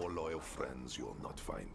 More loyal friends you'll not find.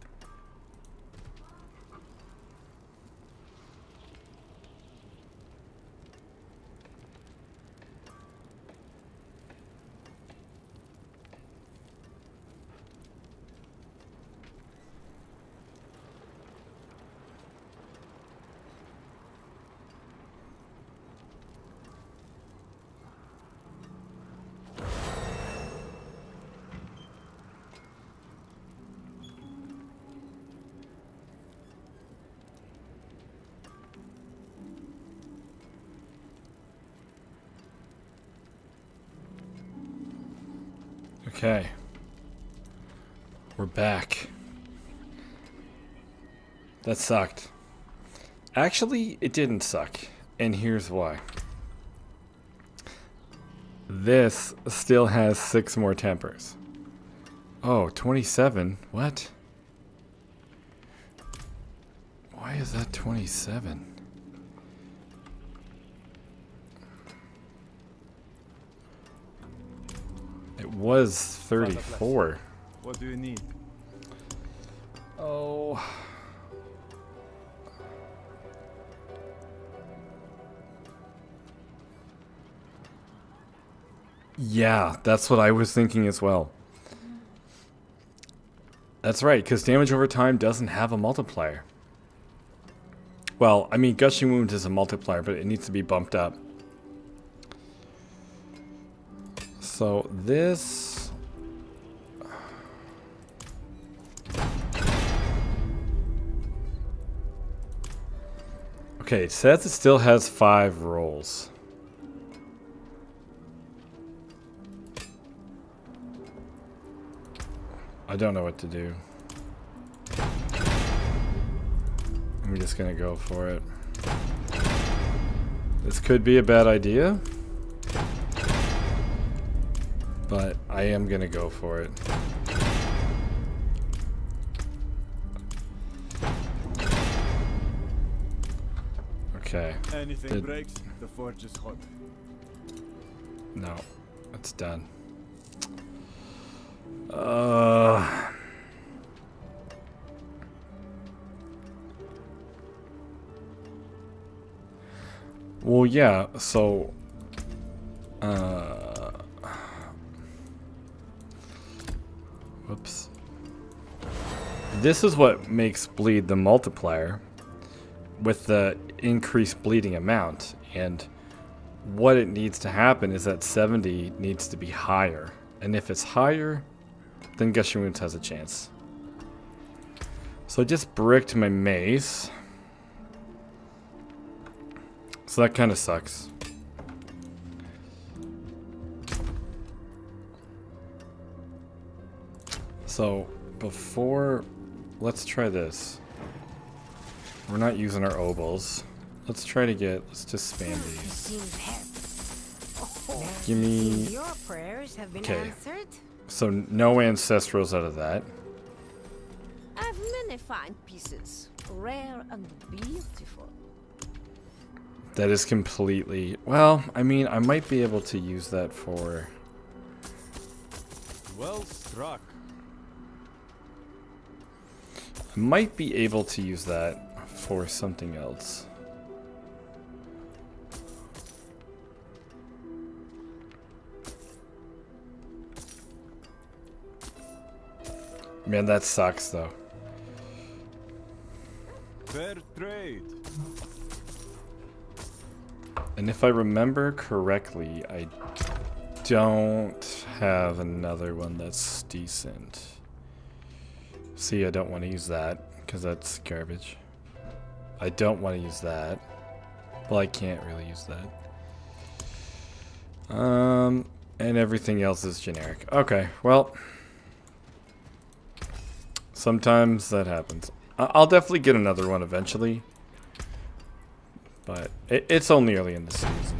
Okay. We're back. That sucked. Actually, it didn't suck. And here's why. This still has 6 more tempers. Oh, 27? What? Why is that 27? It was 34. What do you need? Oh. Yeah, that's what I was thinking as well. That's right, because damage over time doesn't have a multiplier. Well, I mean, Gushing Wound is a multiplier, but it needs to be bumped up. So this... Okay, it says it still has 5 rolls. I don't know what to do. I'm just gonna go for it. This could be a bad idea, but I am gonna go for it. Okay. Anything breaks, the forge is hot. No, it's done. Well, yeah, so whoops. This is what makes bleed the multiplier with the increased bleeding amount, and what it needs to happen is that 70 needs to be higher, and if it's higher, then Gushing Wounds has a chance. So I just bricked my mace. So that kind of sucks. So before, let's try this. We're not using our obols. Let's try to get, let's just spam these. Give me, Your prayers have been okay. answered. So no ancestrals out of that. I've many fine pieces, rare and beautiful. That is completely, well, I mean, I might be able to use that for, Well struck. I might be able to use that for something else. Man, that sucks though. Fair trade. And if I remember correctly, I don't have another one that's decent. See, I don't want to use that because that's garbage. I don't want to use that. Well, I can't really use that. And everything else is generic. Okay, well, sometimes that happens. I'll definitely get another one eventually, but it's only early in the season.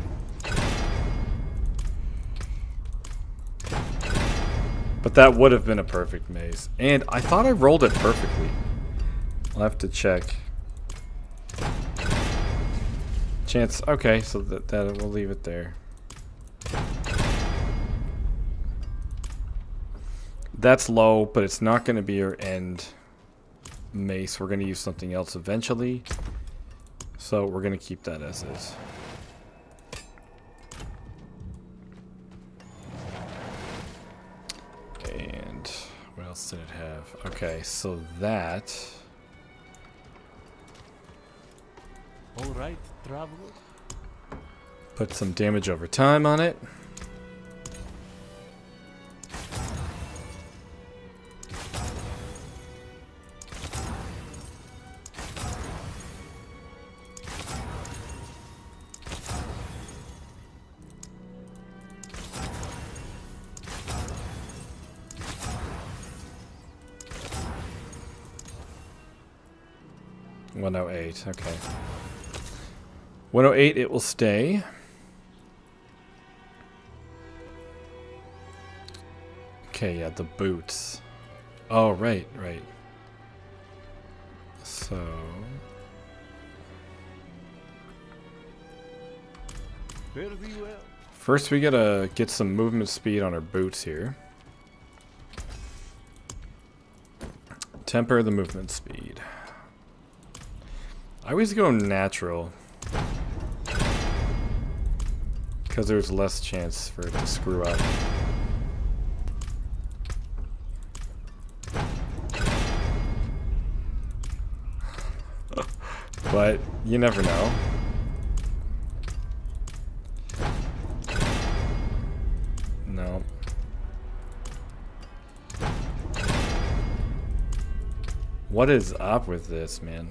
But that would have been a perfect maze. And I thought I rolled it perfectly. I'll have to check. Chance, okay, so that we'll leave it there. That's low, but it's not going to be our end mace. We're going to use something else eventually. So we're going to keep that as is. And what else did it have? Okay, so that... Alright, traveler. Put some damage over time on it. $108, okay. 108, it will stay. Okay, yeah, the boots. Oh, right. So... Fare thee well. First, we gotta get some movement speed on our boots here. Temper the movement speed. I always go natural. Because there's less chance for it to screw up. But you never know. No. What is up with this, man?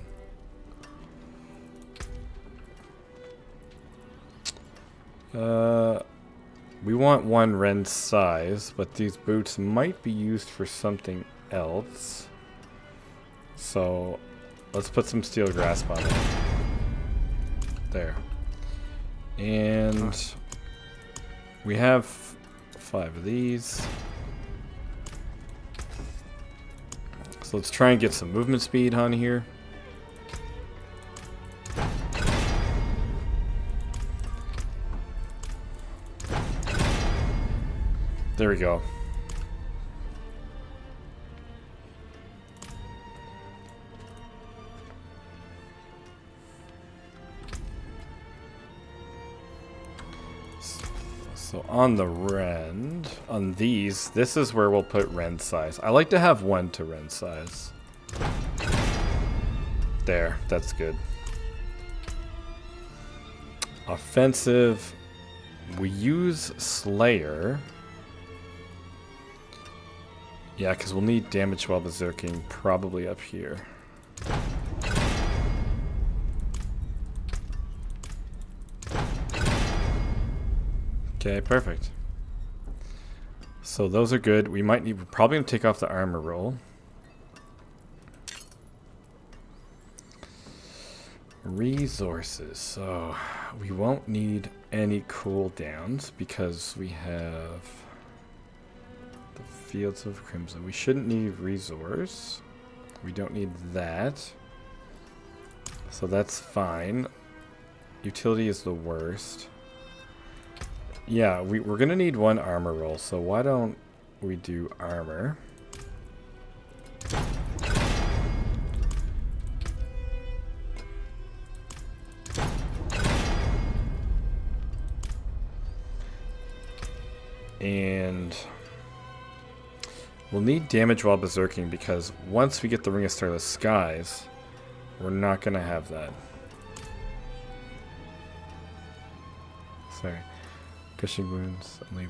We want one Rend size, but these boots might be used for something else. So let's put some steel grasp on it. There. And we have 5 of these. So let's try and get some movement speed on here. There we go. So on the Rend, on these, this is where we'll put Rend size. I like to have 1 to Rend size. There, that's good. Offensive, we use Slayer. Yeah, because we'll need damage while berserking probably up here. Okay, perfect. So those are good. We might need, we're probably going to take off the armor roll. Resources. So we won't need any cooldowns because we have the Fields of Crimson. We shouldn't need resource. We don't need that. So that's fine. Utility is the worst. Yeah, we're going to need 1 armor roll. So why don't we do armor? And we'll need damage while berserking because once we get the Ring of Starless Skies, we're not going to have that. Sorry. Gushing wounds. Only...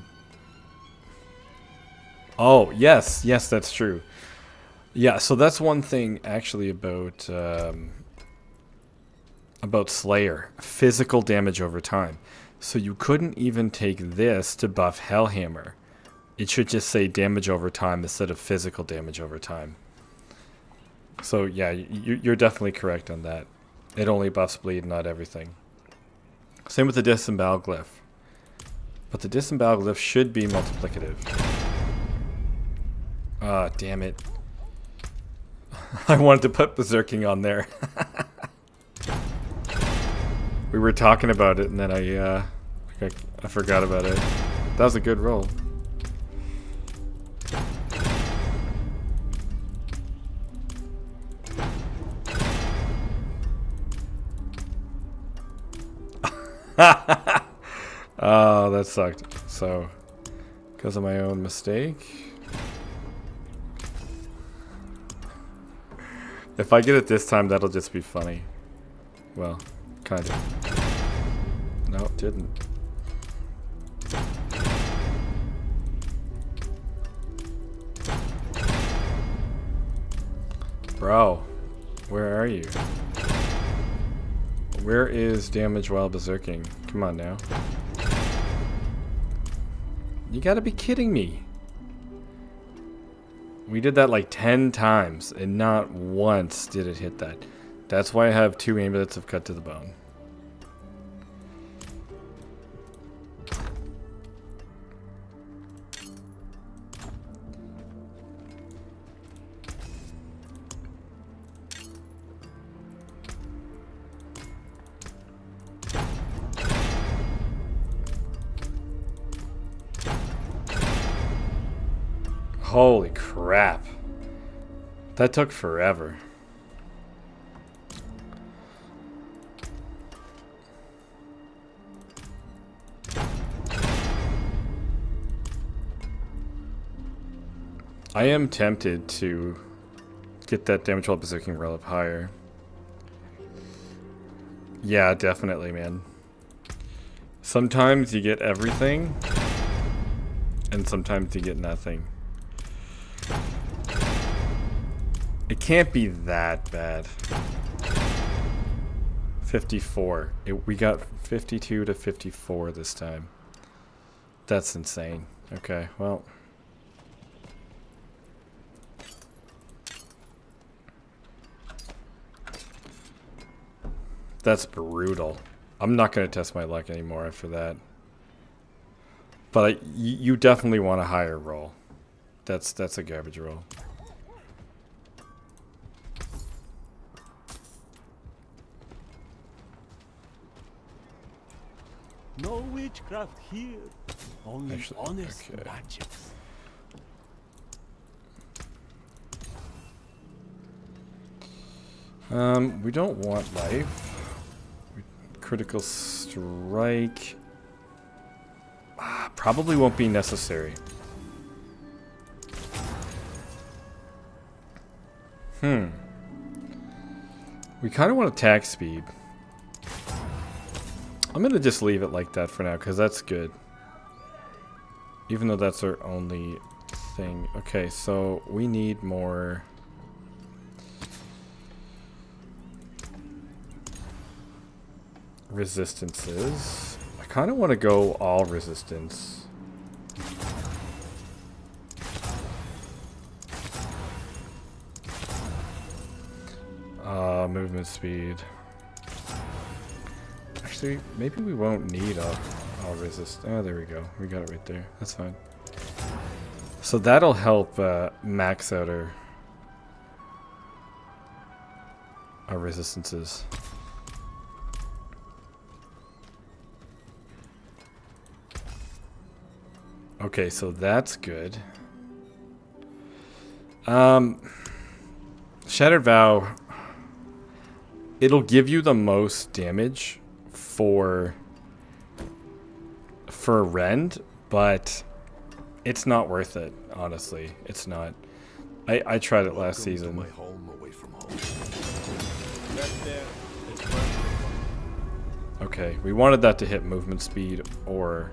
Oh, yes, that's true. Yeah, so that's one thing actually about Slayer. Physical damage over time. So you couldn't even take this to buff Hellhammer. It should just say damage over time instead of physical damage over time. So yeah, you're definitely correct on that. It only buffs bleed, not everything. Same with the Disembowel Glyph. But the Disembowel Glyph should be multiplicative. Ah, damn it. I wanted to put Berserking on there. We were talking about it and then I forgot about it. That was a good roll. Oh, that sucked. So, because of my own mistake. If I get it this time, that'll just be funny. Well, kind of. No, it didn't. Bro, where are you? Where is damage while berserking? Come on now. You gotta be kidding me. We did that like 10 times and not once did it hit that. That's why I have 2 amulets of cut to the bone. Holy crap. That took forever. I am tempted to get that damage while berserking roll up higher. Yeah, definitely, man. Sometimes you get everything, and sometimes you get nothing. It can't be that bad. 54. We got 52 to 54 this time. That's insane. Okay, well. That's brutal. I'm not going to test my luck anymore after that. But you definitely want a higher roll. That's a garbage roll. No witchcraft here. Only Actually, honest okay. magic. We don't want life. Critical strike. Probably won't be necessary. We kind of want attack speed. I'm going to just leave it like that for now, because that's good. Even though that's our only thing. Okay, so we need more... resistances. I kind of want to go all resistance. Movement speed. Actually, maybe we won't need all resist. Oh, there we go. We got it right there. That's fine. So that'll help max out our resistances. Okay, so that's good. Shattered Vow, it'll give you the most damage for Rend, but it's not worth it, honestly. It's not. I tried it last season. My home away from home. Okay, we wanted that to hit movement speed or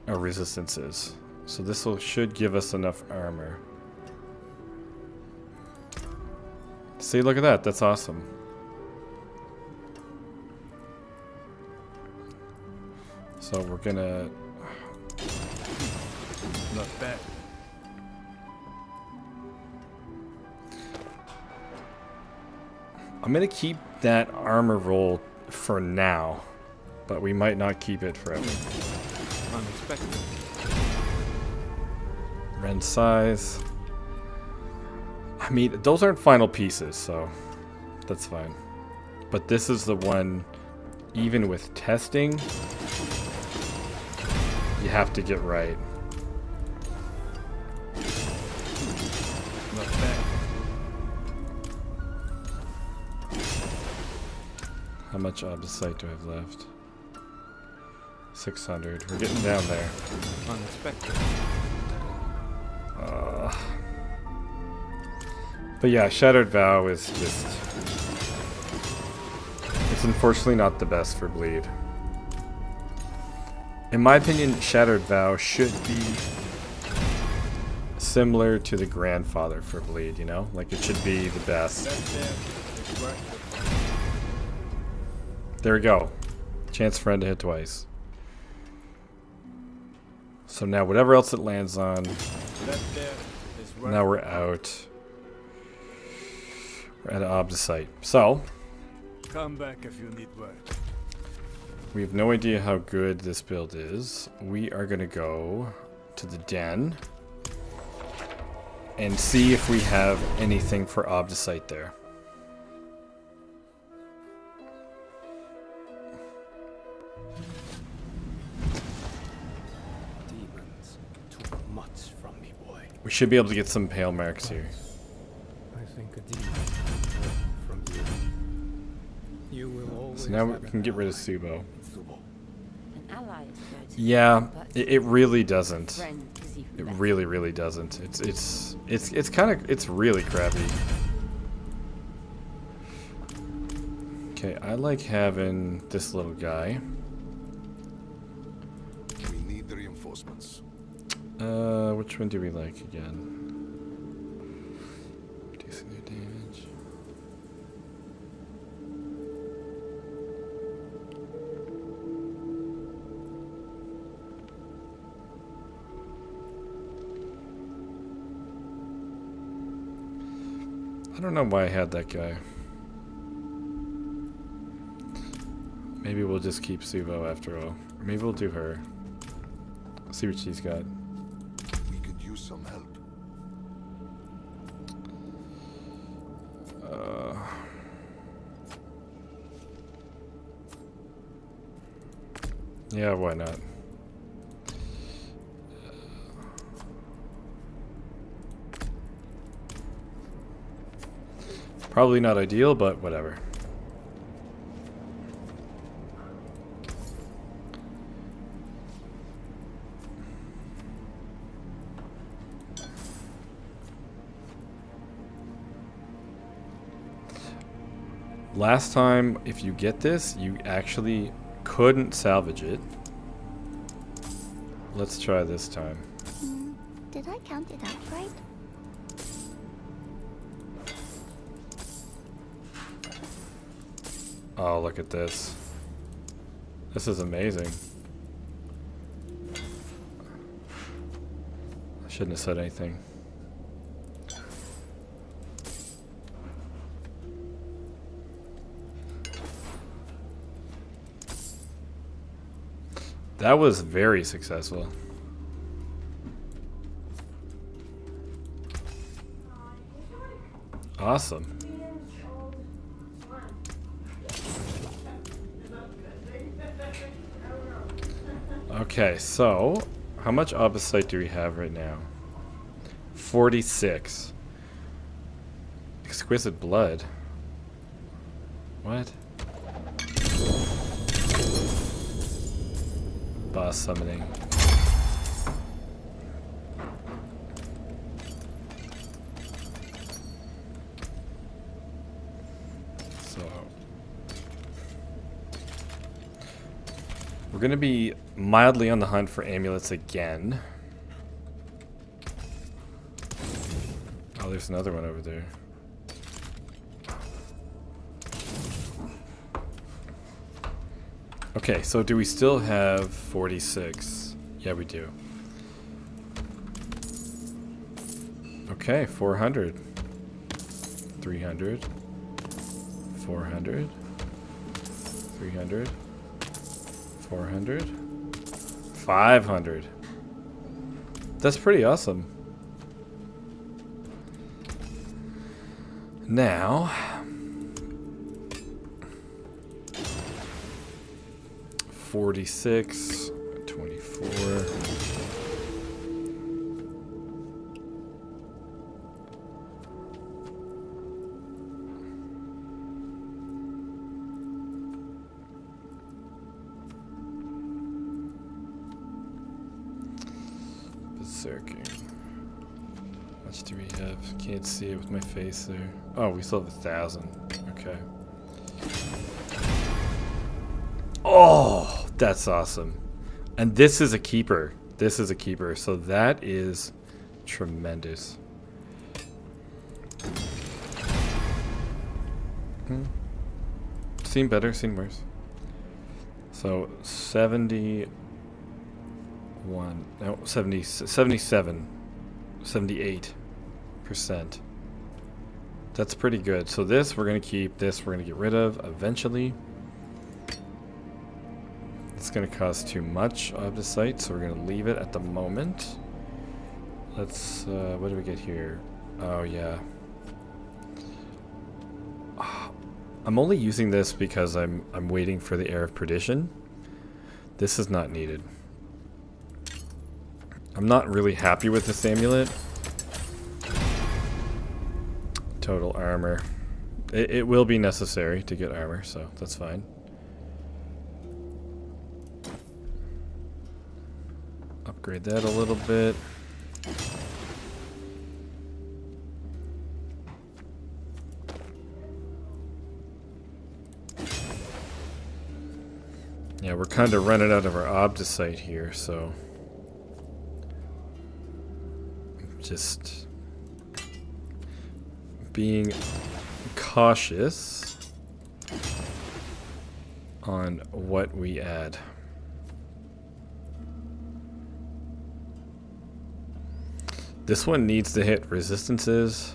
resistances. So this should give us enough armor. See, look at that. That's awesome. So we're gonna... Not bad. I'm gonna keep that armor roll for now, but we might not keep it forever. Unexpected. Rend size. I mean, those aren't final pieces, so that's fine. But this is the one, even with testing, you have to get right. Not bad. How much Obsight do I have left? 600. We're getting down there. Unexpected. But yeah, Shattered Vow is just... It's unfortunately not the best for bleed. In my opinion, Shattered Vow should be similar to the Grandfather for bleed, you know? Like, it should be the best. That there is worth There we go. Chance for Rend to hit twice. So now whatever else it lands on, it. That there is worth now we're out. We're at Obdicite. So, it. Come back if you need work. we have no idea how good this build is. We are going to go to the den and see if we have anything for Obdicite there. Demons took much from me, boy. We should be able to get some Pale Marks here. I think a demon from you. You will always So now we have can an get rid of ally. Subo. An ally is good. Yeah, But it really doesn't. friend is even It better. really doesn't. It's kind of, it's really crappy. Okay, I like having this little guy. We need the reinforcements. Which one do we like again? Decent new damage. I don't know why I had that guy. Maybe we'll just keep Subo after all. Or maybe we'll do her. See what she's got. We could use some help. Yeah, why not? Probably not ideal, but whatever. Last time, if you get this, you actually couldn't salvage it. Let's try this time. Did I count it out right? Oh, look at this. This is amazing. I shouldn't have said anything. That was very successful. Awesome. Okay, so how much Obdicite do we have right now? 46. Exquisite Blood. What? Boss summoning. So we're gonna be mildly on the hunt for amulets again. Oh, there's another one over there. Okay, so do we still have 46? Yeah, we do. Okay, 400. 300. 400. 300. 400. 500. That's pretty awesome. Now, 46, 24. Berserking. How much do we have? Can't see it with my face there. Oh, we still have 1,000. Okay. Oh, that's awesome. And this is a keeper. This is a keeper. So that is tremendous. Seen better, seen worse. So 70. 77, 78%. That's pretty good. So this we're going to keep, this we're going to get rid of eventually. It's going to cost too much of the site, so we're going to leave it at the moment. Let's, what do we get here? Oh yeah. I'm only using this because I'm waiting for the Air of Perdition. This is not needed. I'm not really happy with this amulet. Total armor. It will be necessary to get armor, so that's fine. Upgrade that a little bit. Yeah, we're kind of running out of our obdicite here, so just being cautious on what we add. This one needs to hit resistances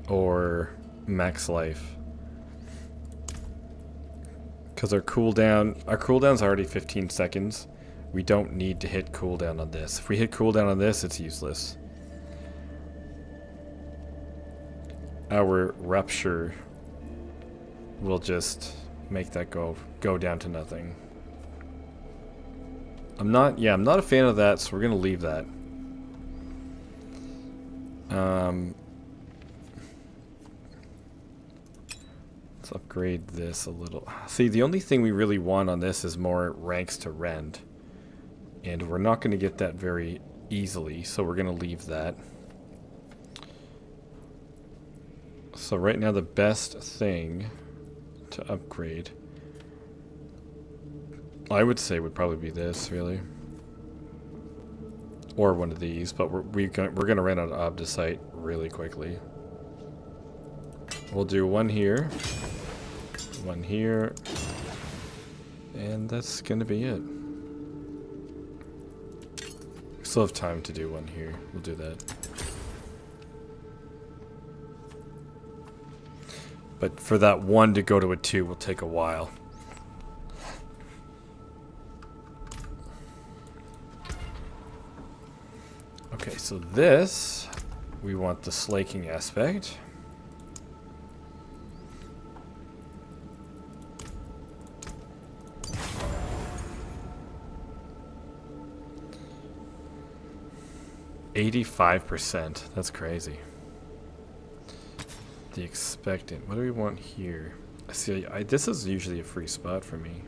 or max life. Because our cooldown's already 15 seconds. We don't need to hit cooldown on this. If we hit cooldown on this, it's useless. Our rupture will just make that go down to nothing. I'm not a fan of that, so we're gonna leave that. Let's upgrade this a little. See, the only thing we really want on this is more ranks to Rend. And we're not going to get that very easily, so we're going to leave that. So right now the best thing to upgrade, I would say, would probably be this, really. Or one of these, but we're gonna run out of obdicite really quickly. We'll do one here, and that's gonna be it. We still have time to do one here. We'll do that. But for that one to go to a 2 will take a while. Okay, so this, we want the slaking aspect. %. That's crazy. The expectant. What do we want here? See, this is usually a free spot for me.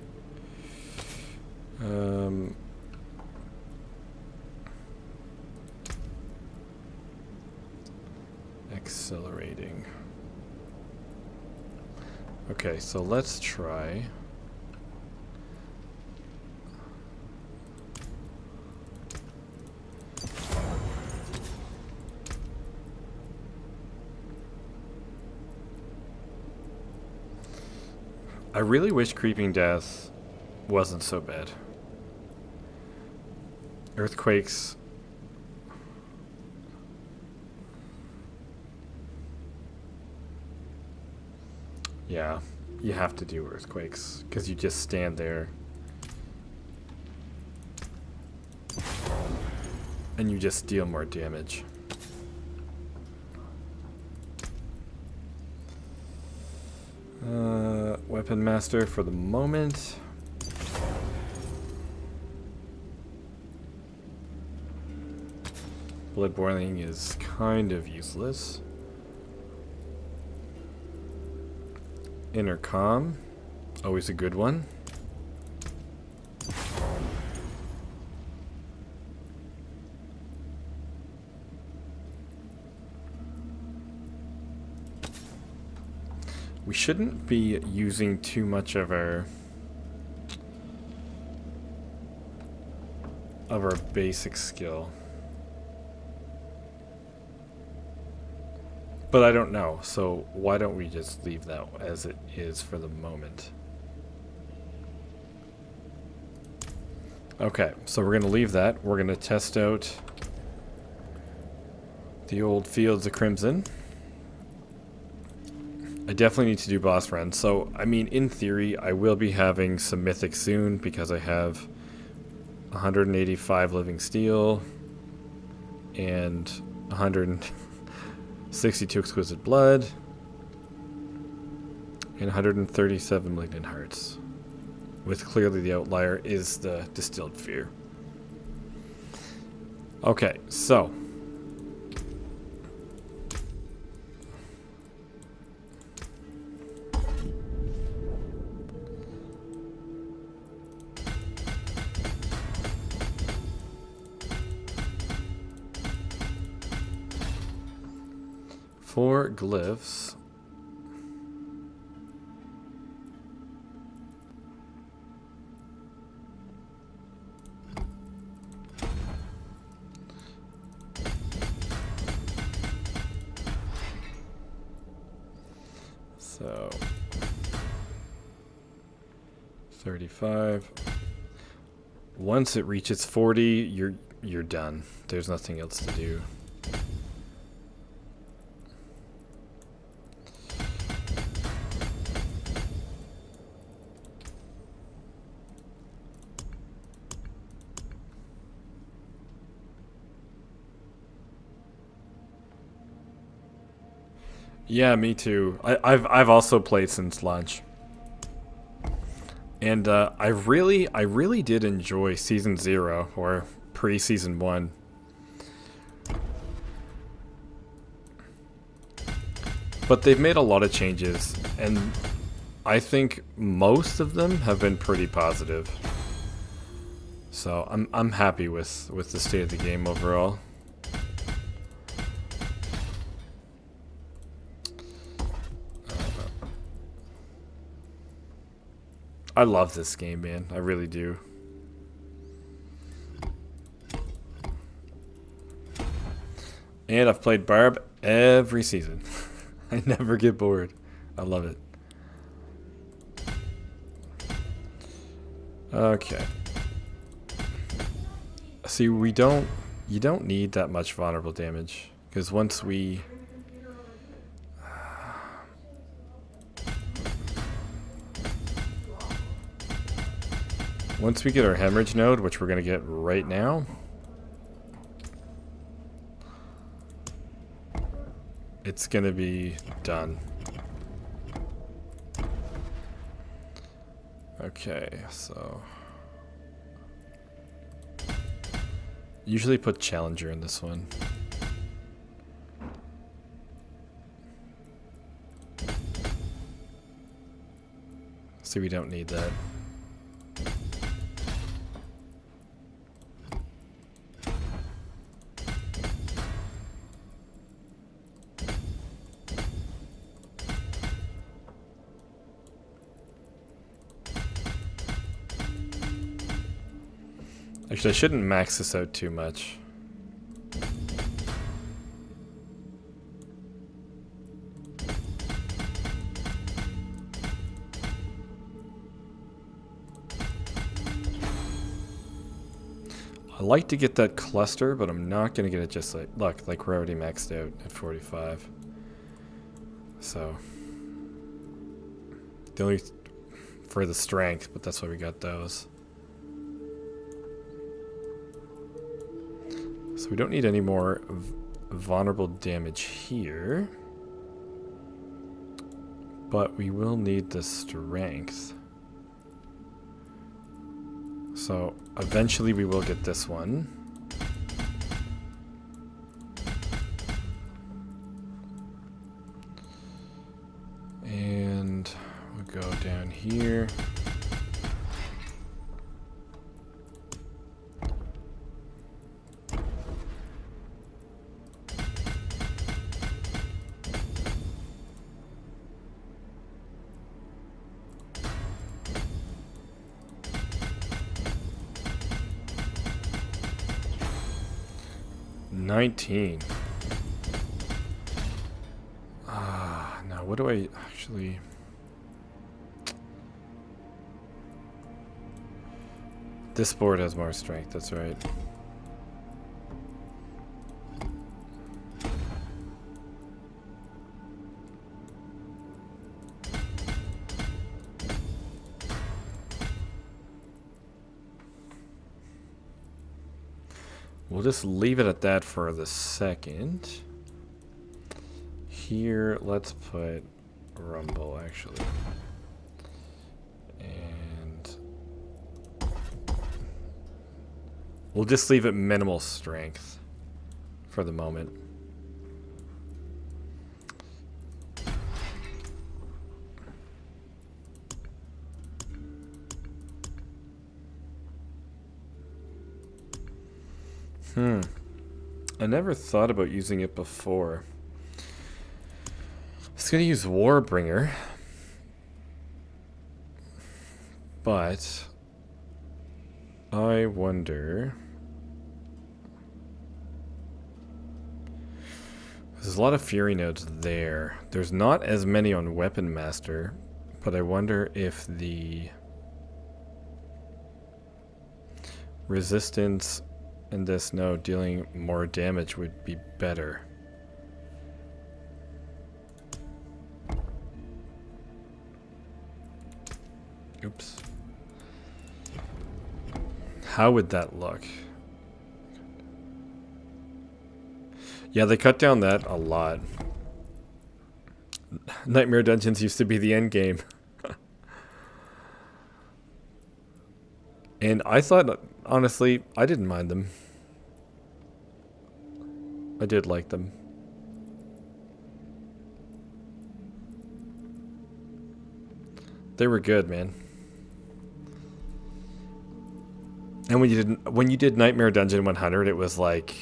Accelerating. Okay, so let's try. I really wish Creeping Death wasn't so bad. Earthquakes. Yeah, you have to do earthquakes because you just stand there and you just deal more damage. Weapon Master for the moment. Blood Boiling is kind of useless. Intercom, always a good one. We shouldn't be using too much of our basic skill. But I don't know, so why don't we just leave that as it is for the moment? Okay, so we're going to leave that. We're going to test out the old Fields of Crimson. I definitely need to do boss runs. So, I mean, in theory, I will be having some mythic soon because I have 185 living steel and 162 exquisite blood and 137 malignant hearts. With clearly the outlier is the distilled fear. Okay, so for glyphs, so 35. Once it reaches 40, you're done. There's nothing else to do. Yeah, me too. I've also played since launch, and I really did enjoy Season 0 or pre-Season 1. But they've made a lot of changes, and I think most of them have been pretty positive. So I'm happy with the state of the game overall. I love this game, man. I really do. And I've played Barb every season. I never get bored. I love it. Okay. See, you don't need that much vulnerable damage, because once we get our hemorrhage node, which we're going to get right now, it's going to be done. Okay, so usually put Challenger in this one. See, we don't need that. Actually, I shouldn't max this out too much. I like to get that cluster, but I'm not going to get it just like... Look, like we're already maxed out at 45. So... The only... For the strength, but that's why we got those. So we don't need any more vulnerable damage here. But we will need the strength. So eventually we will get this one. And we'll go down here. 19. Now what do I actually... This board has more strength, that's right. We'll just leave it at that for the second. Here, let's put Rumble, actually. And we'll just leave it minimal strength for the moment. I never thought about using it before. I was going to use Warbringer, but I wonder... There's a lot of Fury nodes there. There's not as many on Weapon Master, but I wonder if the resistance in this node dealing more damage would be better. Oops. How would that look? Yeah, they cut down that a lot. Nightmare Dungeons used to be the end game. And I thought, honestly, I didn't mind them. I did like them. They were good, man. And when you did Nightmare Dungeon 100, it was like,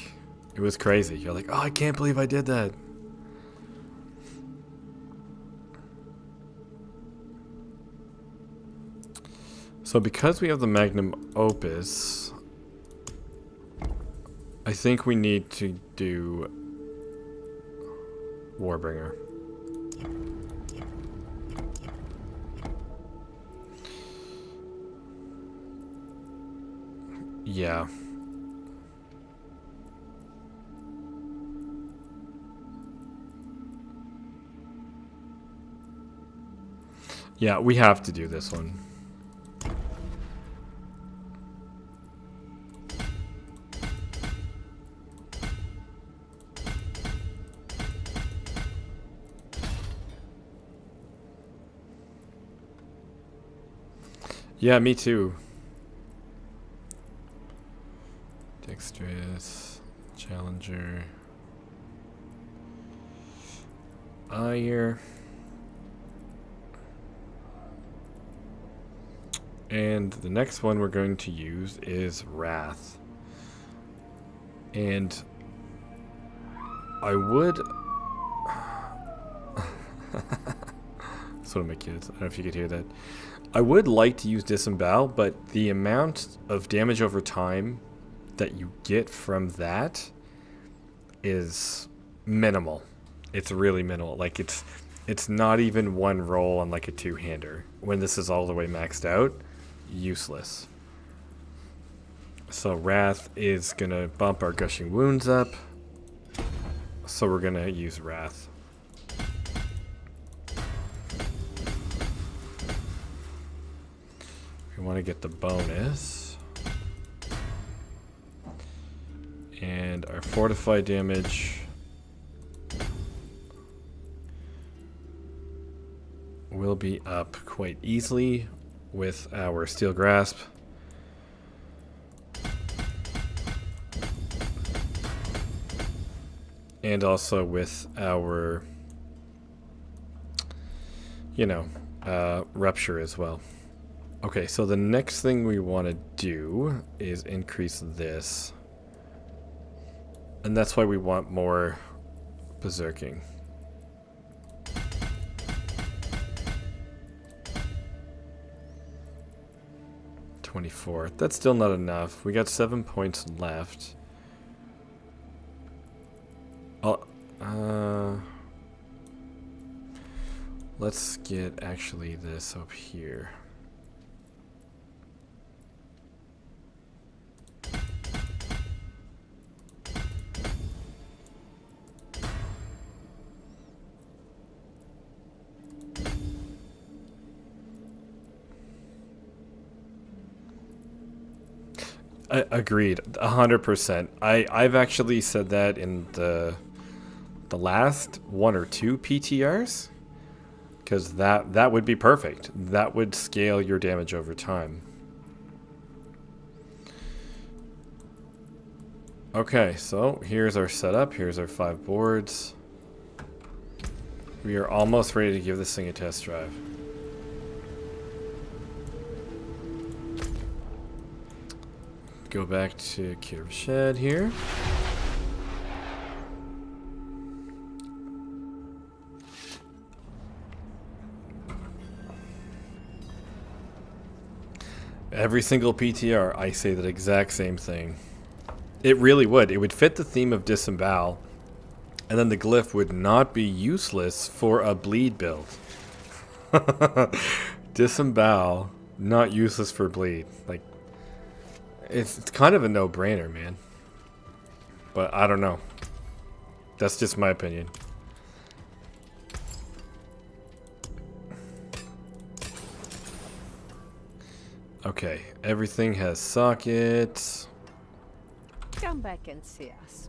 it was crazy. You're like, oh, I can't believe I did that. So because we have the Magnum Opus, I think we need to do Warbringer. Yeah. Yeah, we have to do this one. Yeah, me too. Dexterous, Challenger, Ire, and the next one we're going to use is Wrath. And I would... That's one of my kids. I don't know if you could hear that. I would like to use Disembowel, but the amount of damage over time that you get from that is minimal. It's really minimal. Like it's not even one roll on like a two-hander. When this is all the way maxed out, useless. So Wrath is gonna bump our Gushing Wounds up. So we're gonna use Wrath. We want to get the bonus. And our fortify damage will be up quite easily with our Steel Grasp. And also with our, Rupture as well. Okay, so the next thing we want to do is increase this. And that's why we want more Berserking. $24. That's still not enough. We got 7 points left. Let's get actually this up here. Agreed, 100%. I've actually said that in the last one or two PTRs, because that would be perfect. That would scale your damage over time. Okay, so here's our setup. Here's our 5 boards. We are almost ready to give this thing a test drive. Go back to Cave Shed here. Every single PTR, I say that exact same thing. It really would. It would fit the theme of Disembowel, and then the glyph would not be useless for a bleed build. Disembowel, not useless for bleed. Like, it's kind of a no-brainer, man. But I don't know. That's just my opinion. Okay, everything has sockets. Come back and see us.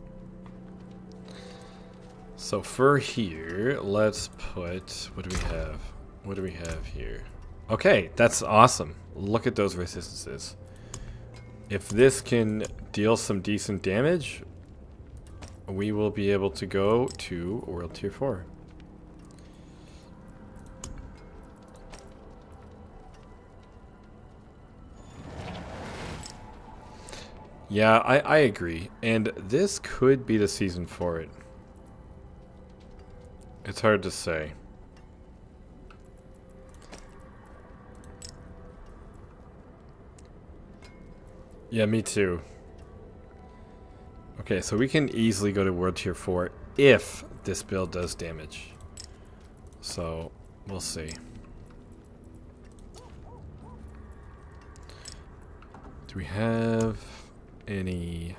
So for here, let's put, what do we have? What do we have here? Okay, that's awesome. Look at those resistances. If this can deal some decent damage, we will be able to go to World Tier 4. Yeah, I agree. And this could be the season for it. It's hard to say. Yeah, me too. Okay, so we can easily go to World Tier 4 if this build does damage. So, we'll see. Do we have any...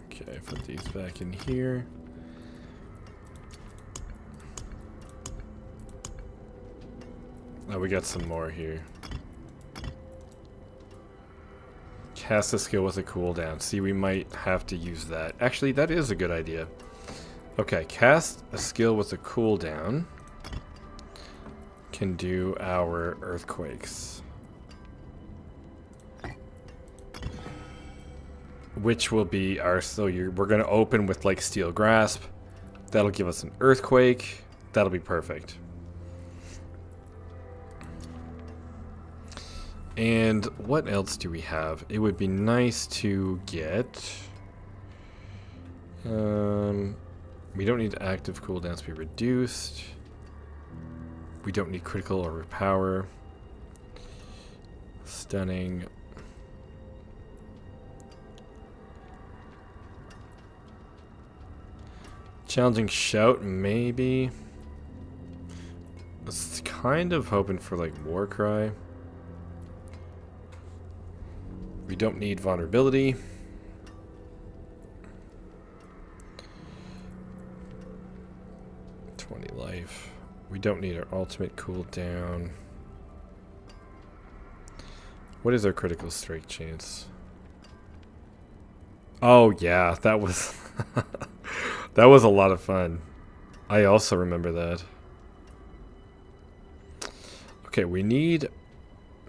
Okay, put these back in here. Oh, we got some more here. Cast a skill with a cooldown. See, we might have to use that. Actually, that is a good idea. Okay, cast a skill with a cooldown. Can do our earthquakes. Which will be our... So we're going to open with like Steel Grasp. That'll give us an earthquake. That'll be perfect. And what else do we have? It would be nice to get... we don't need active cooldowns to be reduced. We don't need critical or power. Stunning. Challenging Shout, maybe. I was kind of hoping for like Warcry. We don't need vulnerability. Life. We don't need our ultimate cooldown. What is our critical strike chance? Oh yeah, that was that was a lot of fun. I also remember that. Okay, we need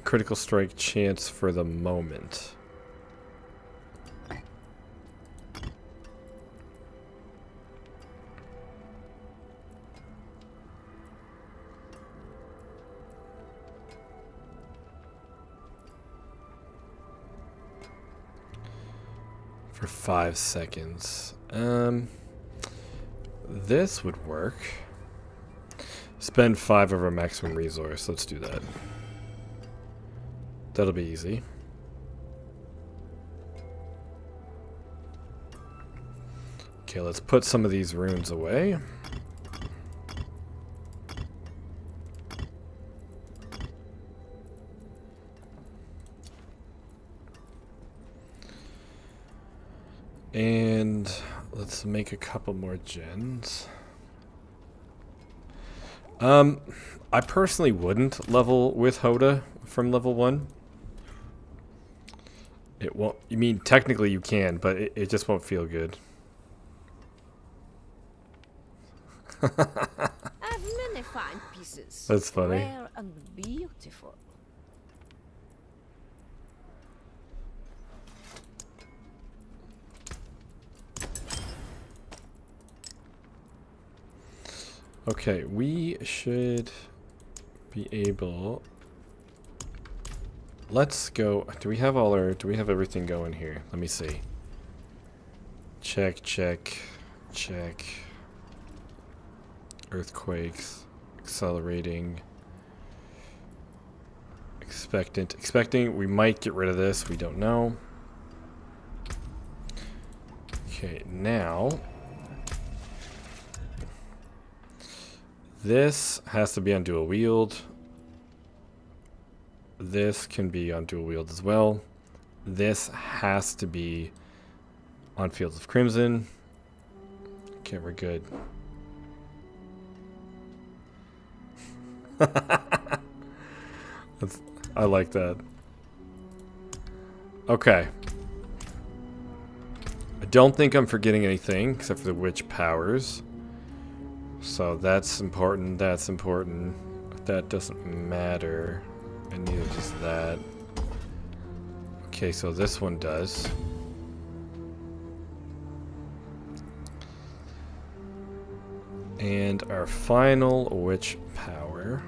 critical strike chance for the moment. For 5 seconds. This would work. Spend 5 of our maximum resource. Let's do that. That'll be easy. Okay, let's put some of these runes away. And let's make a couple more gens. I personally wouldn't level with Hoda from level 1. It won't. You mean technically you can, but it just won't feel good. I have many fine pieces. That's funny. Rare and beautiful. Okay, we should be able. Let's go. Do we have all our? Do we have everything going here? Let me see. Check, check, check. Earthquakes, accelerating, expectant. Expecting. We might get rid of this. We don't know. Okay, now. This has to be on dual wield. This can be on dual wield as well. This has to be on Fields of Crimson. Okay, we're good. I like that. Okay. I don't think I'm forgetting anything except for the witch powers. So that's important, that's important. That doesn't matter. And neither does that. Okay, so this one does. And our final witch power.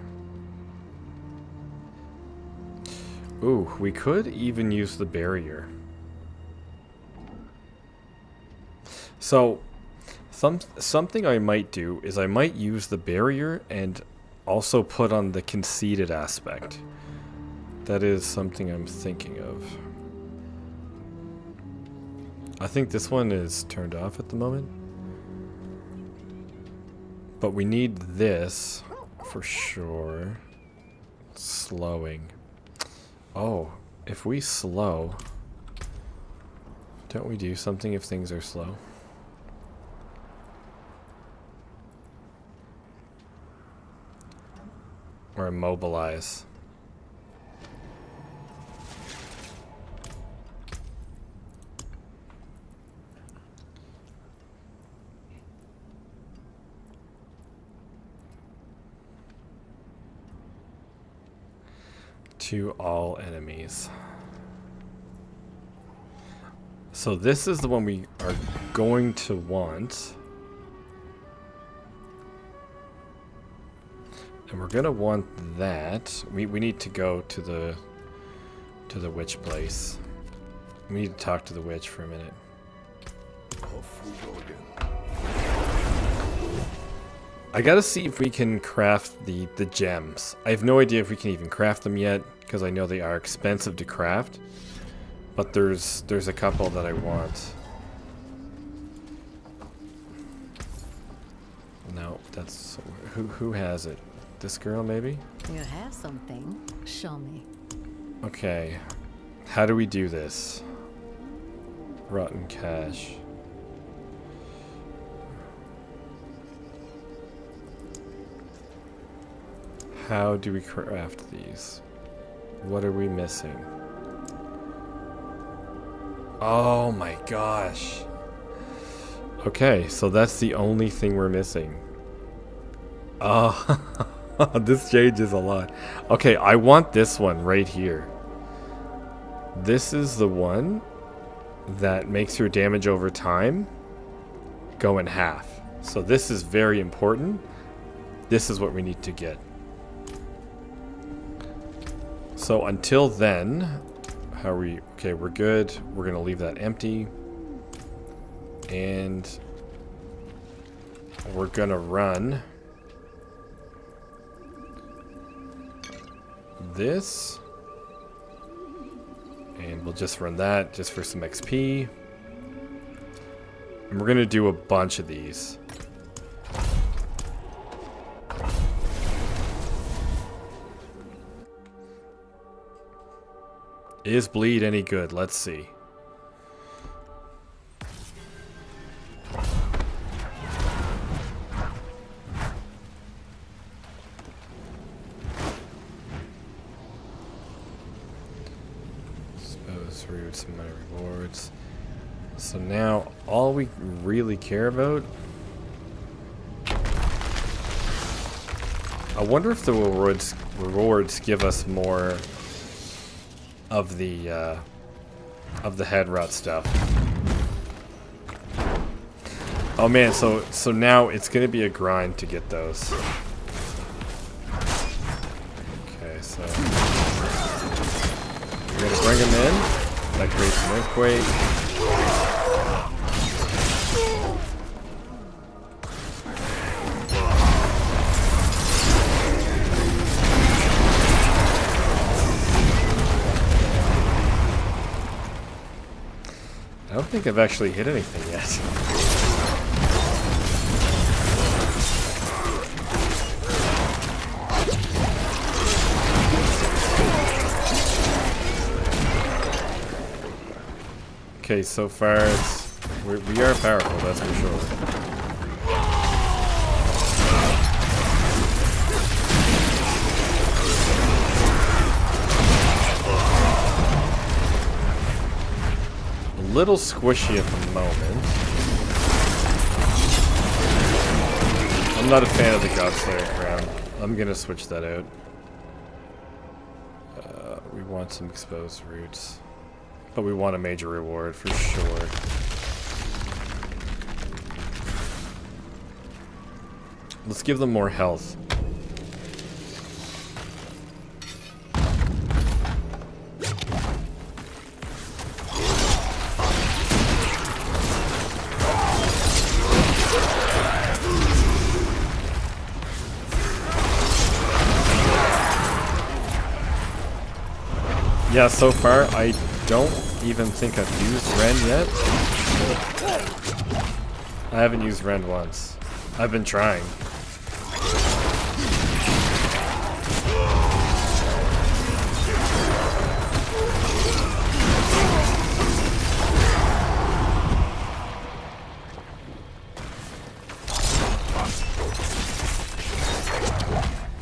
Ooh, we could even use the barrier. So something I might do is I might use the barrier and also put on the conceited aspect. That is something I'm thinking of. I think this one is turned off at the moment. But we need this for sure. Slowing. Oh, if we slow, don't we do something if things are slow? Or immobilize. To all enemies. So this is the one we are going to want. And we're gonna want that. We need to go to the witch place. We need to talk to the witch for a minute. Off we go again. I gotta see if we can craft the gems. I have no idea if we can even craft them yet, because I know they are expensive to craft. But there's a couple that I want. No, that's who has it? This girl maybe? You have something. Show me. Okay. How do we do this? Rotten cash. How do we craft these? What are we missing? Oh my gosh. Okay, so that's the only thing we're missing. Oh, this changes a lot. Okay, I want this one right here. This is the one that makes your damage over time go in half. So this is very important. This is what we need to get. So until then, how are we? Okay, we're good. We're gonna leave that empty. And we're gonna run this. And we'll just run that just for some XP. And we're gonna do a bunch of these. Is bleed any good? Let's see. expose roots, money rewards. So now all we really care about. I wonder if the rewards give us more of the head rot stuff. Oh man, so now it's gonna be a grind to get those. Okay, so we're gonna bring them in. That creates an earthquake. I don't think I've actually hit anything yet. Okay, so far we are powerful, that's for sure. A little squishy at the moment. I'm not a fan of the Godslayer crown. I'm gonna switch that out. We want some exposed roots. But we want a major reward for sure. Let's give them more health. Yeah, so far I don't even think I've used Rend yet. I haven't used Rend once. I've been trying.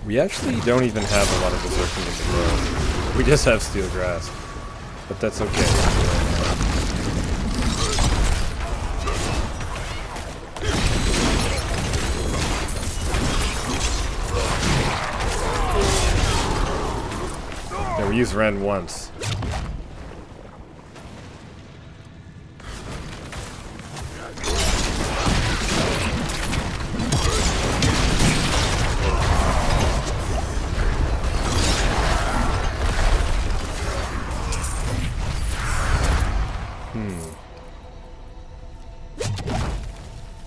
We actually don't even have a lot of berserking in the world. We just have Steel Grasp. But that's okay. Yeah, we used Rend once.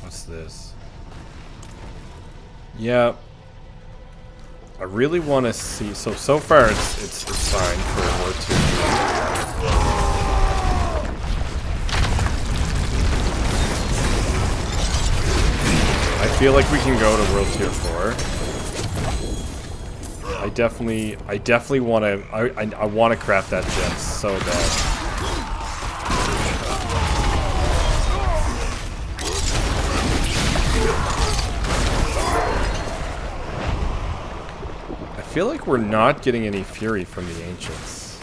What's this? Yeah, I really want to see. So far it's fine for War 2. I feel like we can go to World Tier 4. I definitely want to. I want to craft that gem so bad. I feel like we're not getting any fury from the ancients.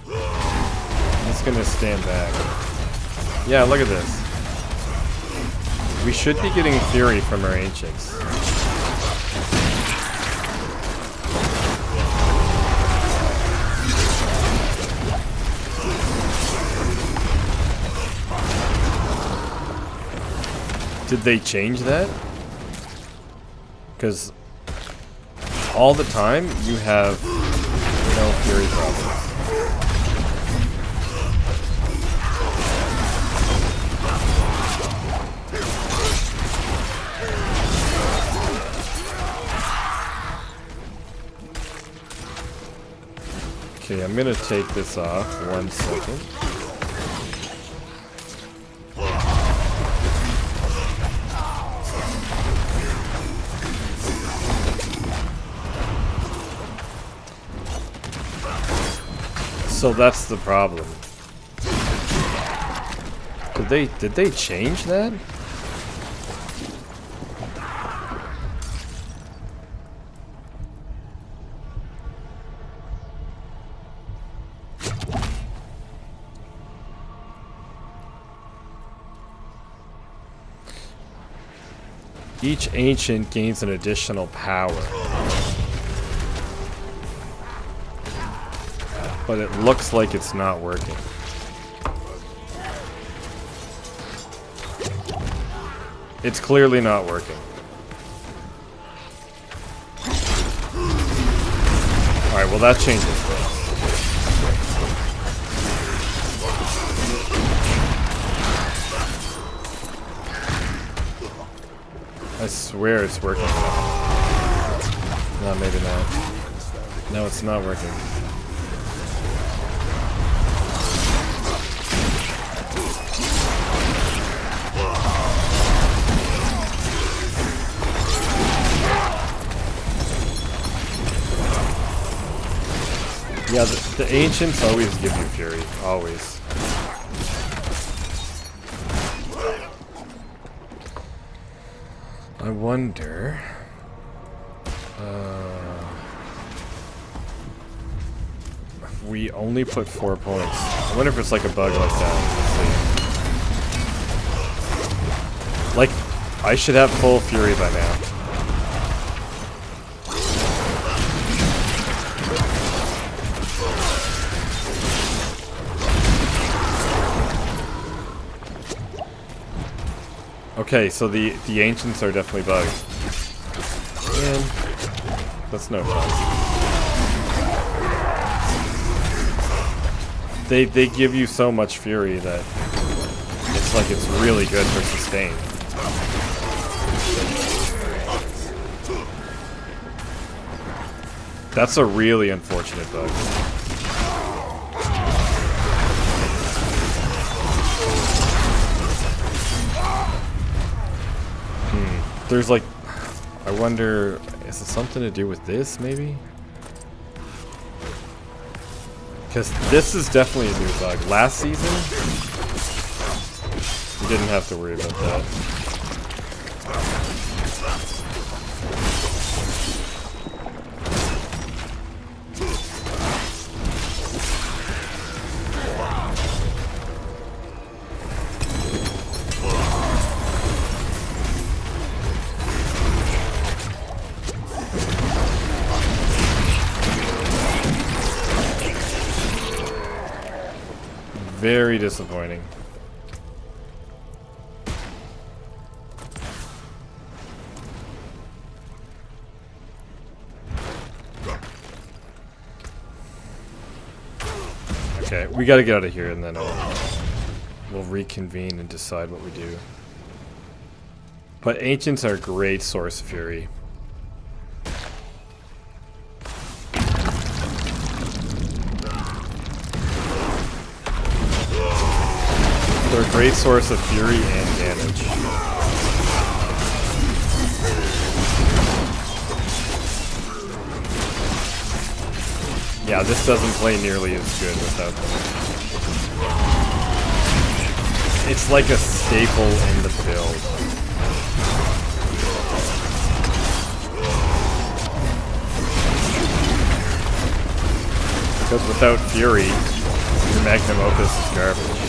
I'm just gonna stand back. Yeah, look at this. We should be getting fury from our ancients. Did they change that? Because all the time you have no fury problems. Okay, I'm gonna take this off 1 second. So that's the problem. Did they change that? Each ancient gains an additional power. But it looks like it's not working. It's clearly not working. Alright, well that changes things. I swear it's working. No, maybe not. No, it's not working. Yeah, the ancients always give you fury. Always. I wonder... if we only put 4 points. I wonder if it's like a bug like that. Let's see. Like, I should have full fury by now. Okay, so the ancients are definitely bugged. And that's no fun. They give you so much fury that it's like it's really good for sustain. That's a really unfortunate bug. There's like, I wonder, is it something to do with this, maybe? Because this is definitely a new bug. Last season, we didn't have to worry about that. Very disappointing. Okay, we gotta get out of here and then we'll reconvene and decide what we do. But ancients are a great source of fury. They're a great source of fury and damage. Yeah, this doesn't play nearly as good without them. It's like a staple in the build. Because without fury, your magnum opus is garbage.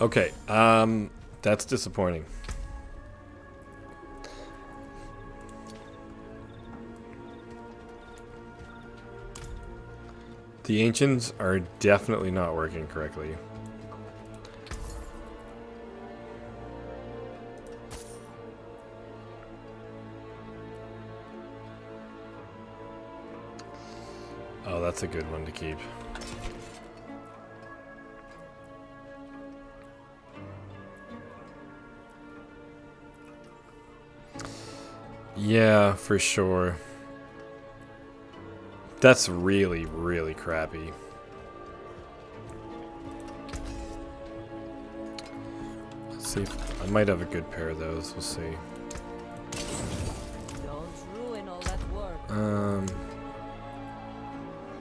Okay, that's disappointing. The ancients are definitely not working correctly. Oh, that's a good one to keep. Yeah, for sure. That's really, really crappy. Let's See if I might have a good pair of those. We'll see. Don't ruin all that work.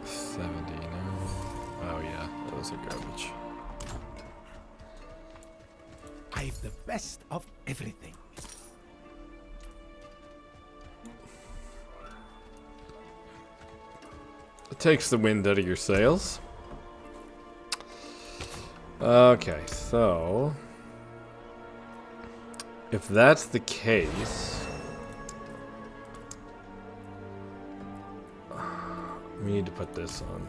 70, no. Oh yeah, those are garbage. I've the best of everything. It takes the wind out of your sails. Okay, so if that's the case, we need to put this on.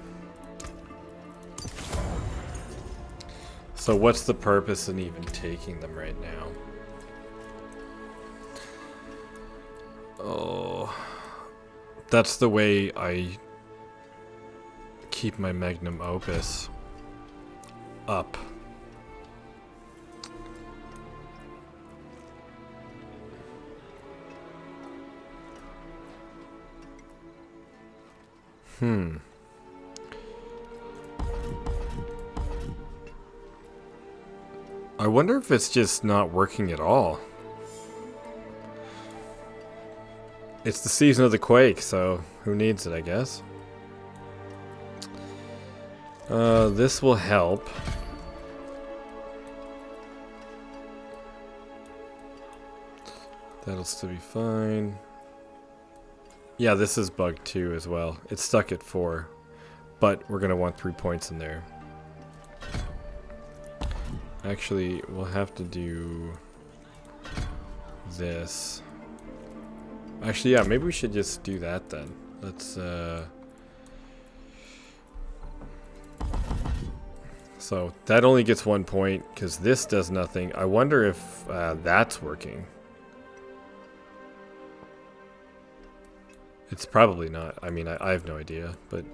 So what's the purpose in even taking them right now? Oh, that's the way I keep my magnum opus up. I wonder if it's just not working at all. It's the season of the quake, so who needs it, I guess. This will help. That'll still be fine. Yeah, this is bugged too as well. It's stuck at 4, but we're gonna want 3 points in there. Actually, we'll have to do this. Actually, yeah, maybe we should just do that then. Let's, so that only gets 1 point because this does nothing. I wonder if that's working. It's probably not. I mean, I have no idea, but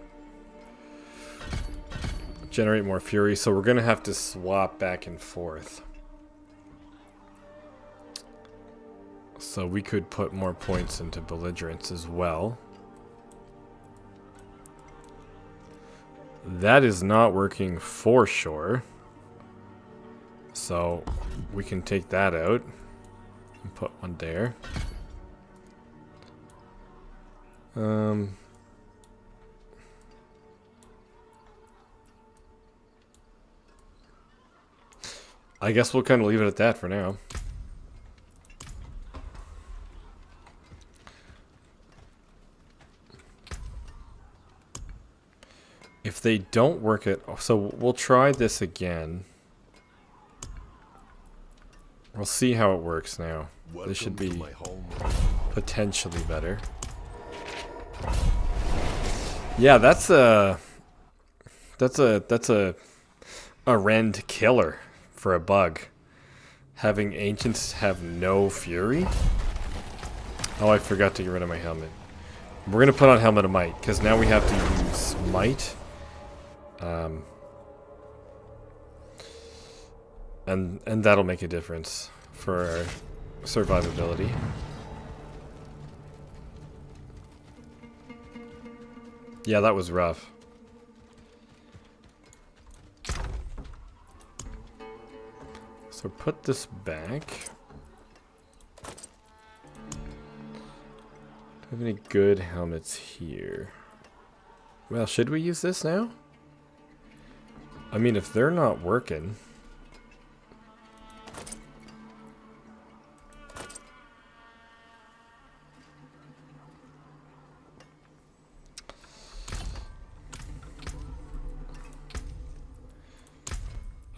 generate more fury. So we're going to have to swap back and forth. So we could put more points into belligerence as well. That is not working for sure. So we can take that out and put one there. I guess we'll kind of leave it at that for now. If they don't work it, so we'll try this again. We'll see how it works now. This should be potentially better. Yeah, that's a Rend killer for a bug. Having ancients have no fury. Oh, I forgot to get rid of my helmet. We're gonna put on helmet of might because now we have to use might. And that'll make a difference for our survivability. Yeah, that was rough. So put this back. Do we have any good helmets here? Well, should we use this now? I mean, if they're not working...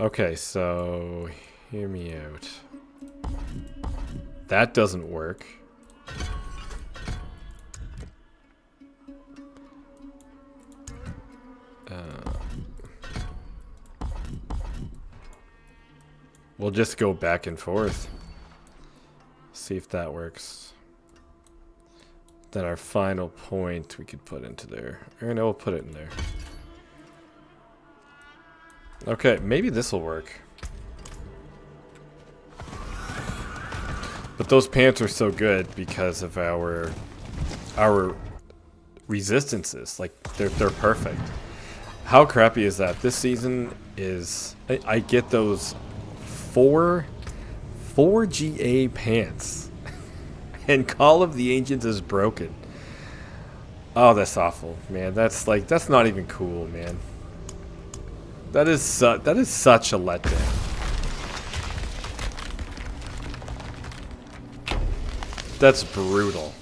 Okay, so hear me out. That doesn't work. We'll just go back and forth. See if that works. Then our final point we could put into there. Or no, we'll put it in there. Okay, maybe this will work. But those pants are so good because of our resistances. Like they're perfect. How crappy is that? This season is I get those 4 4 GA pants. And Call of the Ancients is broken. Oh, that's awful, man. That's not even cool, man. That is such a letdown. That's brutal.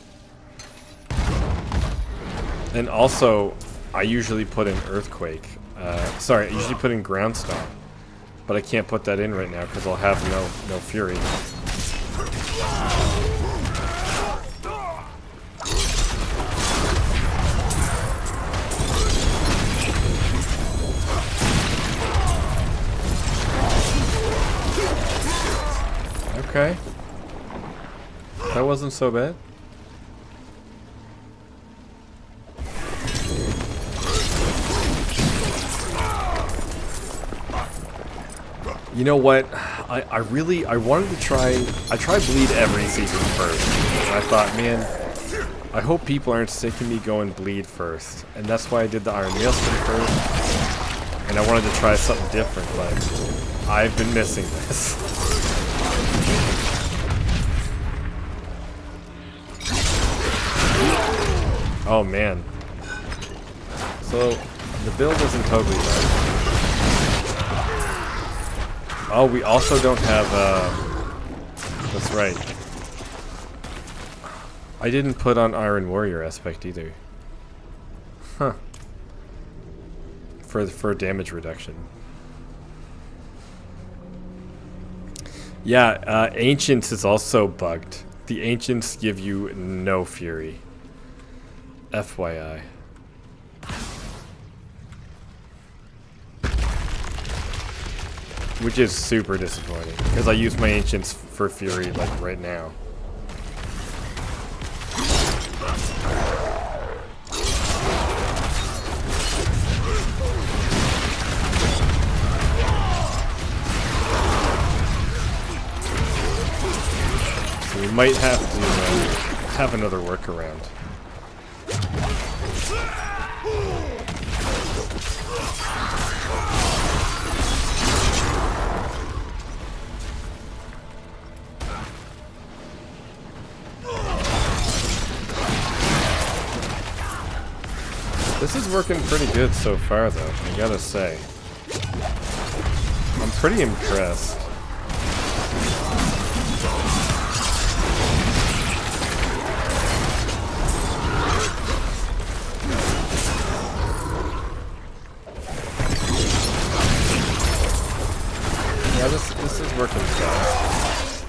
And also, I usually put in Earthquake. Sorry, I usually put in Ground Stomp. But I can't put that in right now because I'll have no Fury. Okay. That wasn't so bad. You know what? I wanted to try. I tried bleed every season first. And I thought, man, I hope people aren't sick of me going bleed first. And that's why I did the Iron Maelstrom first. And I wanted to try something different, but I've been missing this. Oh man. So the build isn't totally bad. Oh, we also don't have, that's right. I didn't put on Iron Warrior aspect either. Huh. For damage reduction. Yeah, Ancients is also bugged. The Ancients give you no Fury. FYI. Which is super disappointing, because I use my Ancients for Fury, like, right now. So we might have to have another workaround. This is working pretty good so far, though, I gotta say. I'm pretty impressed. Yeah, this is working fast.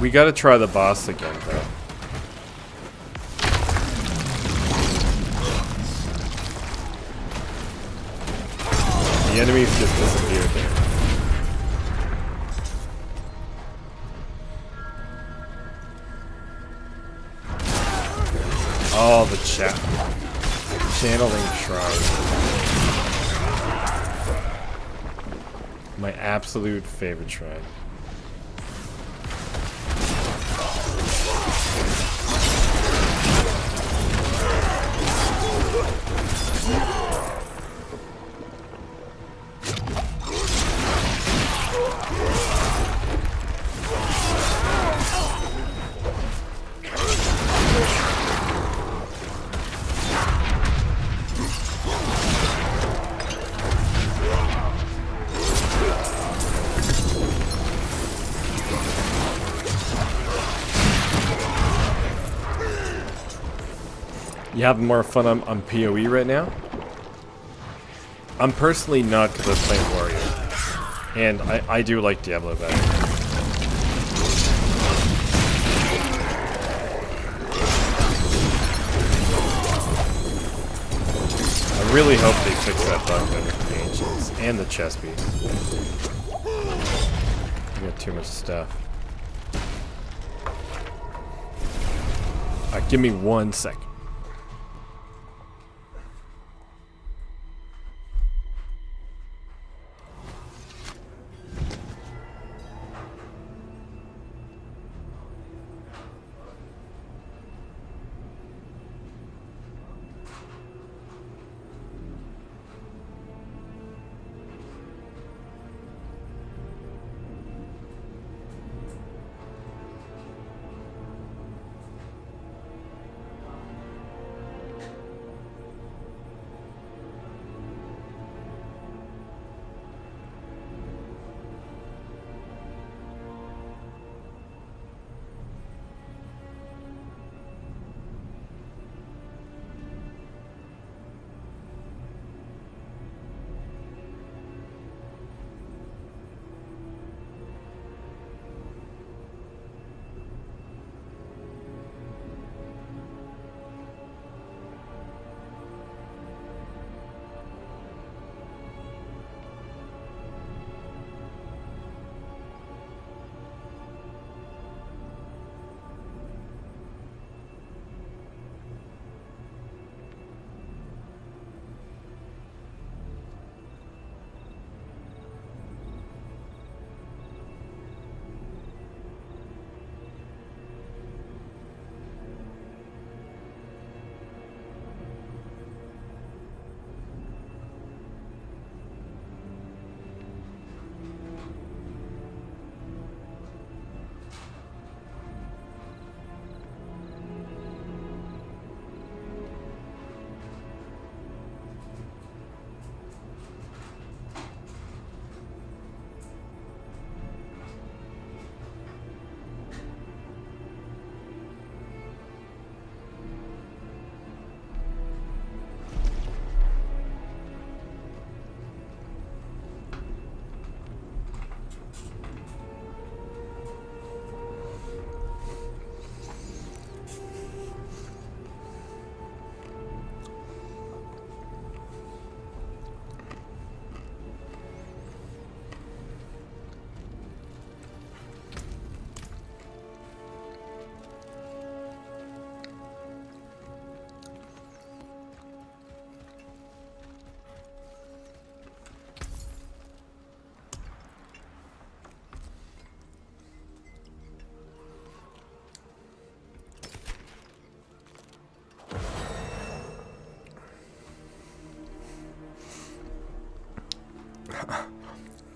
We gotta try the boss again, though. The enemies just disappeared there. Oh, the channeling shrine. My absolute favorite shrine. You having more fun on PoE right now? I'm personally not, because I'm playing Warrior. And I do like Diablo better. I really hope they fix that bug with the Ancients and the chest piece. We got too much stuff. Alright, give me 1 second.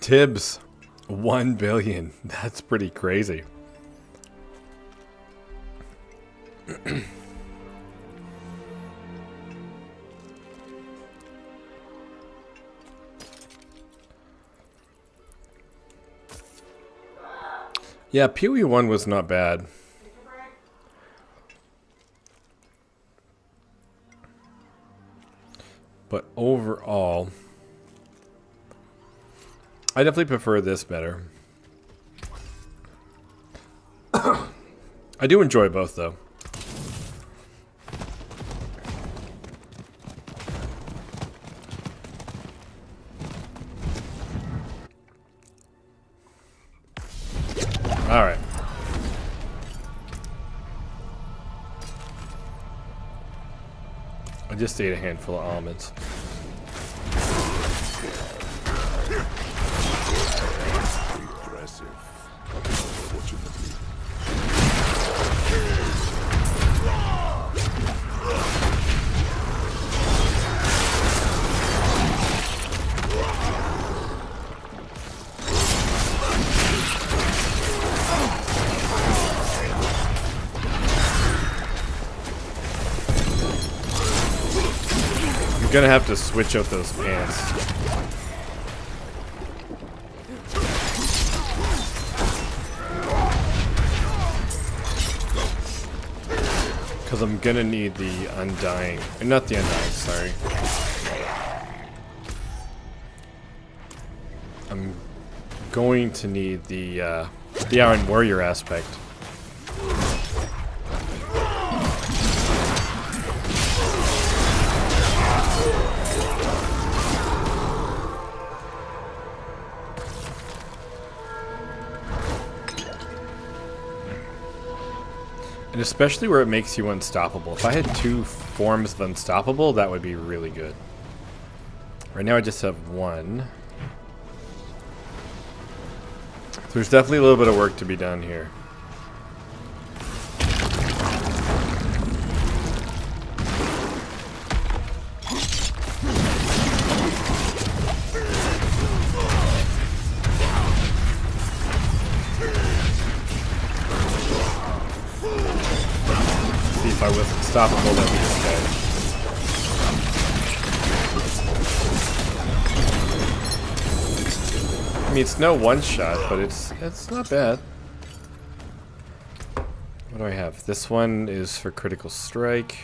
Tibbs, 1 billion. That's pretty crazy. Yeah, Pee-wee 1 was not bad. But overall, I definitely prefer this better. I do enjoy both, though. All right. I just ate a handful of almonds. Impressive. Unfortunately. I'm gonna have to switch out those pants. Because I'm gonna need the Undying. Not the Undying, sorry. I'm going to need the Iron Warrior aspect. And especially where it makes you unstoppable. If I had 2 forms of unstoppable, that would be really good. Right now I just have 1. So there's definitely a little bit of work to be done here. If I was unstoppable, that'd be okay. I mean, it's no one-shot, but it's not bad. What do I have? This one is for critical strike.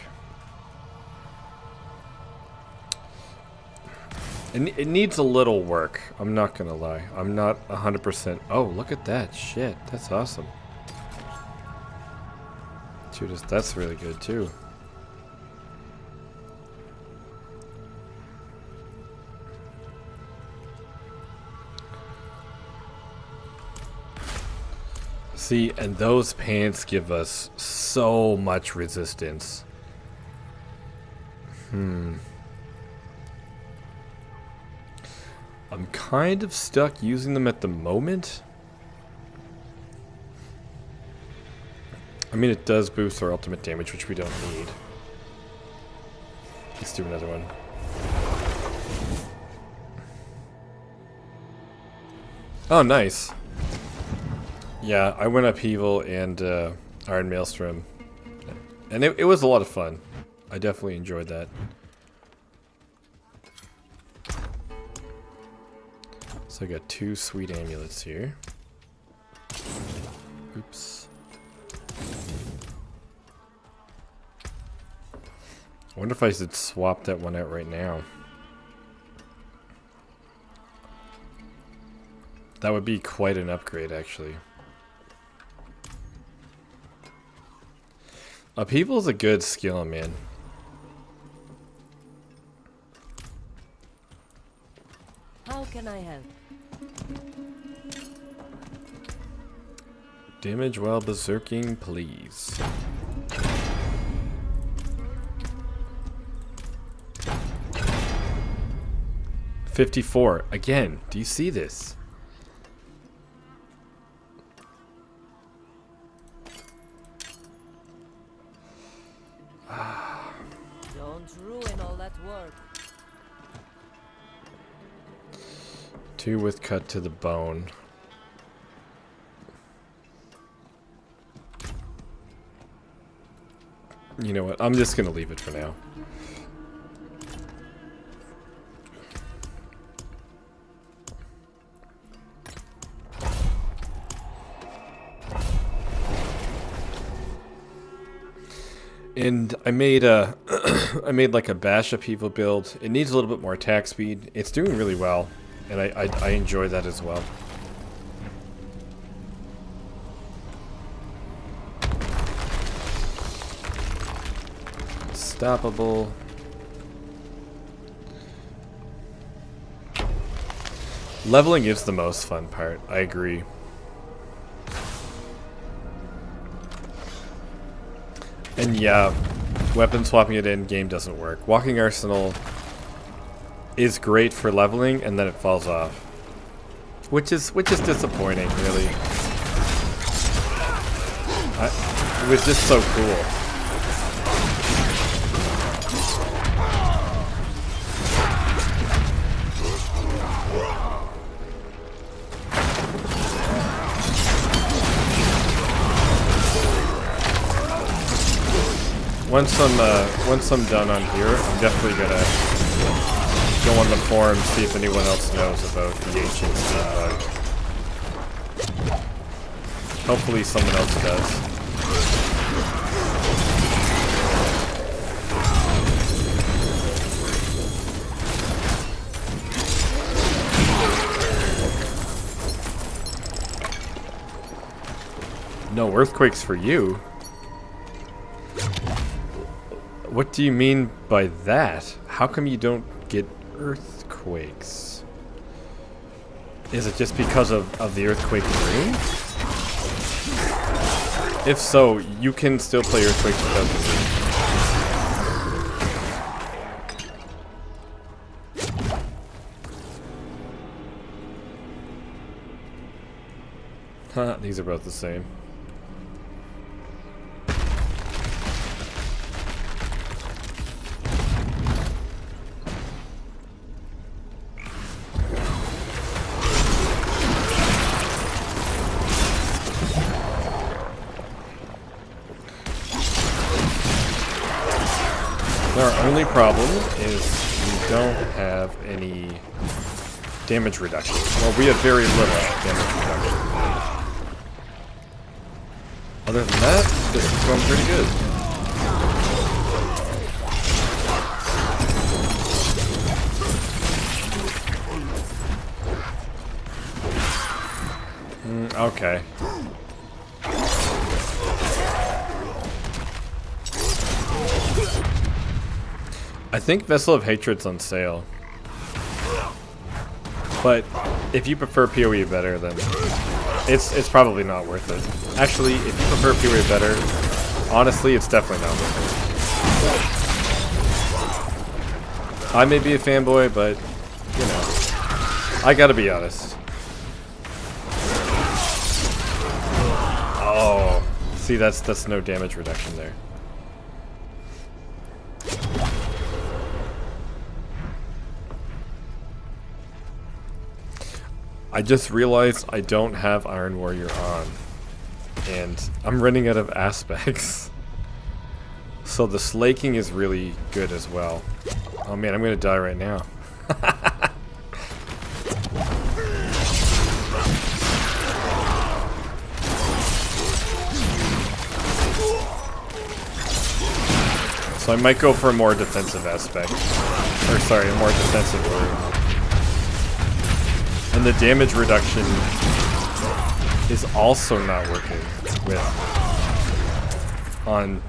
It needs a little work. I'm not gonna lie. I'm not 100%. Oh, look at that shit. That's awesome. Judas, that's really good too. See, and those pants give us so much resistance. I'm kind of stuck using them at the moment. I mean, it does boost our ultimate damage, which we don't need. Let's do another one. Oh, nice. Yeah, I went Upheaval and Iron Maelstrom. And it was a lot of fun. I definitely enjoyed that. So I got 2 sweet amulets here. Oops. I wonder if I should swap that one out right now. That would be quite an upgrade, actually. Upheaval is a good skill, man. How can I help? Damage while berserking, please. $54. Again, do you see this? Don't ruin all that work. 2 with cut to the bone. You know what? I'm just gonna leave it for now. And I made a I made like a bash upheaval build. It needs a little bit more attack speed. It's doing really well, and I enjoy that as well. Unstoppable. Leveling is the most fun part. I agree. And yeah, weapon swapping at endgame doesn't work. Walking Arsenal is great for leveling, and then it falls off, which is disappointing, really. It was just so cool. Once I'm done on here, I'm definitely gonna go on the forum, see if anyone else knows about the ancient steam bug. Hopefully someone else does. No earthquakes for you? What do you mean by that? How come you don't get earthquakes? Is it just because of the earthquake rune? If so, you can still play earthquakes without the rune. Huh, these are both the same. Our only problem is we don't have any damage reduction. Well, we have very little damage reduction. Other than that, this is going pretty good. Okay. I think Vessel of Hatred's on sale. But if you prefer PoE better, then it's probably not worth it. Actually, if you prefer PoE better, honestly, it's definitely not worth it. I may be a fanboy, but, you know, I gotta be honest. Oh, see, that's no damage reduction there. I just realized I don't have Iron Warrior on, and I'm running out of aspects. So the slaking is really good as well. Oh man, I'm gonna die right now. So I might go for a more defensive aspect. Or sorry, a more defensive rune. And the damage reduction is also not working with on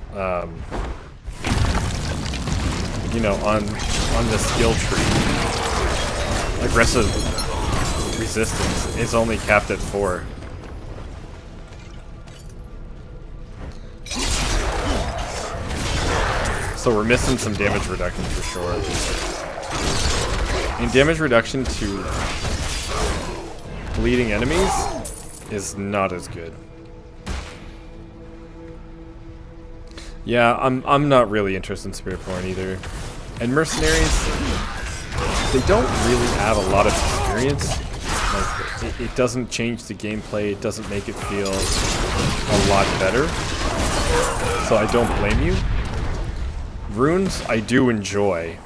you know, on the skill tree. Aggressive resistance is only capped at 4. So we're missing some damage reduction for sure. And damage reduction to bleeding enemies is not as good. Yeah, I'm not really interested in Spirit Porn either. And Mercenaries, they don't really have a lot of experience. it doesn't change the gameplay. It doesn't make it feel a lot better. So I don't blame you. Runes I do enjoy,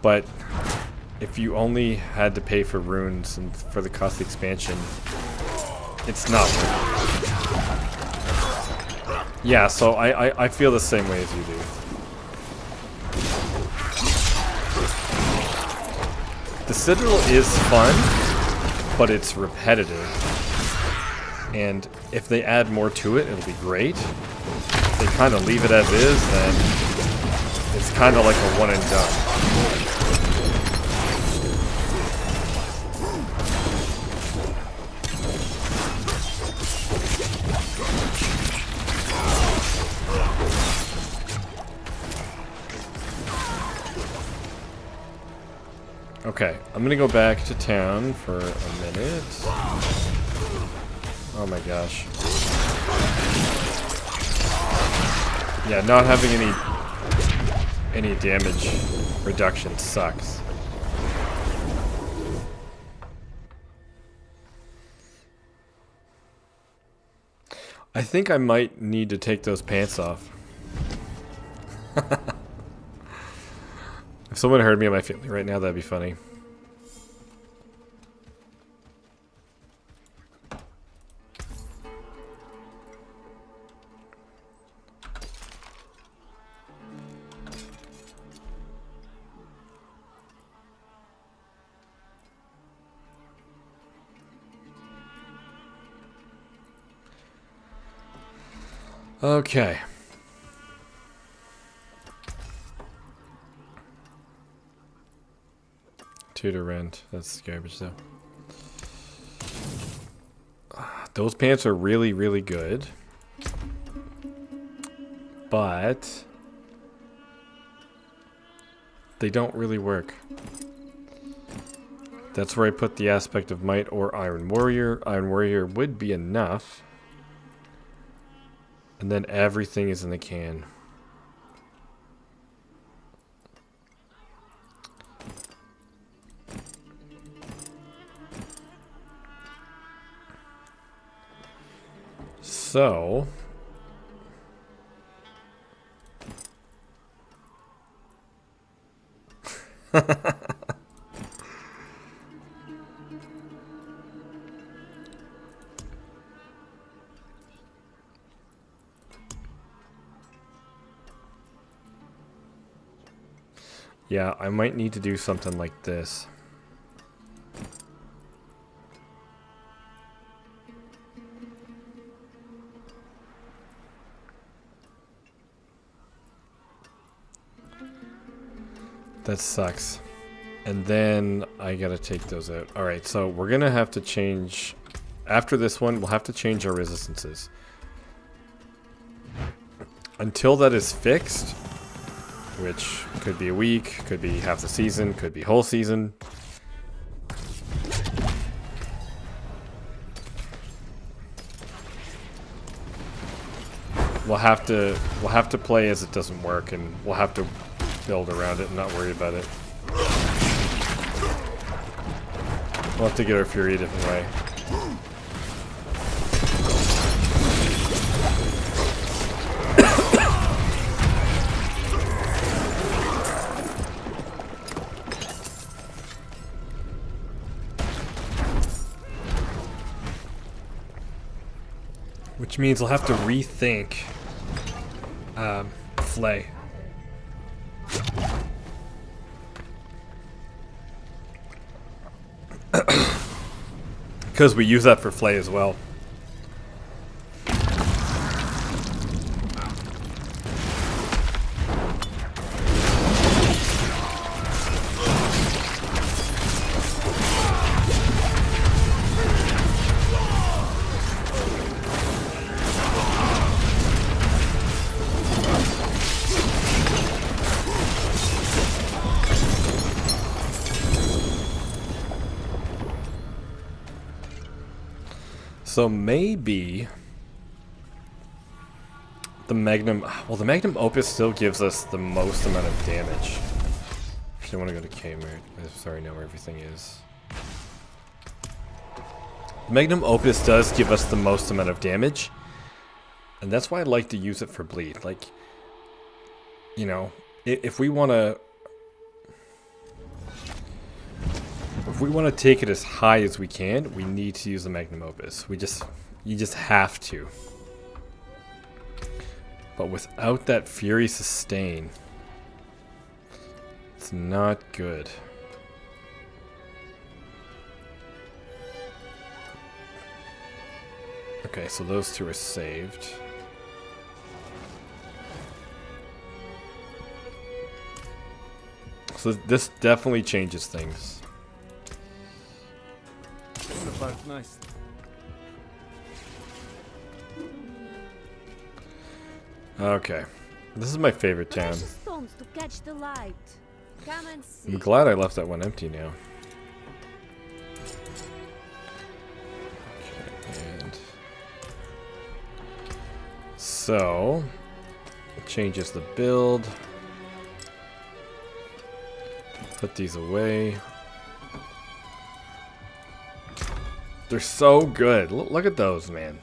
but if you only had to pay for runes and for the cost of the expansion, it's not worth it. Yeah, so I feel the same way as you do. The Citadel is fun, but it's repetitive. And if they add more to it, it'll be great. If they kind of leave it as is, then it's kind of like a one and done. Okay, I'm gonna go back to town for a minute. Oh my gosh. Yeah, not having any damage reduction sucks. I think I might need to take those pants off. If someone heard me and my family right now, that'd be funny. Okay. To Rend. That's garbage though. Those pants are really, really good. But they don't really work. That's where I put the aspect of Might or Iron Warrior. Iron Warrior would be enough. And then everything is in the can. So yeah, I might need to do something like this. That sucks. And then I gotta take those out. Alright, so we're gonna have to change... After this one, we'll have to change our resistances. Until that is fixed, which could be a week, could be half the season, could be whole season. We'll have to play as it doesn't work, and we'll have to build around it and not worry about it. We'll have to get our fury a different way. Which means I'll have to rethink Flay. Because we use that for Flay as well. So maybe the Magnum... Well, the Magnum Opus still gives us the most amount of damage. Actually, I want to go to Kmart. Sorry, I know where everything is. Magnum Opus does give us the most amount of damage, and that's why I like to use it for bleed. Like, you know, if we want to take it as high as we can, we need to use the Magnum Opus. You just have to. But without that Fury Sustain, it's not good. Okay, so those two are saved. So this definitely changes things. Nice. Okay. This is my favorite town. Precious stones to catch the light. Come and see. I'm glad I left that one empty now. Okay, and so it changes the build. Put these away. They're so good. Look at those, man.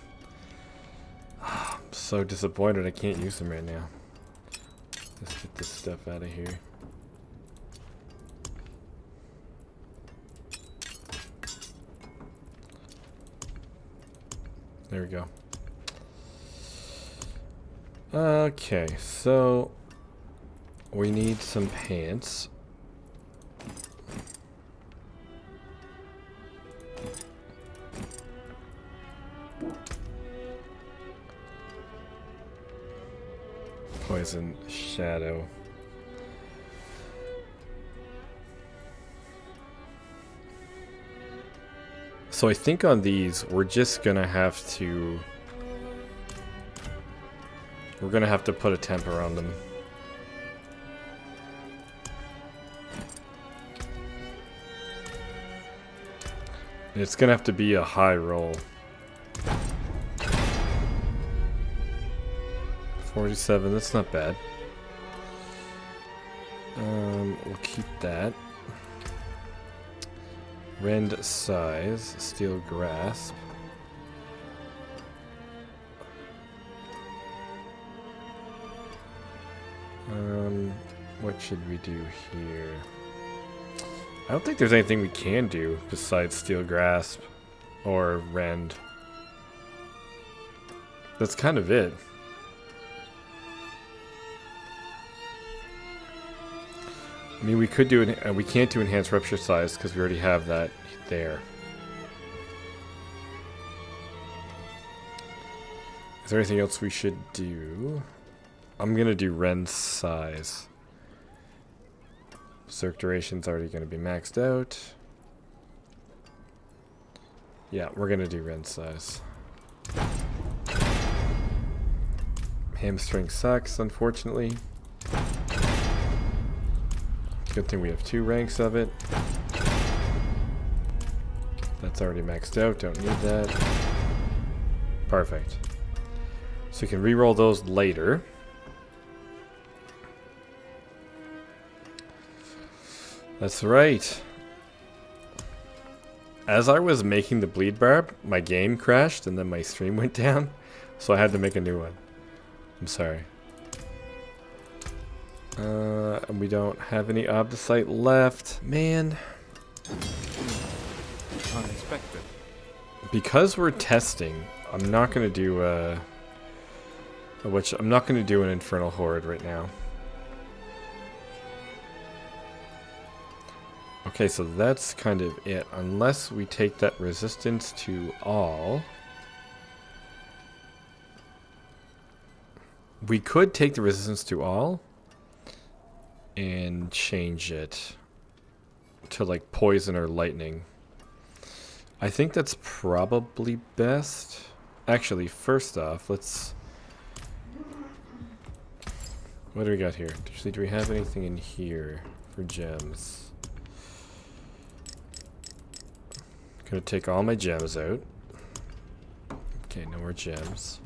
I'm so disappointed I can't use them right now. Let's get this stuff out of here. There we go. Okay, so we need some pants. Poison Shadow. So I think on these we're just gonna have to put a temper on them. And it's gonna have to be a high roll. 47, that's not bad. We'll keep that. Rend size, steel grasp. What should we do here? I don't think there's anything we can do besides steel grasp or rend. That's kind of it. I mean, we could do it. We can't do enhanced rupture size because we already have that there. Is there anything else we should do? I'm gonna do Rend size. Circ duration's already gonna be maxed out. Yeah, we're gonna do Rend size. Hamstring sucks, unfortunately. Good thing we have 2 ranks of it. That's already maxed out, don't need that. Perfect. So you can re-roll those later. That's right. As I was making the bleed barb, my game crashed and then my stream went down, so I had to make a new one. I'm sorry. And we don't have any obdicite left. Man. Unexpected. Because we're testing, I'm not gonna do I'm not gonna do an Infernal Horde right now. Okay, so that's kind of it. Unless we take that resistance to all. We could take the resistance to all and change it to like poison or lightning. I think that's probably best. Actually, first off, let's... What do we got here? Actually, do we have anything in here for gems? Gonna take all my gems out. Okay, no more gems.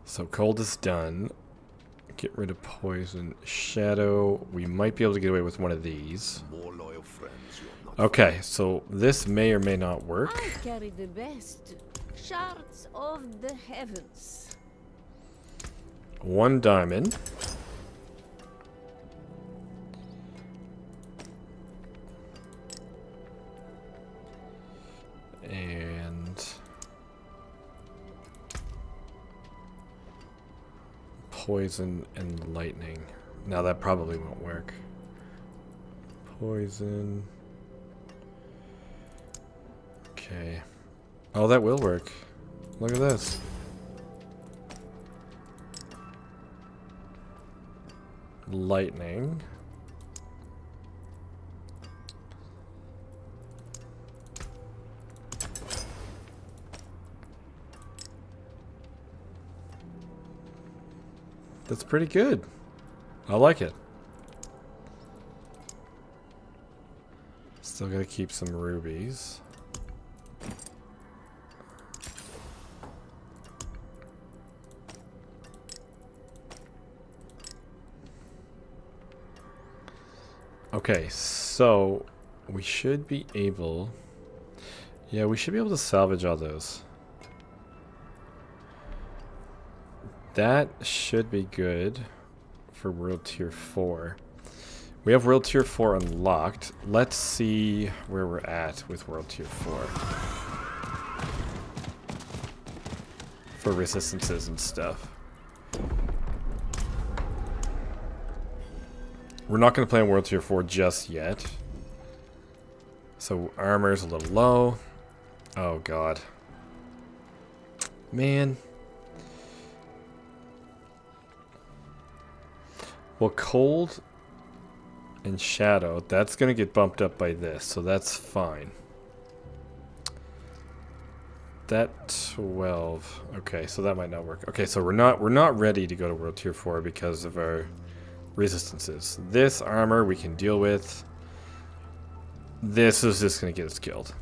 So cold is done. Get rid of poison. Shadow. We might be able to get away with one of these. More loyal friends you'll not Okay, so this may or may not work. I carry the best shards of the heavens. 1 diamond. And poison and lightning. Now that probably won't work. Poison. Okay. Oh, that will work. Look at this. Lightning. That's pretty good. I like it. Still gotta keep some rubies. Okay, so we should be able... Yeah, we should be able to salvage all those. That should be good for World Tier 4. We have World Tier 4 unlocked. Let's see where we're at with World Tier 4. For resistances and stuff. We're not going to play on World Tier 4 just yet. So armor's a little low. Oh god. Man. Well, cold and shadow, that's going to get bumped up by this, so that's fine. That 12. Okay, so that might not work. Okay, so we're not ready to go to World Tier 4 because of our resistances. This armor we can deal with. This is just going to get us killed.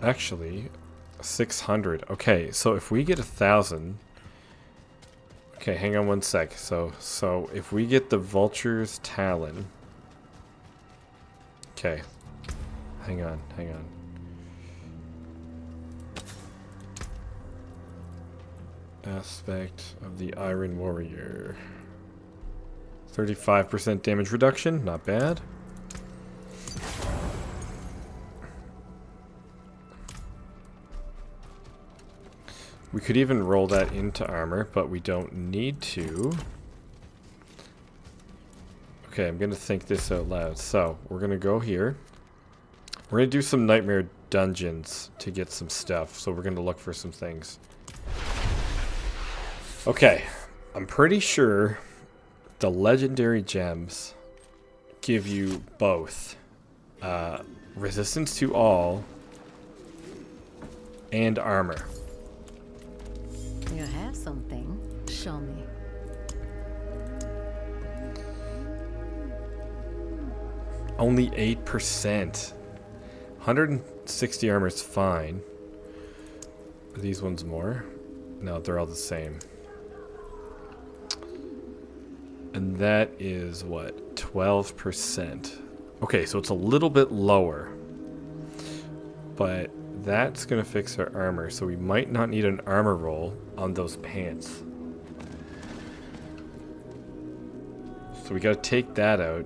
Actually, 600. Okay, so if we get 1,000... Okay, hang on one sec. So if we get the Vulture's Talon... Okay. Hang on. Aspect of the Iron Warrior. 35% damage reduction, not bad. We could even roll that into armor, but we don't need to. Okay, I'm going to think this out loud. So, we're going to go here. We're going to do some nightmare dungeons to get some stuff. So we're going to look for some things. Okay, I'm pretty sure the legendary gems give you both resistance to all and armor. You have something. Show me. Only 8%. 160 armor is fine. Are these ones more? No, they're all the same. And that is what? 12%. Okay, so it's a little bit lower. But that's going to fix our armor, so we might not need an armor roll on those pants. So we got to take that out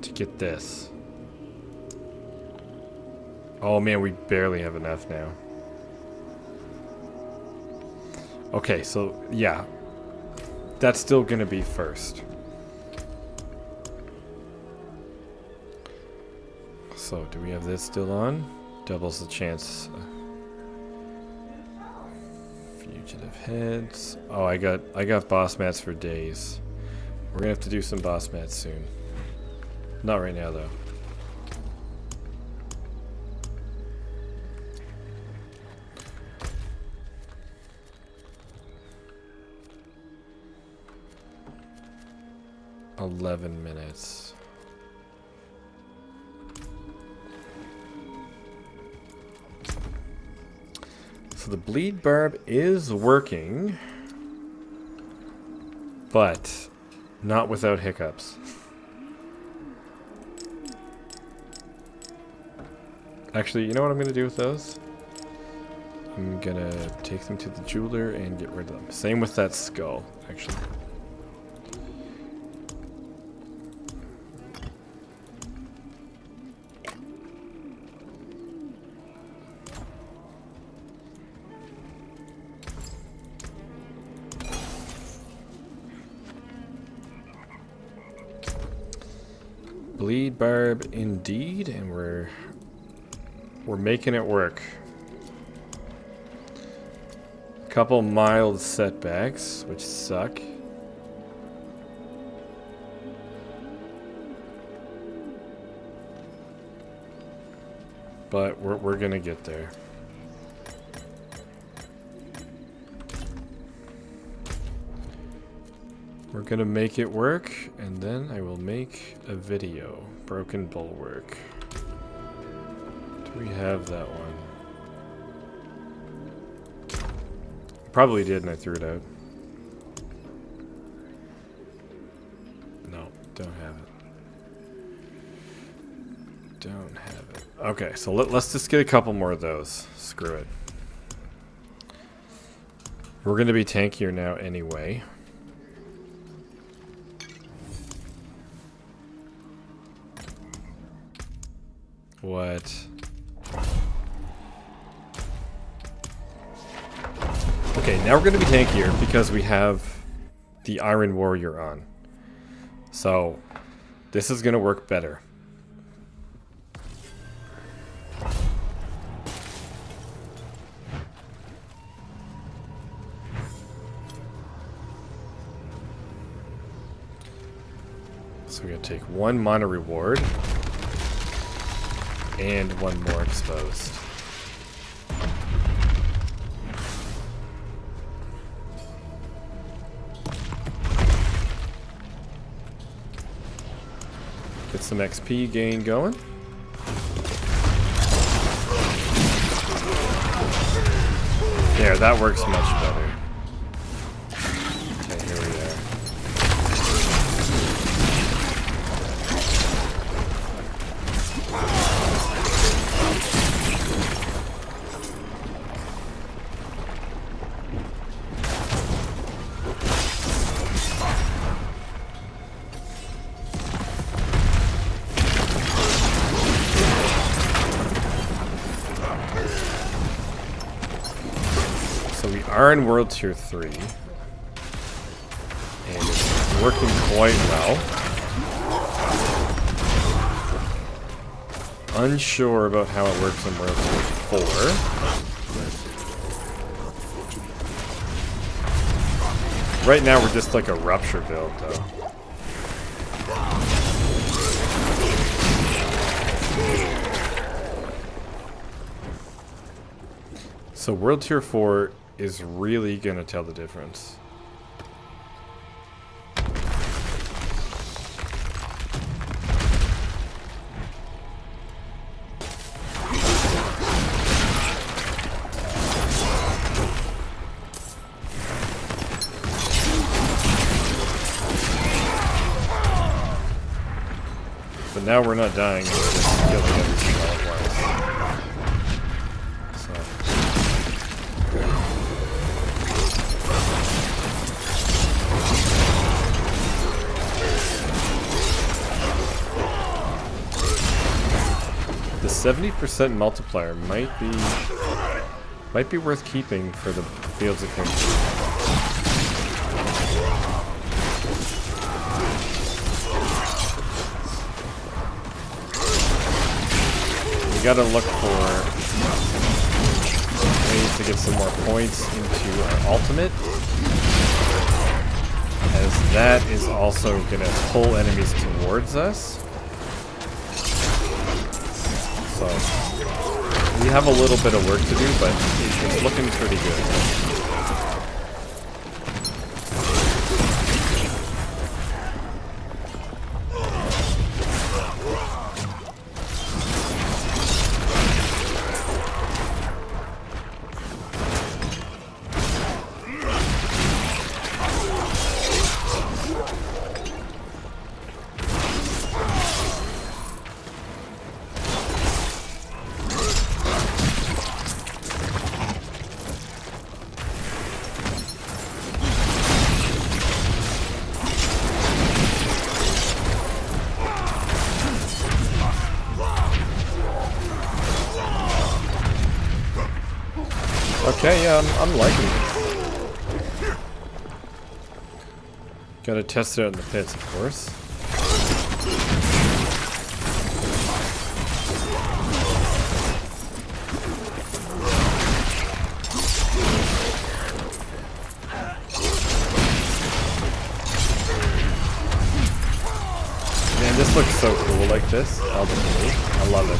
to get this. Oh man, we barely have enough now. Okay, so yeah, that's still going to be first. So do we have this still on? Doubles the chance. Fugitive heads. Oh, I got boss mats for days. We're gonna have to do some boss mats soon. Not right now though. $11 minutes. So the bleed barb is working, but not without hiccups. Actually, you know what I'm going to do with those? I'm going to take them to the jeweler and get rid of them. Same with that skull, actually. Bleed barb indeed, and we're making it work. Couple mild setbacks, which suck. But we're gonna get there. We're gonna make it work, and then I will make a video. Broken bulwark. Do we have that one? Probably did, and I threw it out. No, don't have it. Don't have it. Okay, so let's just get a couple more of those. Screw it. We're gonna be tankier now anyway. What? Okay, now we're going to be tankier because we have the Iron Warrior on. So, this is going to work better. So we're going to take one mana reward. And one more exposed. Get some XP gain going. There, that works much better. Okay, here we are. Are in World Tier 3, and it's working quite well. Unsure about how it works in World Tier 4. Right now we're just like a Rupture build though. So World Tier 4 is really gonna tell the difference. But now we're not dying, we're just killing everything all at once. So. The 70% multiplier might be worth keeping for the Fields of Kingdom. We gotta look for ways to get some more points into our ultimate, as that is also gonna pull enemies towards us. So, we have a little bit of work to do, but it's looking pretty good. Okay, yeah, I'm liking it. Gotta test it out in the pits, of course. Man, this looks so cool like this. I love it.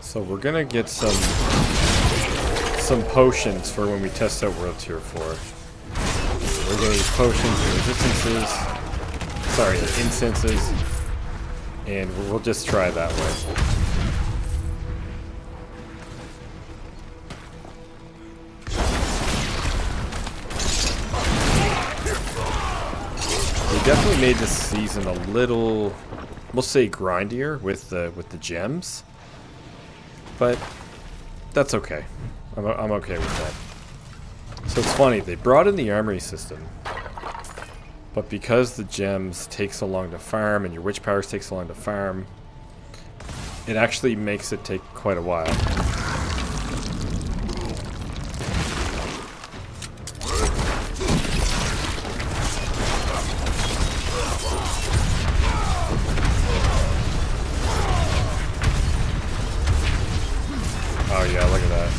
So we're gonna get some potions for when we test out World Tier 4. We're gonna use potions and resistances. Sorry, incenses. And we'll just try that way. We definitely made this season a little, we'll say, grindier with the gems. But that's okay. I'm okay with that. So it's funny, they brought in the armory system, but because the gems take so long to farm and your witch powers take so long to farm, it actually makes it take quite a while. Oh yeah, look at that.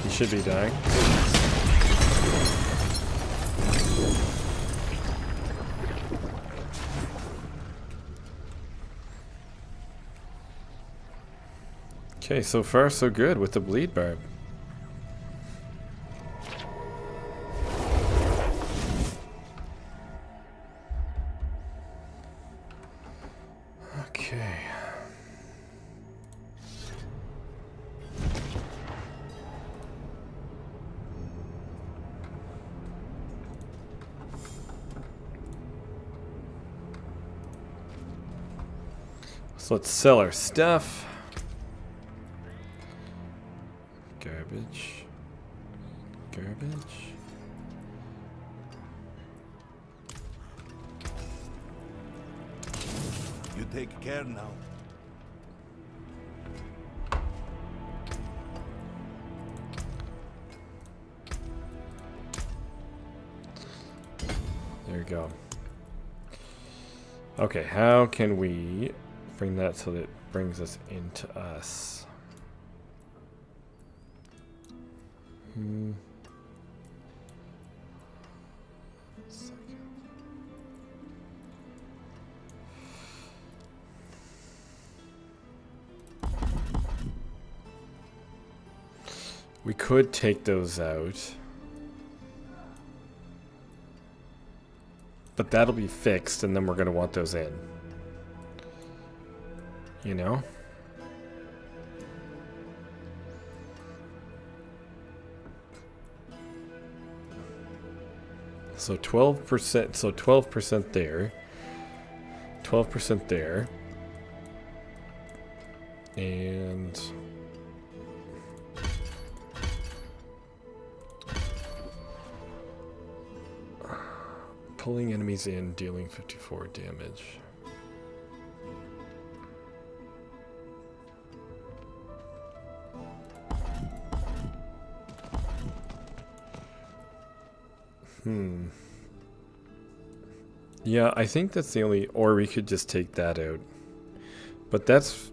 He should be dying. Okay, so far so good with the bleed barb. Okay. So let's sell our stuff. Garbage. Garbage. You take care now. There we go. Okay, how can we bring that so that it brings us into us? Second. We could take those out, but that'll be fixed, and then we're gonna want those in. You know? So 12%, so 12% there. 12% there. And pulling enemies in, dealing 54 damage. Yeah, I think that's the only, or we could just take that out. But that's,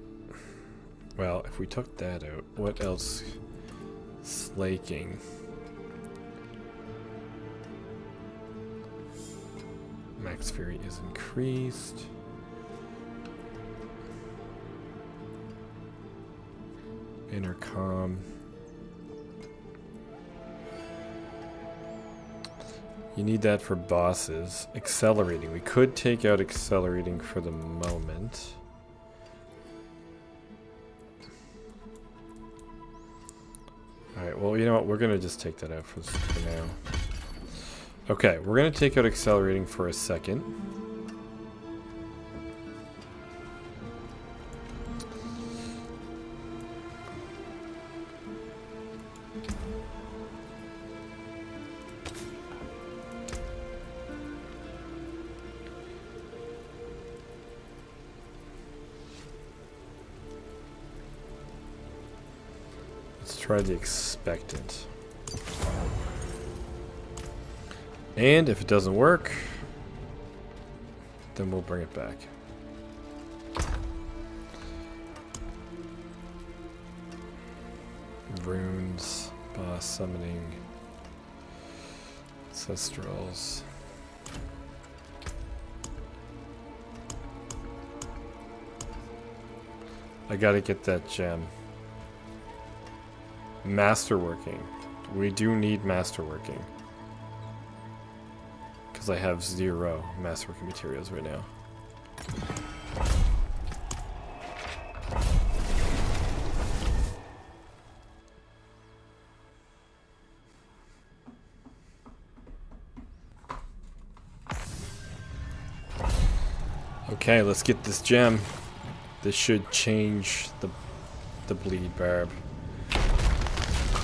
well, if we took that out, what else? Slaking. Max Fury is increased. Intercom. You need that for bosses. Accelerating. We could take out accelerating for the moment. Alright, well, you know what? We're going to just take that out for now. Okay, we're going to take out accelerating for a second. Let's try the expectant. And if it doesn't work, then we'll bring it back. Runes, boss summoning, ancestrals. I gotta get that gem. Masterworking. We do need masterworking. Because I have 0 masterworking materials right now. Okay, let's get this gem. This should change the bleed barb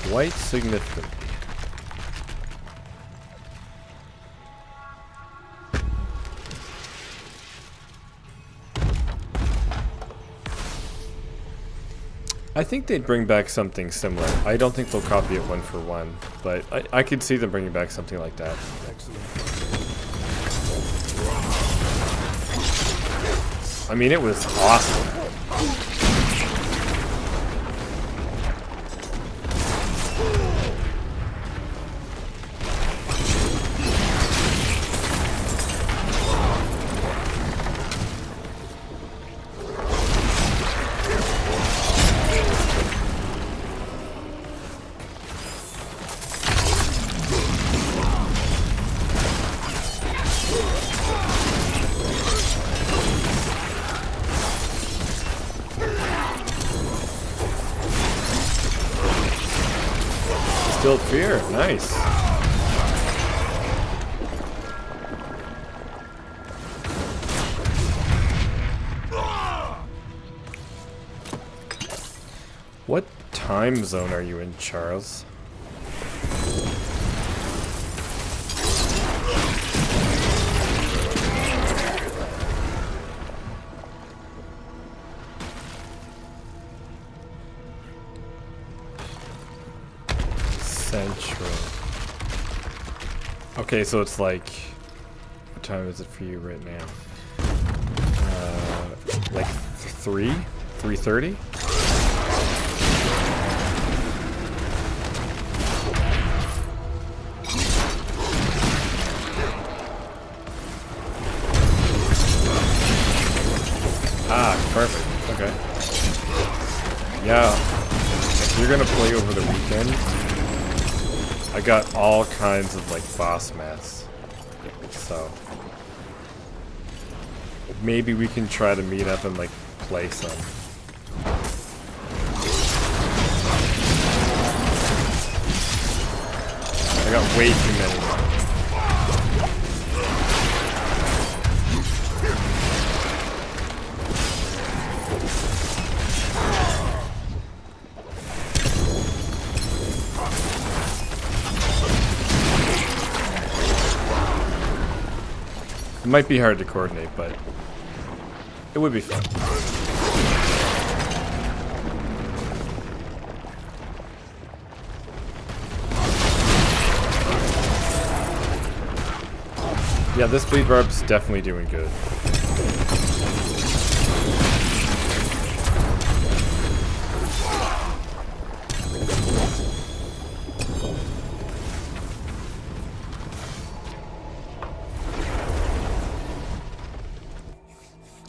quite significantly. I think they'd bring back something similar. I don't think they'll copy it 1 for 1, but I could see them bringing back something like that. I mean, it was awesome. Distilled fear, nice. What time zone are you in, Charles? Central. Okay, so it's like, what time is it for you right now? Like 3:30? Ah, perfect. Okay. Yeah. If you're gonna play over the weekend, I got all kinds of like boss mats, so maybe we can try to meet up and like play some. I got way too many. It might be hard to coordinate, but it would be fun. Yeah, this bleed barb's definitely doing good.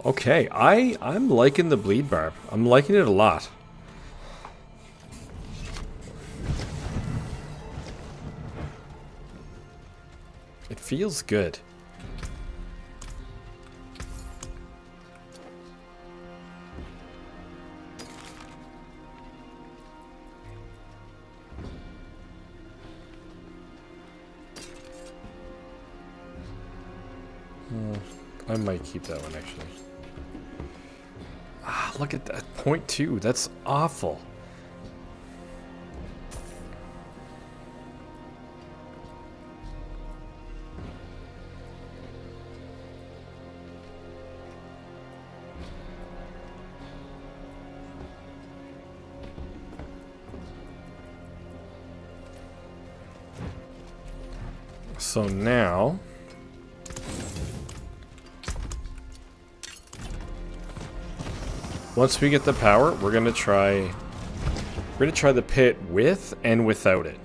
Okay, I'm liking the bleed barb. I'm liking it a lot. It feels good. I might keep that one actually. Ah, look at that. 0.2. That's awful. So now once we get the power, we're gonna try the pit with and without it.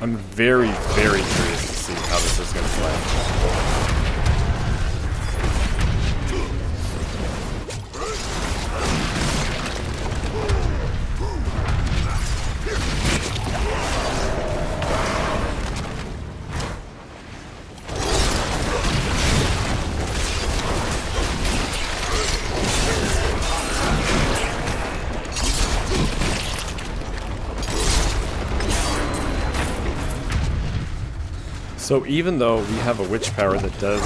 I'm very, very curious to see how this is gonna play. So even though we have a witch power that does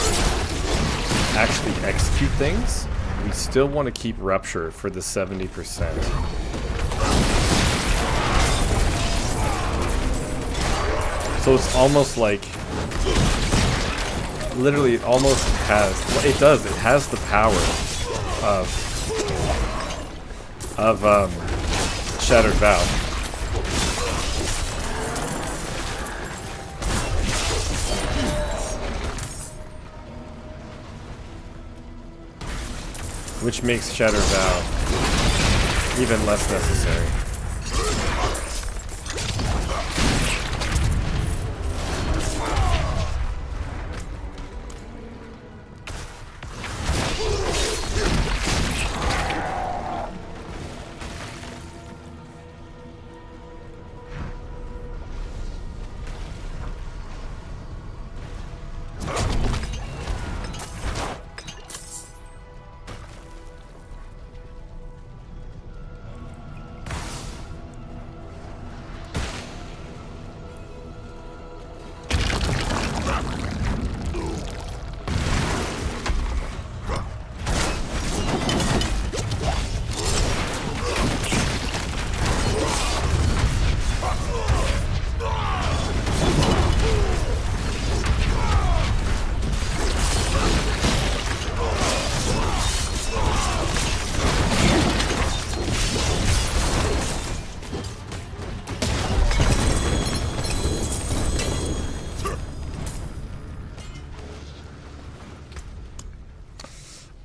actually execute things, we still want to keep rupture for the 70%. So it's almost like, literally it almost has, well, it has the power of Shattered Vow. Which makes Shattered Vow even less necessary.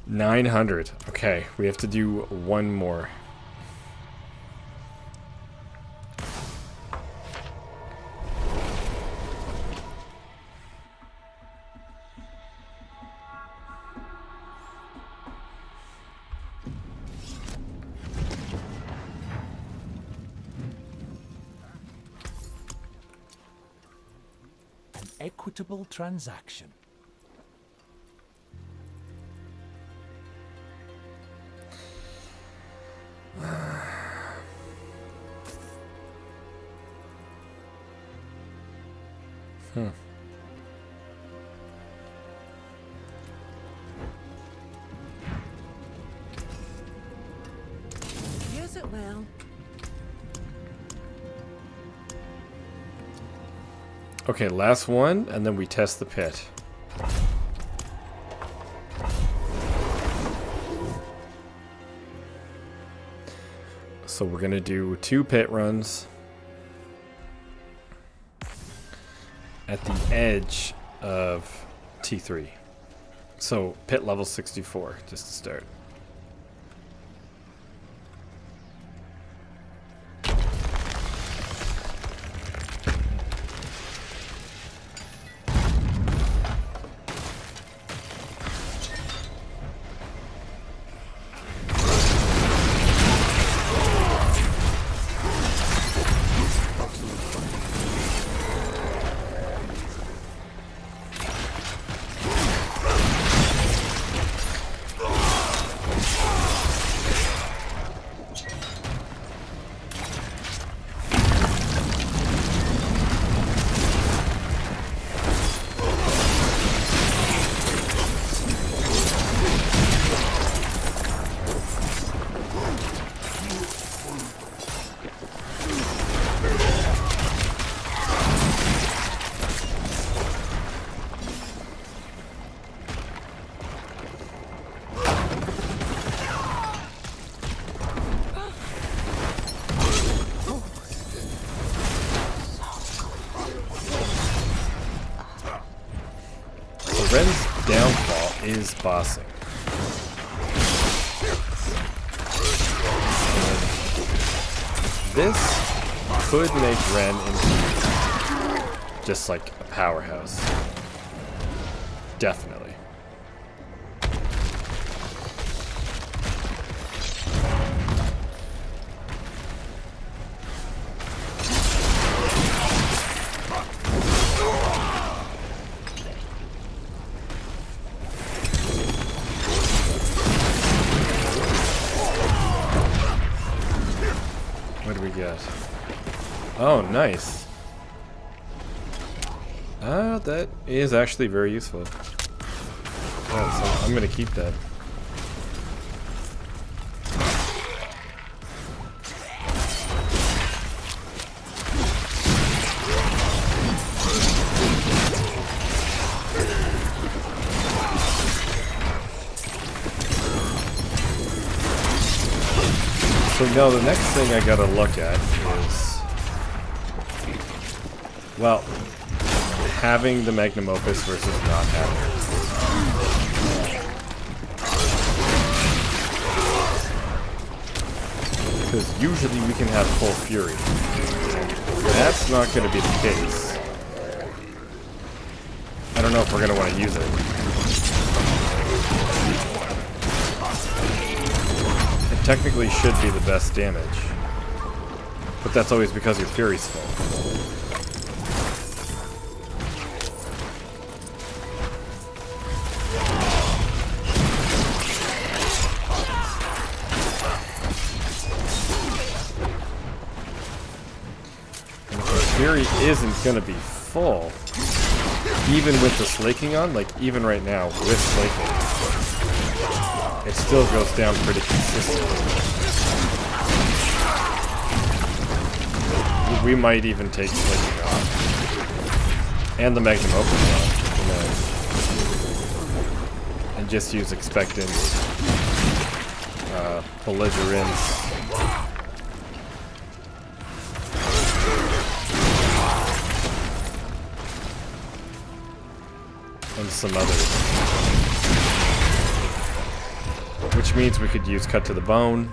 $900. Okay, we have to do one more. An equitable transaction. Yes, it will. Okay, last one, and then we test the pit. So we're gonna do 2 pit runs at the edge of T3. So pit level 64, just to start. Rend's downfall is bossing. And this could make Rend into just like a powerhouse. Definitely. What do we get? Oh, nice. That is actually very useful. Oh, so I'm gonna keep that. So now the next thing I gotta look at is, well, having the magnum opus versus not having it. Because usually we can have full fury. That's not going to be the case. I don't know if we're going to want to use it. It technically should be the best damage. But that's always because your fury's full. Fury isn't gonna be full, even with the slaking on. Like even right now with slaking, it still goes down pretty consistently. We might even take slaking off, and the magnum opus off, and just use expectant, belligerence. And some others. Which means we could use cut to the bone.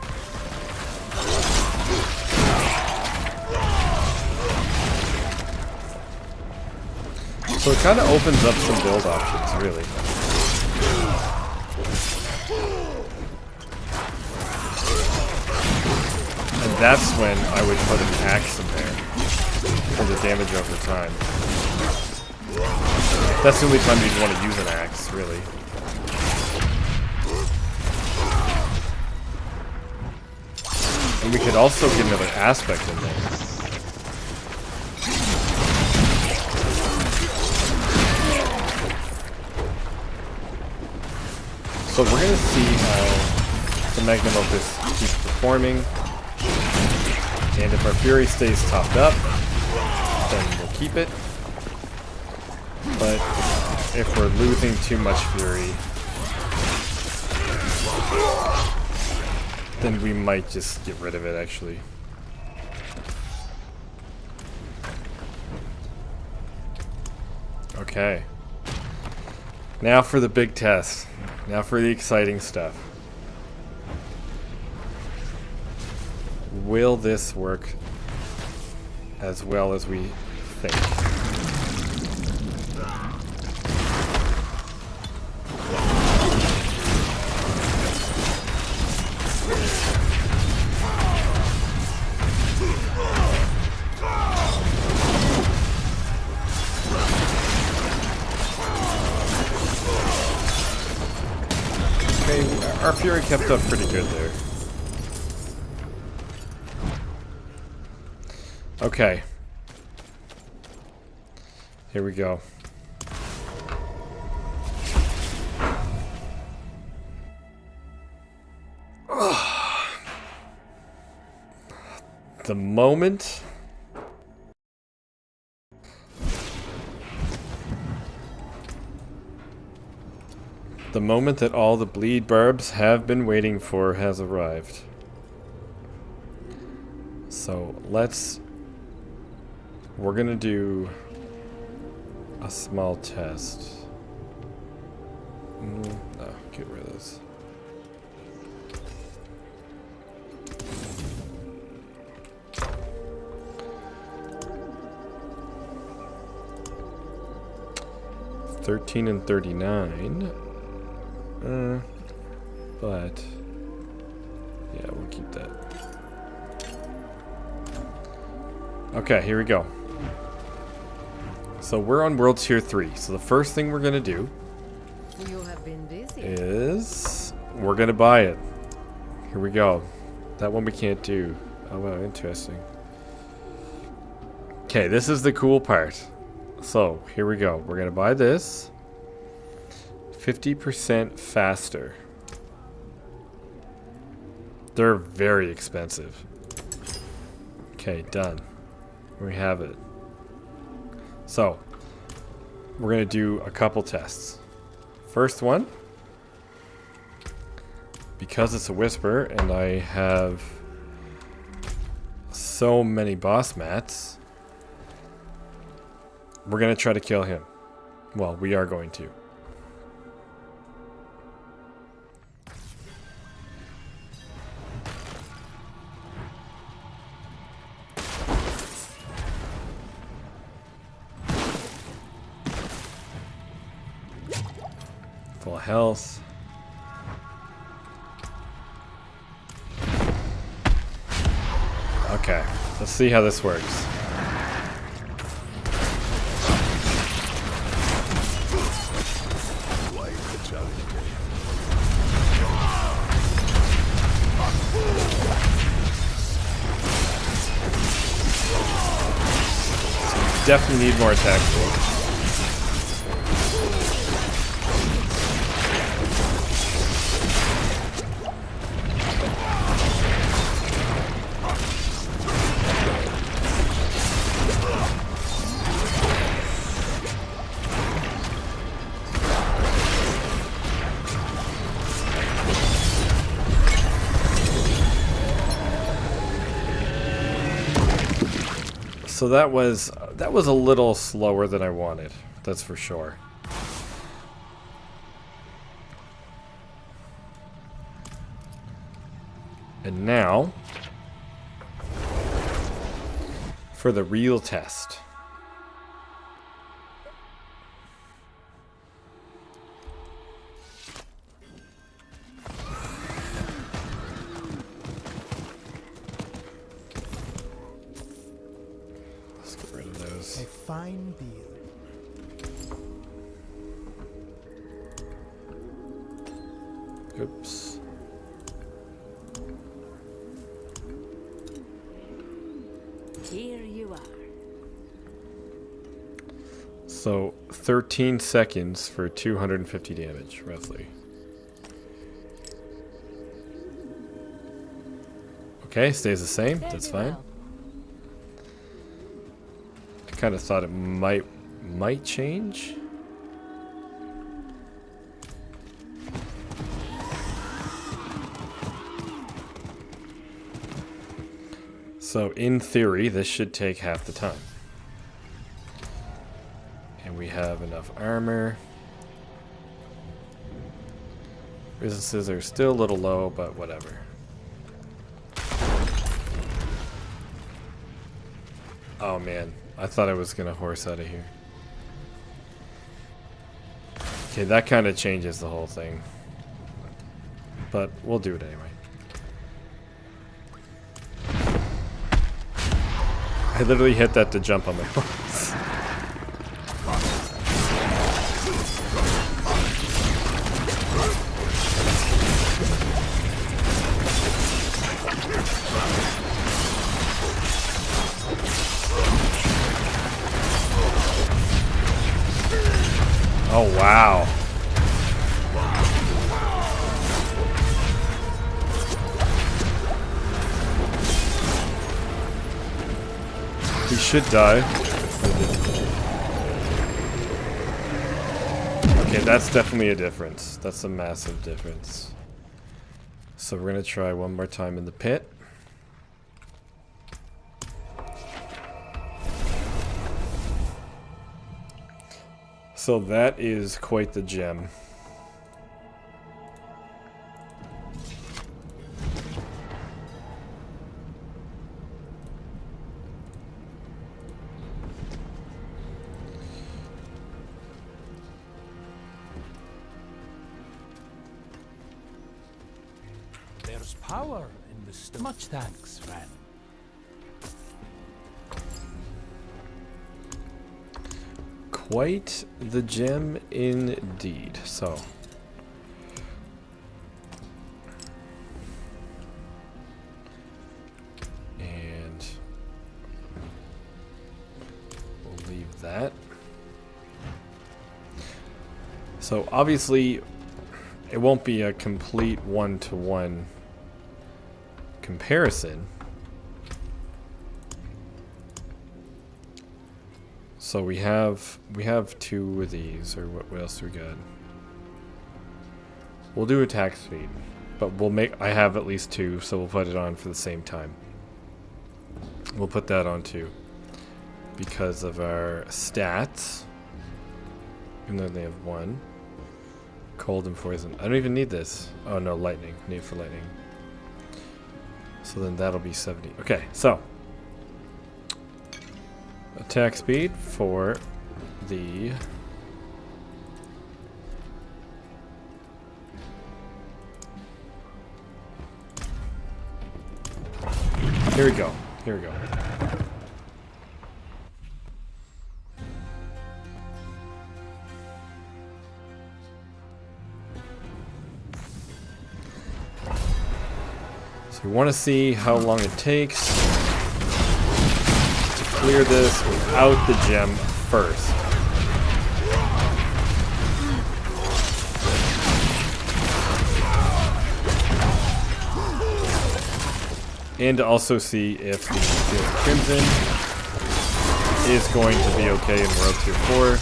So it kind of opens up some build options, really. And that's when I would put an axe in there for the damage over time. That's the only time you'd want to use an axe, really. And we could also get another aspect in there. So we're going to see how the magnum opus keeps performing. And if our fury stays topped up, then we'll keep it. But if we're losing too much fury, then we might just get rid of it, actually. Okay. Now for the big test. Now for the exciting stuff. Will this work as well as we think? Our fury kept up pretty good there. Okay. Here we go. The moment that all the bleed barbs have been waiting for has arrived. So we're gonna do a small test. No, get rid of this. $13 and $39. But yeah, we'll keep that. Okay, here we go. So we're on World Tier 3. So the first thing we're gonna do You have been busy. is we're gonna buy it. Here we go. That one we can't do. Oh wow, interesting. Okay, this is the cool part. So here we go. We're gonna buy this. 50% faster. They're very expensive. Okay, done. We have it. So we're gonna do a couple tests. First one, because it's a whisper and I have so many boss mats, we're gonna try to kill him. Well, we are going to. Full health. Okay, let's see how this works. Definitely need more attack speed. So that was a little slower than I wanted. That's for sure. And now for the real test. A fine deal. Oops. Here you are. So 13 seconds for 250 damage, roughly. Okay, stays the same. That's fine. I kind of thought it might change. So in theory, this should take half the time. And we have enough armor. Resistances are still a little low, but whatever. Oh man, I thought I was gonna horse out of here. Okay, that kind of changes the whole thing. But we'll do it anyway. I literally hit that to jump on my horse. Oh, wow. He should die. Okay, that's definitely a difference. That's a massive difference. So we're going to try one more time in the pit. So that is quite the gem. power in the stone. Much thanks, friend. Quite the gem indeed. So. And we'll leave that. So obviously it won't be a complete one-to-one comparison. So we have 2 of these, or what else do we got? We'll do attack speed, but I have at least 2, so we'll put it on for the same time. We'll put that on too, because of our stats. Even though they have 1. Cold and poison. I don't even need this. Oh no, lightning. Need it for lightning. So then that'll be 70. Okay, so attack speed for the here we go. Here we go. So we want to see how long it takes to clear this without the gem first. And to also see if the Field of Crimson is going to be okay in World Tier 4,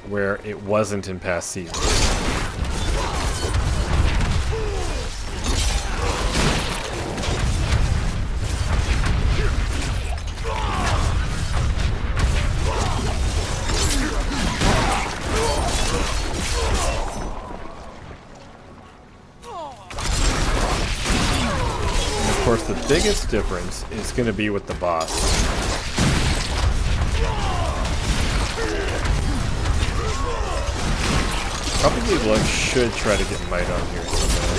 where it wasn't in past seasons. Of course, the biggest difference is going to be with the boss. Probably should try to get Might on here somewhere.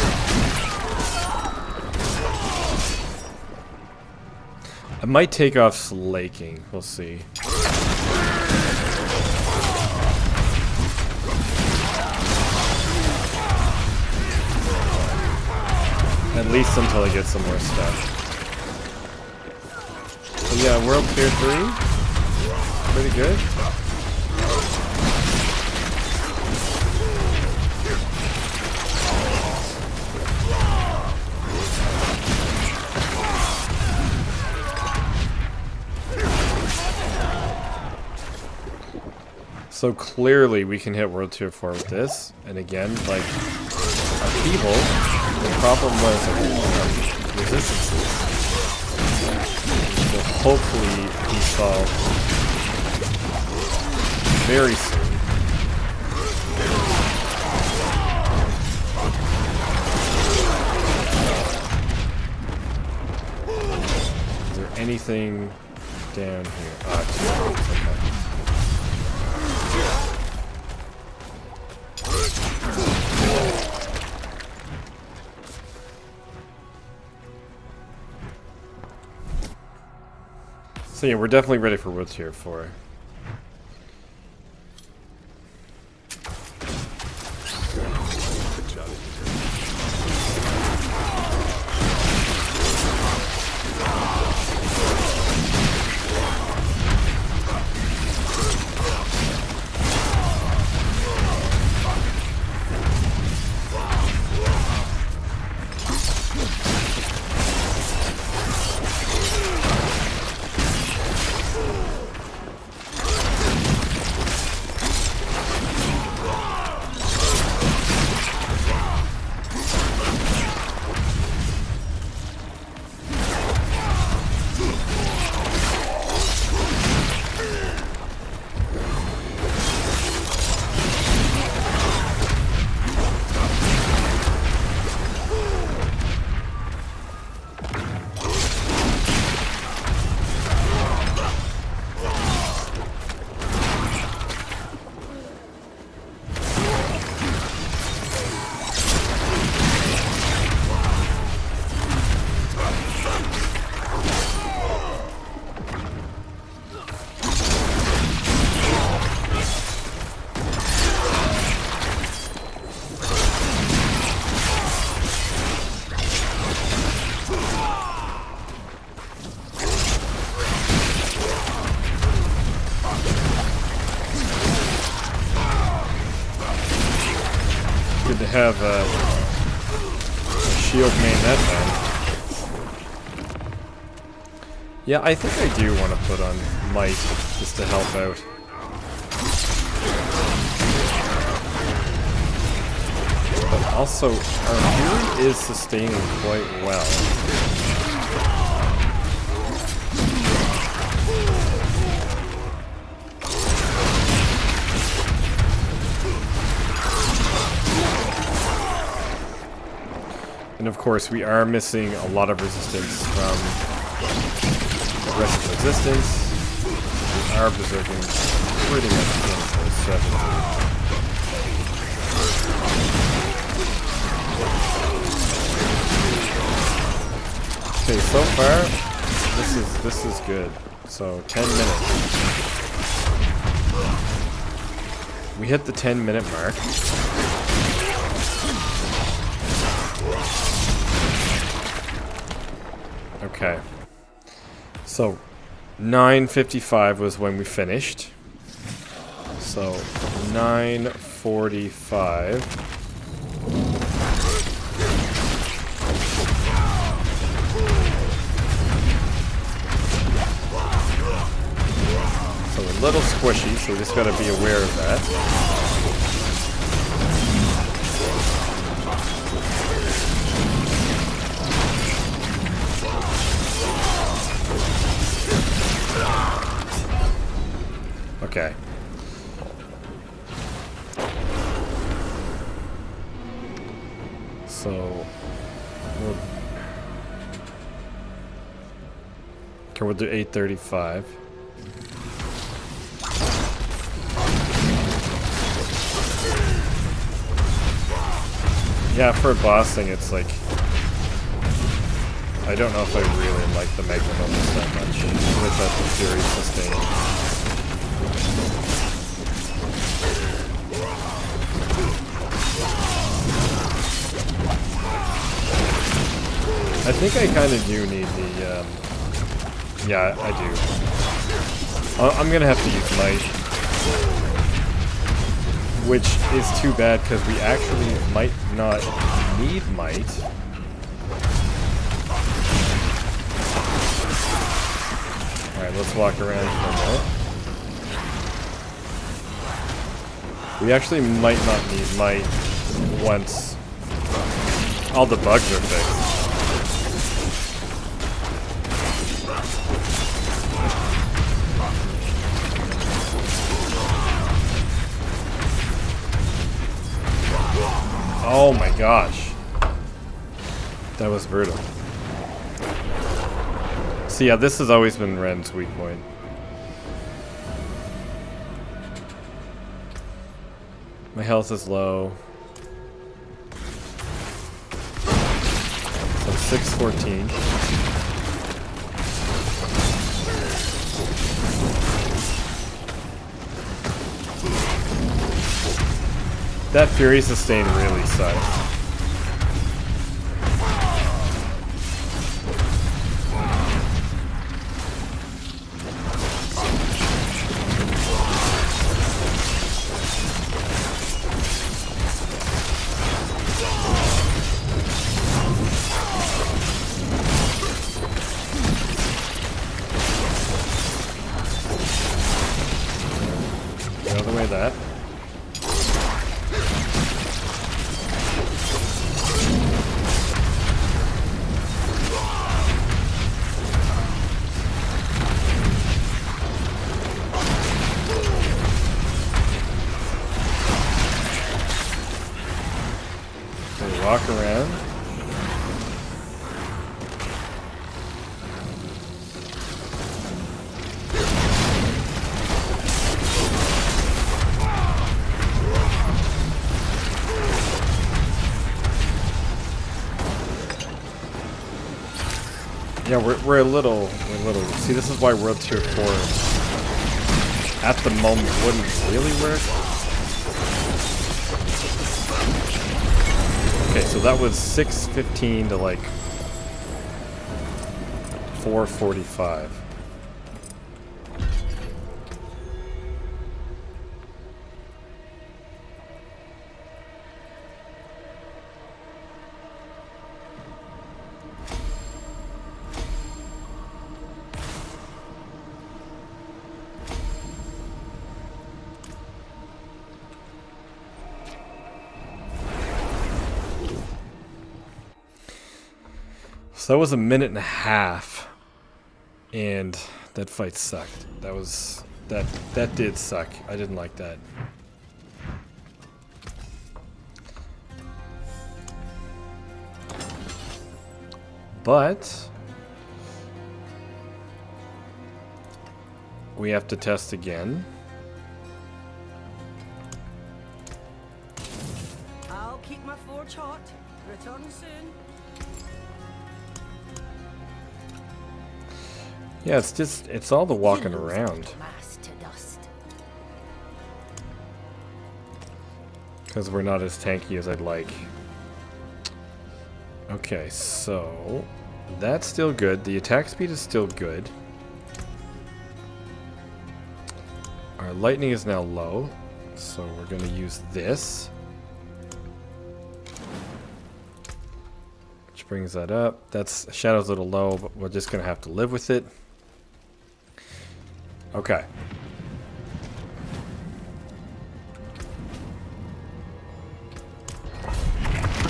I might take off Slaking. We'll see. At least until I get some more stuff. So yeah, World Tier 3. Pretty good. So clearly we can hit World Tier 4 with this. And again, like Upheaval, the problem was resistances. Will hopefully be solved very soon. Is there anything down here? Ah, 2 okay. So yeah, we're definitely ready for World Tier 4. have a shield mainnet then. Yeah, I think I do want to put on Might just to help out. But also, our Fury is sustaining quite well. And of course, we are missing a lot of resistance from rest of resistance. We are berserking pretty much 24/7. Okay, so far, this is good. So 10 minutes. We hit the 10-minute mark. Okay. So 9:55 was when we finished. So 9:45. So a little squishy, so we just gotta be aware of that. Okay. So we'll do 8:35. Yeah, for a boss thing, it's like I don't know if I really like the Magma bonus that much. With that the series sustain. I think I kind of do need the, yeah, I do. I'm gonna have to use Might. Which is too bad, because we actually might not need Might. Alright, let's walk around for a minute. We actually might not need Might once all the bugs are fixed. Oh my gosh. That was brutal. So yeah, this has always been Rend's weak point. My health is low. So 614. That Fury sustain really sucks. The other way that. Walk around. Yeah, we're a little. See, this is why World Tier 4 at the moment wouldn't really work. Okay, so that was 6:15 to like 4:45. So that was a minute and a half, and that fight sucked. That did suck. I didn't like that. But we have to test again. I'll keep my forge hot. Return soon. Yeah, it's all the walking around. Mass to dust. Because we're not as tanky as I'd like. Okay, so that's still good. The attack speed is still good. Our lightning is now low, so we're going to use this. Which brings that up. That's Shadow's a little low, but we're just going to have to live with it. Okay.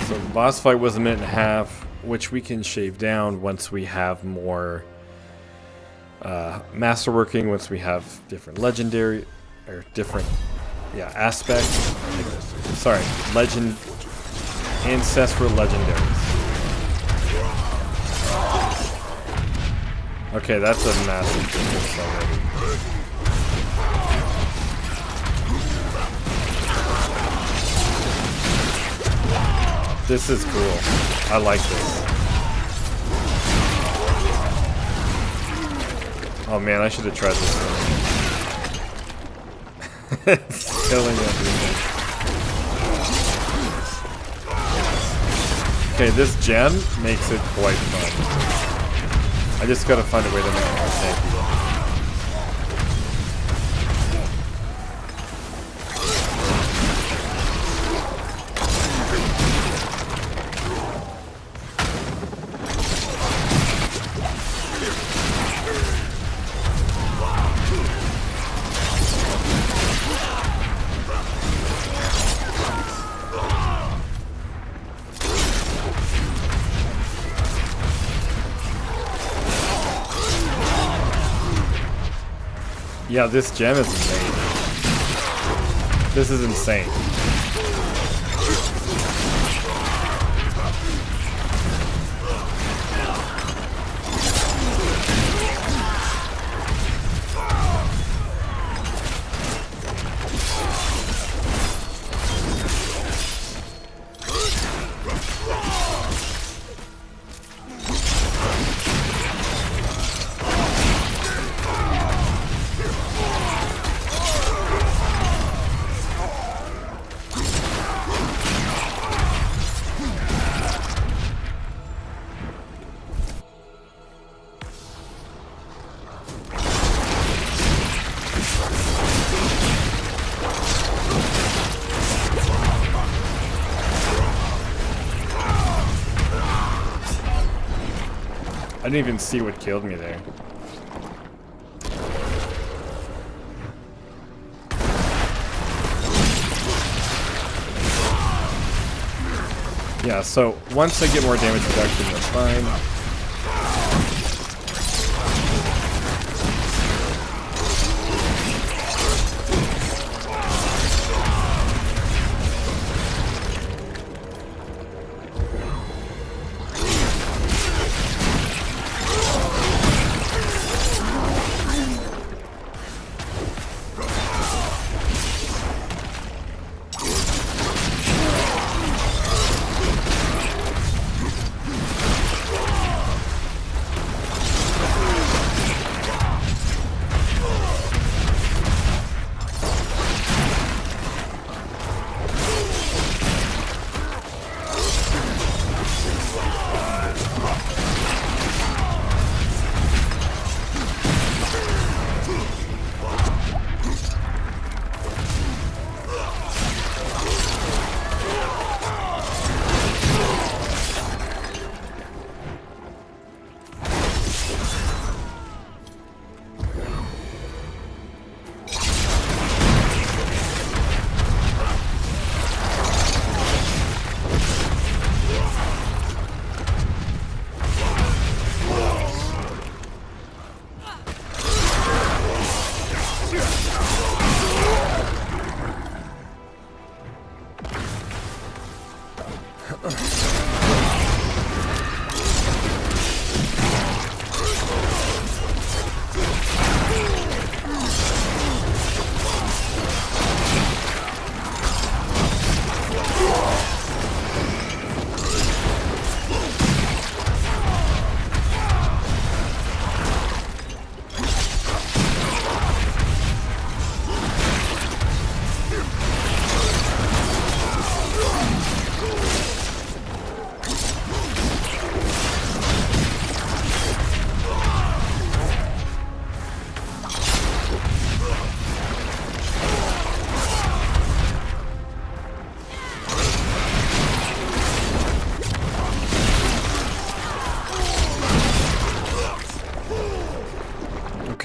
So the boss fight was a minute and a half, which we can shave down once we have more masterworking, once we have different legendary, or different, aspects. Sorry, ancestral legendaries. Okay, that's a massive difference already. This is cool. I like this. Oh man, I should have tried this one. It's killing everything. Okay, this gem makes it quite fun. I just gotta find a way to make it more tanky. Yeah, this gem is amazing. This is insane. I didn't even see what killed me there. Yeah, so once I get more damage reduction, that's fine.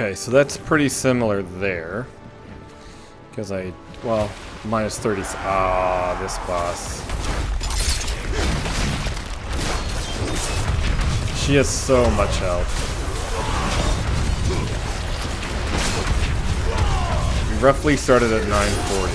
Okay, so that's pretty similar there. Because well, minus 30. Ah, this boss. She has so much health. We roughly started at 940.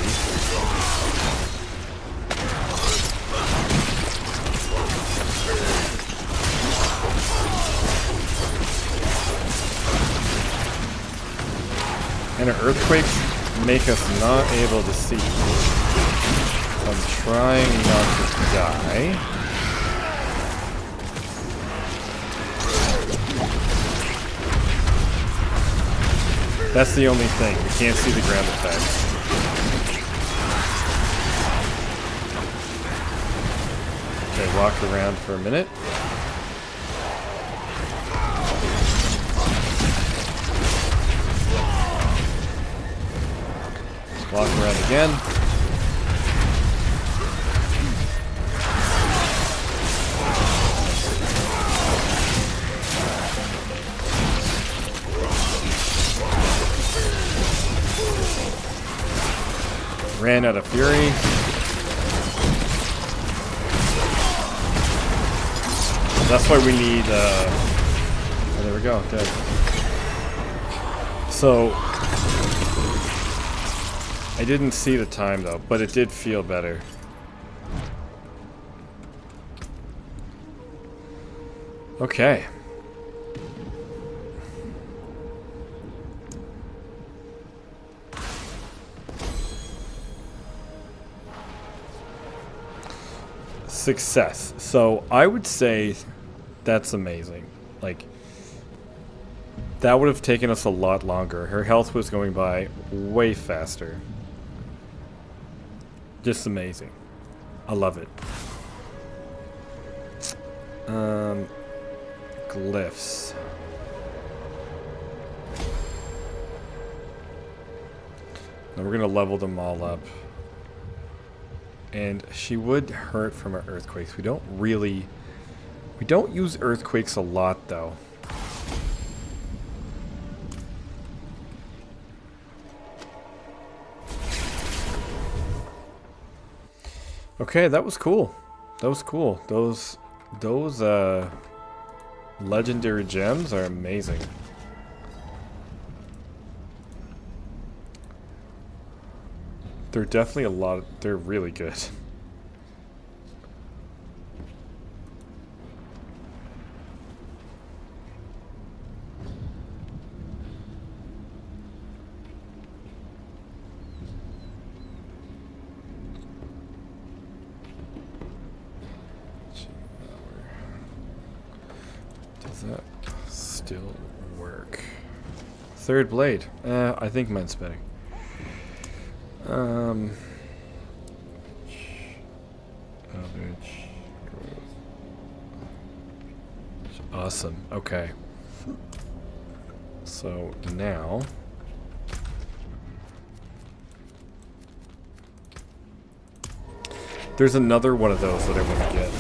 And her earthquakes make us not able to see. I'm trying not to die. That's the only thing. We can't see the ground effects. Okay, walk around for a minute. Walk around again. Ran out of fury. That's why we need, oh, there we go, good. So, I didn't see the time though, but it did feel better. Okay. Success. So I would say that's amazing. Like, that would have taken us a lot longer. Her health was going by way faster. Just amazing. I love it. Glyphs. Now we're gonna level them all up. And she would hurt from her earthquakes. We don't use earthquakes a lot though. Okay, that was cool. That was cool. Those legendary gems are amazing. They're definitely they're really good. Does that still work? Third blade. I think mine's better. Awesome. Okay. So now there's another one of those that I want to get.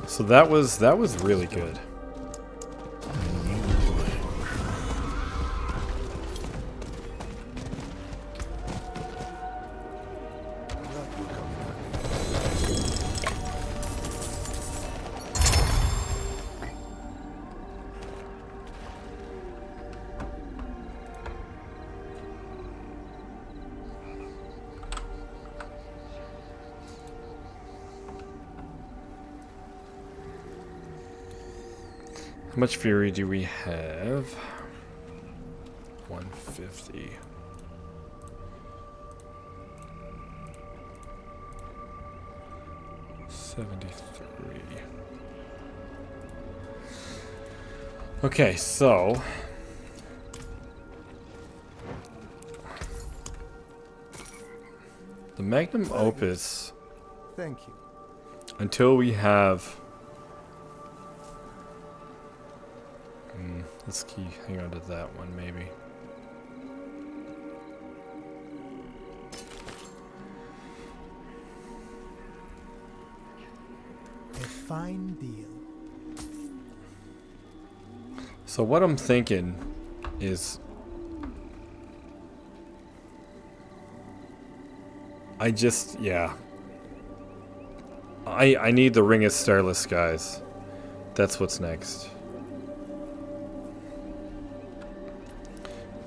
So that was really good. How much fury do we have? 150. 73. Okay, so the magnum opus, Thank you. until we have let's hang on to that one maybe. A fine deal. So what I'm thinking is I need the Ring of Starless Skies. That's what's next.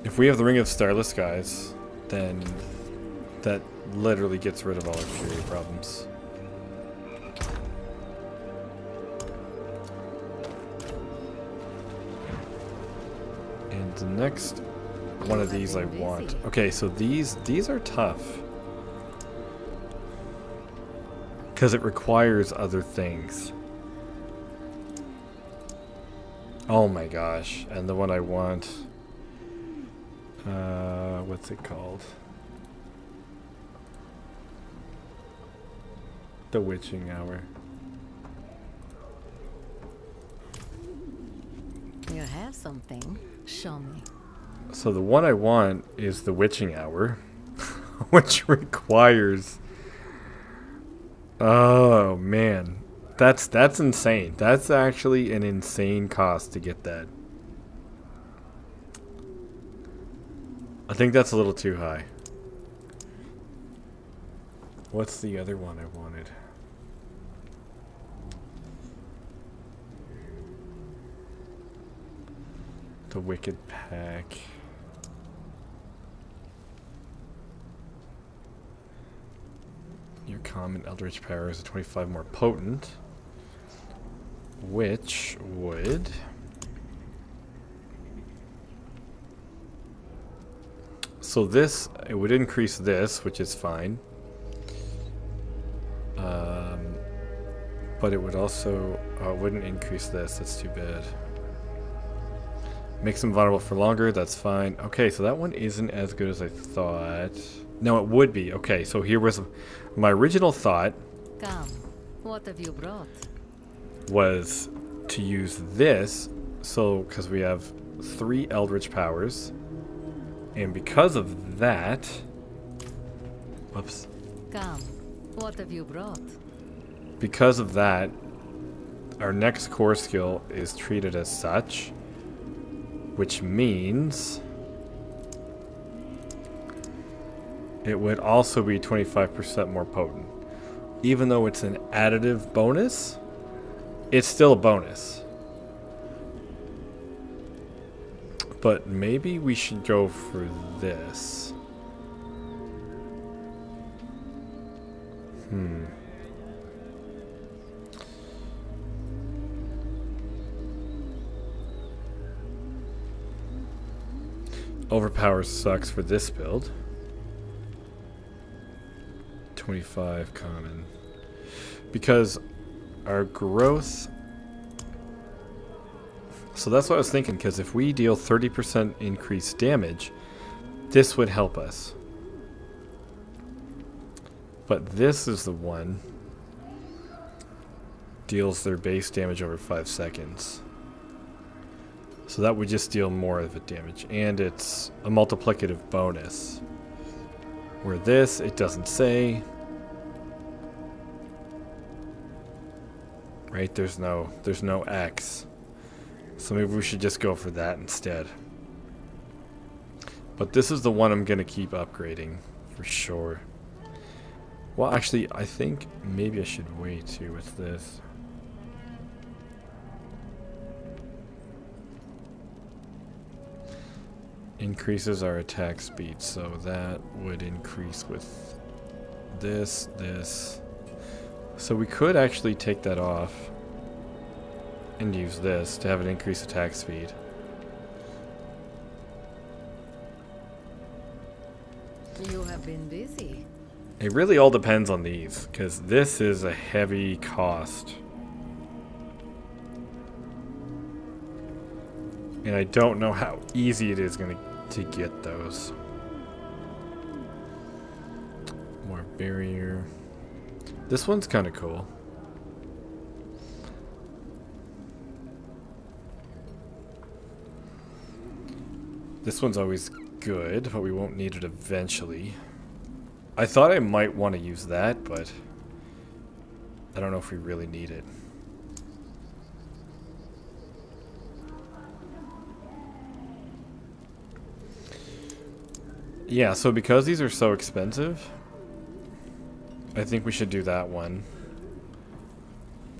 If we have the Ring of Starless Skies, then that literally gets rid of all our fury problems. And the next one of these I want. Okay, so these are tough. Because it requires other things. Oh my gosh. And the one I want... what's it called? The Witching Hour. You have something. Show me. So the one I want is the Witching Hour. Which requires... Oh man. That's insane. That's actually an insane cost to get that. I think that's a little too high. What's the other one I wanted? The Wicked Pack. Your common Eldritch power is 25 more potent, which would... So this, it would increase this, which is fine. But it would also, it wouldn't increase this, that's too bad. Makes them vulnerable for longer, that's fine. Okay, so that one isn't as good as I thought. No, it would be. Okay, so here was my original thought. Come, what have you brought? Was to use this, so because we have 3 Eldritch powers, and because of that, whoops. Come, what have you brought? Because of that, our next core skill is treated as such, which means it would also be 25% more potent. Even though it's an additive bonus, it's still a bonus. But maybe we should go for this. Overpower sucks for this build. 25 common. Because our growth... So that's what I was thinking, because if we deal 30% increased damage, this would help us. But this is the one deals their base damage over 5 seconds. So that would just deal more of the damage. And it's a multiplicative bonus. Where this, it doesn't say. Right, there's no X. So maybe we should just go for that instead. But this is the one I'm going to keep upgrading for sure. Well, actually, I think maybe I should wait too with this. Increases our attack speed, so that would increase with this. So we could actually take that off and use this to have an increased attack speed. You have been busy. It really all depends on these, because this is a heavy cost. And I don't know how easy it is to get those. More barrier. This one's kind of cool. This one's always good, but we won't need it eventually. I thought I might want to use that, but I don't know if we really need it. Yeah, so because these are so expensive, I think we should do that one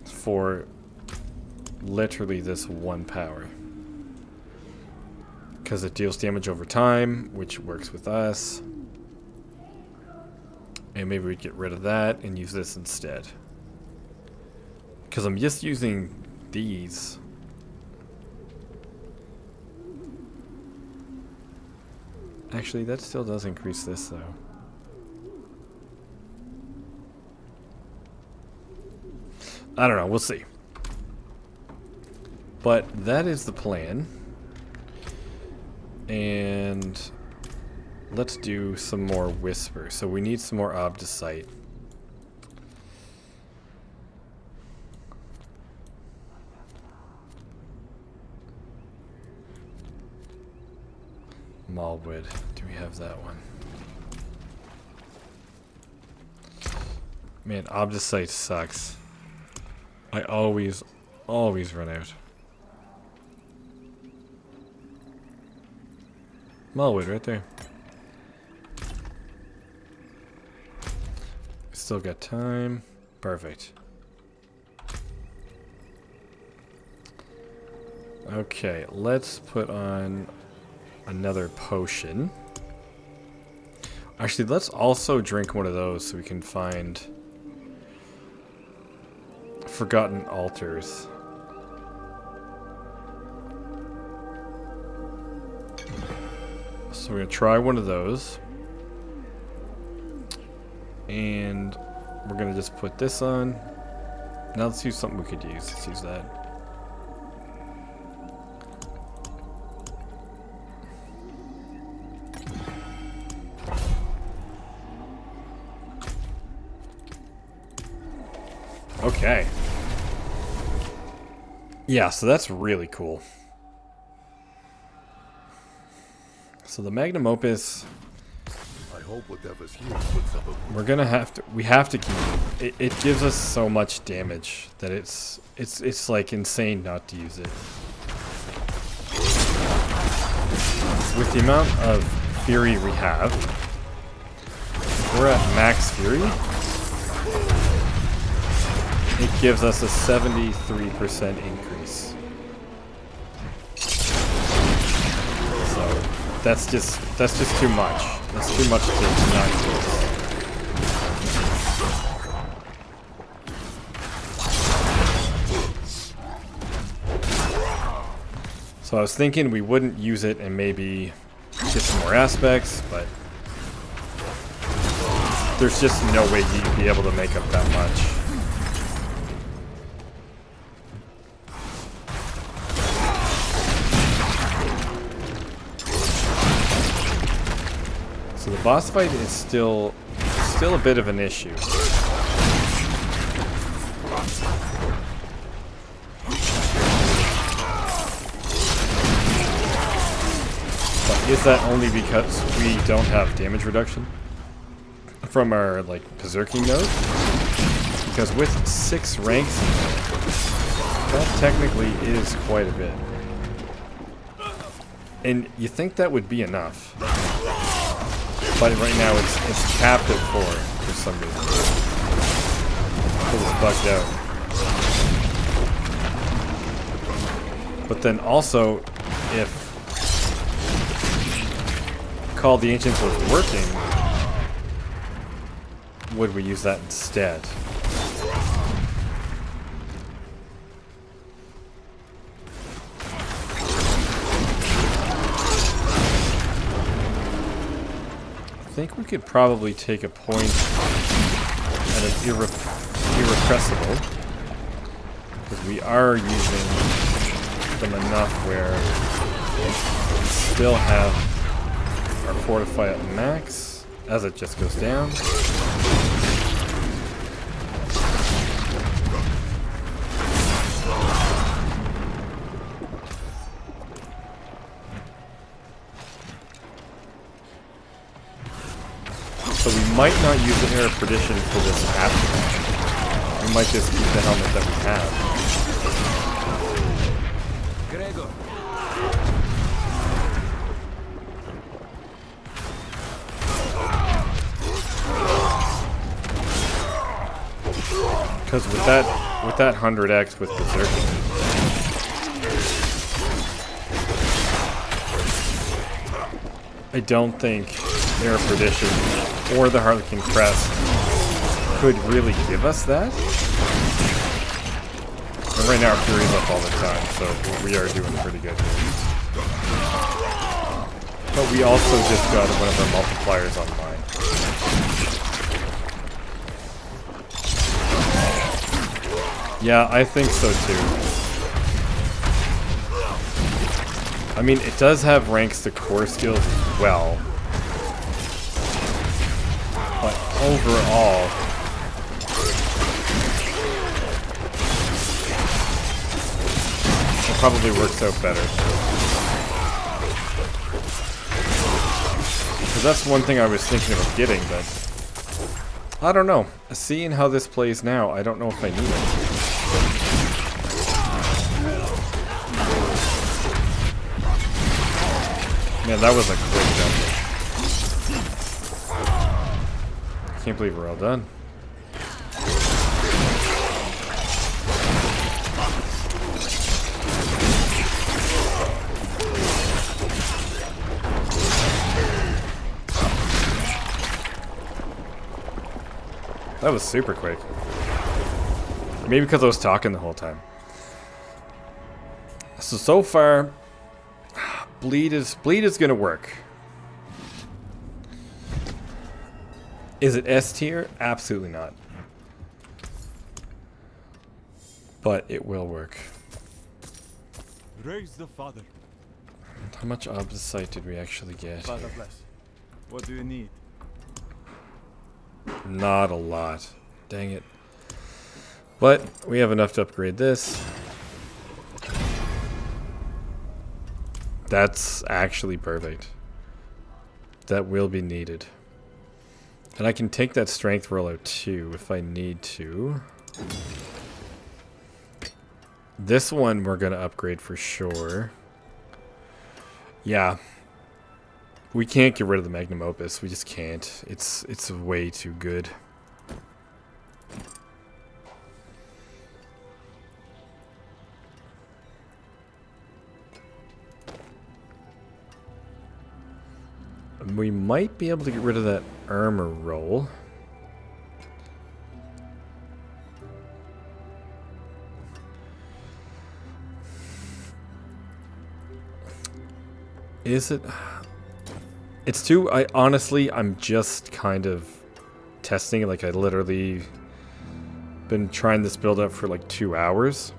for literally this one power. Because it deals damage over time, which works with us. And maybe we'd get rid of that and use this instead. Because I'm just using these. Actually, that still does increase this, though. I don't know, we'll see. But that is the plan. And let's do some more whisper. So we need some more obdicite. Mallwood. Do we have that one? Man, obdicite sucks. I always run out. Mallwood right there. Still got time. Perfect. Okay, let's put on another potion. Actually, let's also drink one of those so we can find forgotten altars. So we're going to try one of those. And we're going to just put this on. Now let's use something we could use. Let's use that. Okay. Yeah, so that's really cool. So the magnum opus, I hope whatever's here puts up a... we're gonna have to. We have to keep it. It gives us so much damage that it's like insane not to use it. With the amount of fury we have, we're at max fury. It gives us a 73% increase. So that's just too much. That's too much to not use. So I was thinking we wouldn't use it and maybe get some more aspects, but there's just no way you'd be able to make up that much. So the boss fight is still a bit of an issue. But is that only because we don't have damage reduction from our like berserking node? Because with 6 ranks, that technically is quite a bit. And you think that would be enough. But right now it's capped at 4 for some reason. It's bugged out. But then also, if Call of the Ancients was working, would we use that instead? think we could probably take a point at an irrepressible, because we are using them enough where we still have our fortify at max as it just goes down. So we might not use the Air of Perdition for this after. We might just keep the helmet that we have. Gregor. Because with that 100x with Berserking, I don't think Air of Perdition or the Harlequin Crest could really give us that. And right now our Fury's up all the time, so we are doing pretty good. But we also just got one of our multipliers online. Yeah, I think so too. I mean, it does have ranks to core skills as well. But overall, it probably works out better. Because that's one thing I was thinking about getting, but I don't know. Seeing how this plays now, I don't know if I need it. Man, that was a quick jump. Can't believe we're all done. That was super quick. Maybe because I was talking the whole time. So far, bleed is gonna work. Is it S tier? Absolutely not. But it will work. Raise the Father. How much Obsite did we actually get? Father bless. What do you need? Not a lot. Dang it. But we have enough to upgrade this. That's actually perfect. That will be needed. And I can take that strength roll out too if I need to. This one we're going to upgrade for sure. Yeah. We can't get rid of the Magnum Opus. We just can't. It's way too good. We might be able to get rid of that armor roll. Is it? It's too. I'm just kind of testing it. Like I literally been trying this build up for like 2 hours.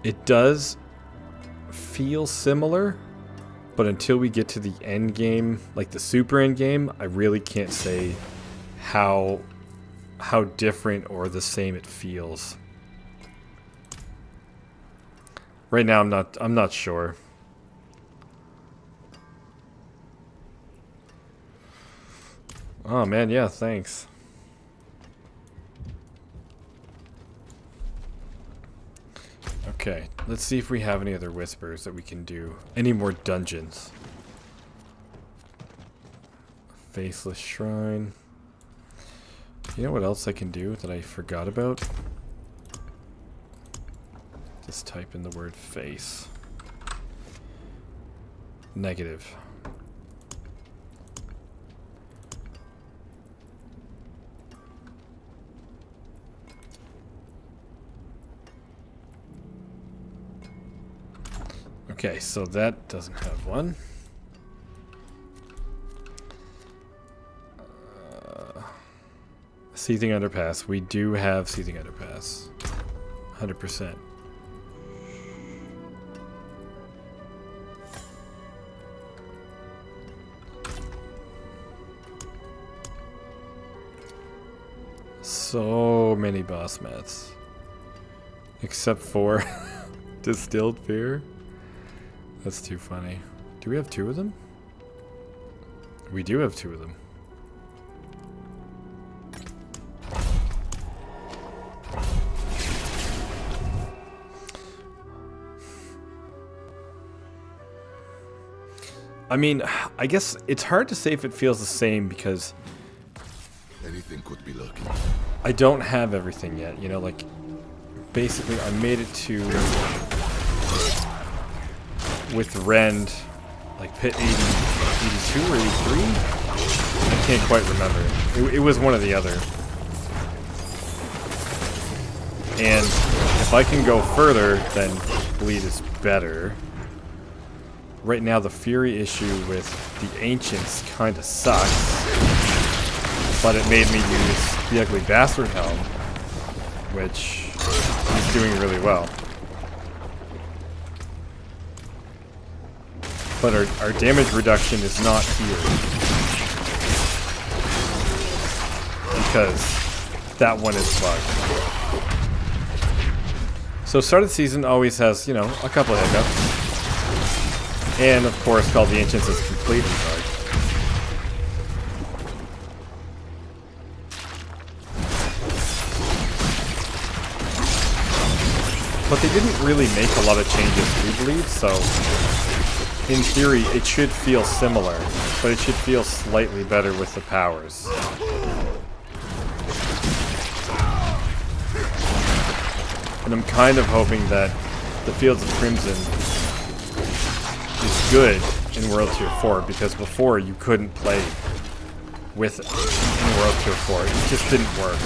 It does feel similar. But until we get to the end game, like the super end game, I really can't say how different or the same it feels. Right now I'm not sure. Oh man, yeah, thanks. Okay, let's see if we have any other whispers that we can do. Any more dungeons? Faceless Shrine. You know what else I can do that I forgot about? Just type in the word face. Negative. Okay, so that doesn't have one. Seething Underpass. We do have Seething Underpass. 100%. So many boss mats. Except for Distilled Fear. That's too funny. Do we have 2 of them? We do have 2 of them. I mean, I guess it's hard to say if it feels the same because Anything could be lucky. I don't have everything yet, you know, like basically I made it to with Rend like pit 80, 82 or 83? I can't quite remember. It was one or the other. And if I can go further, then bleed is better. Right now, the Fury issue with the Ancients kind of sucks, but it made me use the Ugly Bastard Helm, which is doing really well. But our damage reduction is not here, because that one is bugged. So start of the season always has, you know, a couple of hiccups. And of course, Call of the Ancients is completely bugged. But they didn't really make a lot of changes to Bleed, so in theory it should feel similar, but it should feel slightly better with the powers. And I'm kind of hoping that the Fields of Crimson is good in World Tier 4, because before you couldn't play with it in World Tier 4. It just didn't work.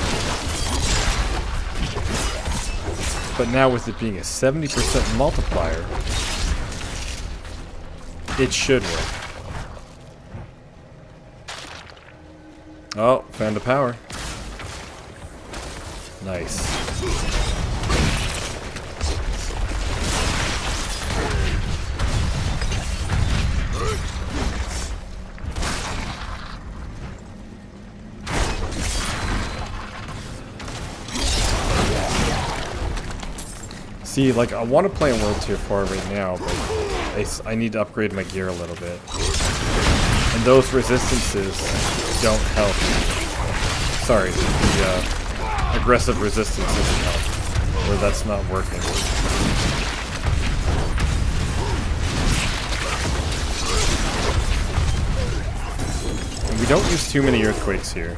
But now with it being a 70% multiplier, it should work. Oh, found a power. Nice. See, like, I want to play in World Tier 4 right now, but I need to upgrade my gear a little bit. And those resistances don't help. Sorry, the aggressive resistance doesn't help. Or that's not working. And we don't use too many earthquakes here.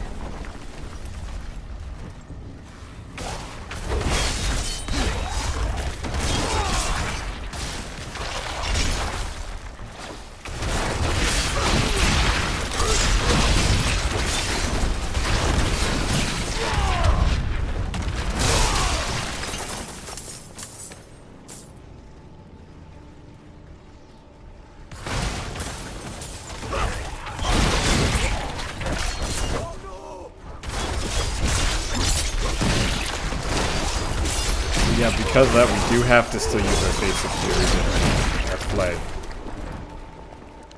Yeah, because of that, we do have to still use our basic furies and our flag.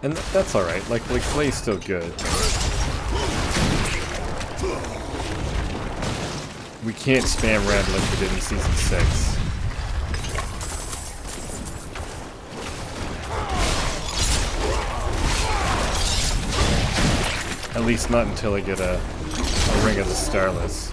And that's alright, like flay's still good. We can't spam Rend like we did in Season 6. At least not until I get a Ring of the Starless.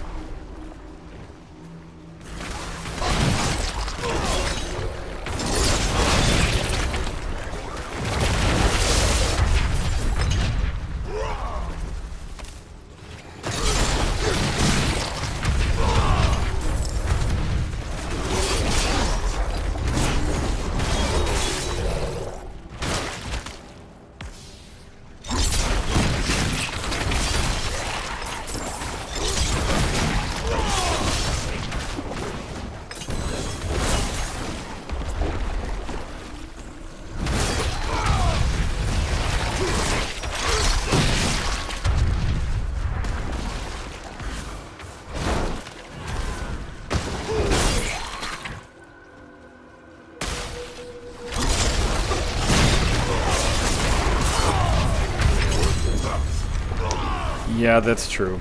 Yeah, that's true.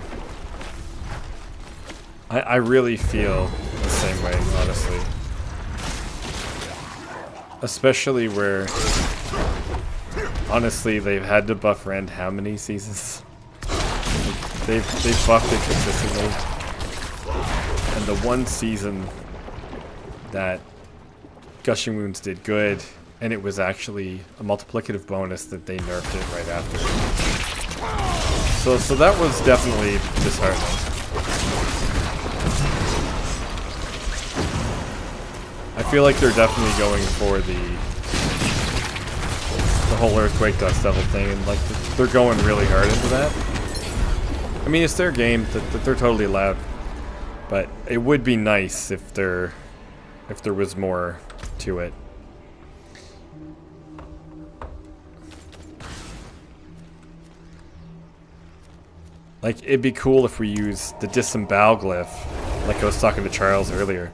I really feel the same way, honestly. Especially where, honestly, they've had to buff Rend how many seasons? They've buffed it consistently. And the one season that Gushing Wounds did good, and it was actually a multiplicative bonus that they nerfed it right after. So that was definitely disheartening. I feel like they're definitely going for the whole Earthquake Dust Devil thing, and like they're going really hard into that. I mean, it's their game, that they're totally allowed, but it would be nice if there was more to it. Like, it'd be cool if we use the Disembowel glyph, like I was talking to Charles earlier.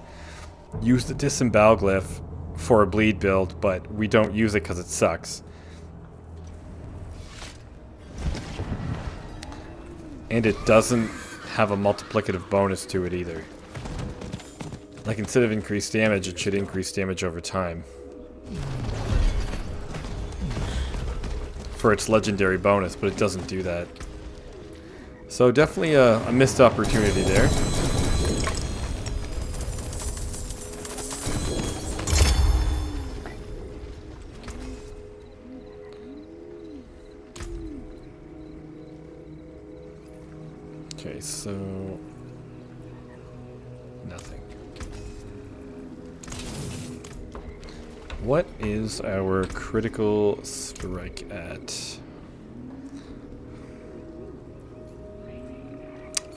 Use the Disembowel glyph for a bleed build, but we don't use it because it sucks. And it doesn't have a multiplicative bonus to it either. Like, instead of increased damage, it should increase damage over time. For its legendary bonus, but it doesn't do that. So definitely a missed opportunity there. Okay, so nothing. What is our critical strike at?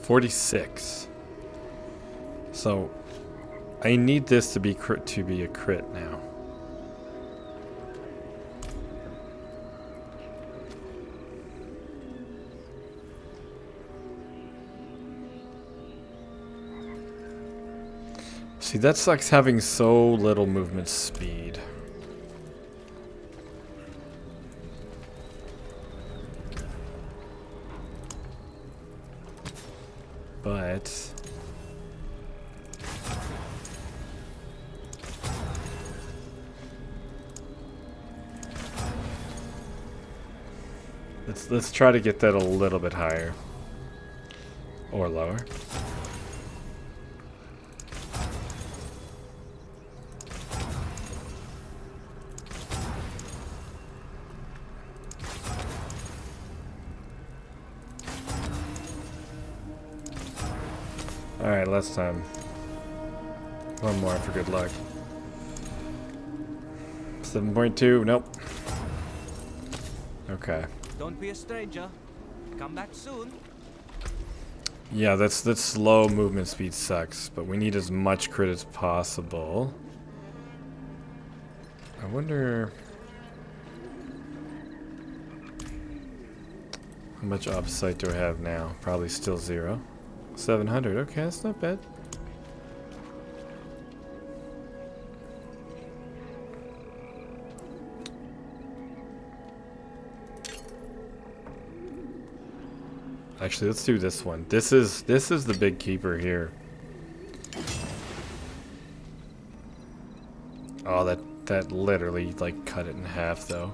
46. So I need this to be a crit now. See, that sucks having so little movement speed. But let's try to get that a little bit higher or lower. Alright, last time. One more for good luck. 7.2, nope. Okay. Don't be a stranger. Come back soon. Yeah, that slow movement speed sucks, but we need as much crit as possible. I wonder how much offsight do I have now? Probably still 0. 700, okay, that's not bad. Actually, let's do this one. This is the big keeper here. Oh, that literally like cut it in half though.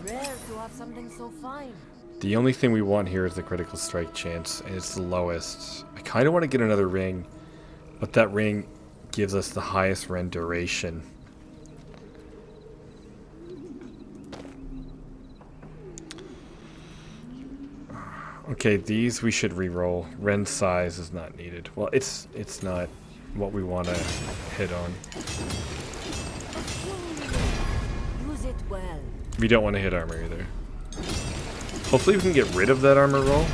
Rare to have something so fine. The only thing we want here is the critical strike chance, and it's the lowest. I kind of want to get another ring, but that ring gives us the highest Rend duration. Okay, these we should re-roll. Rend size is not needed. Well, it's not what we want to hit on. Use it well. We don't want to hit armor either. Hopefully we can get rid of that armor roll.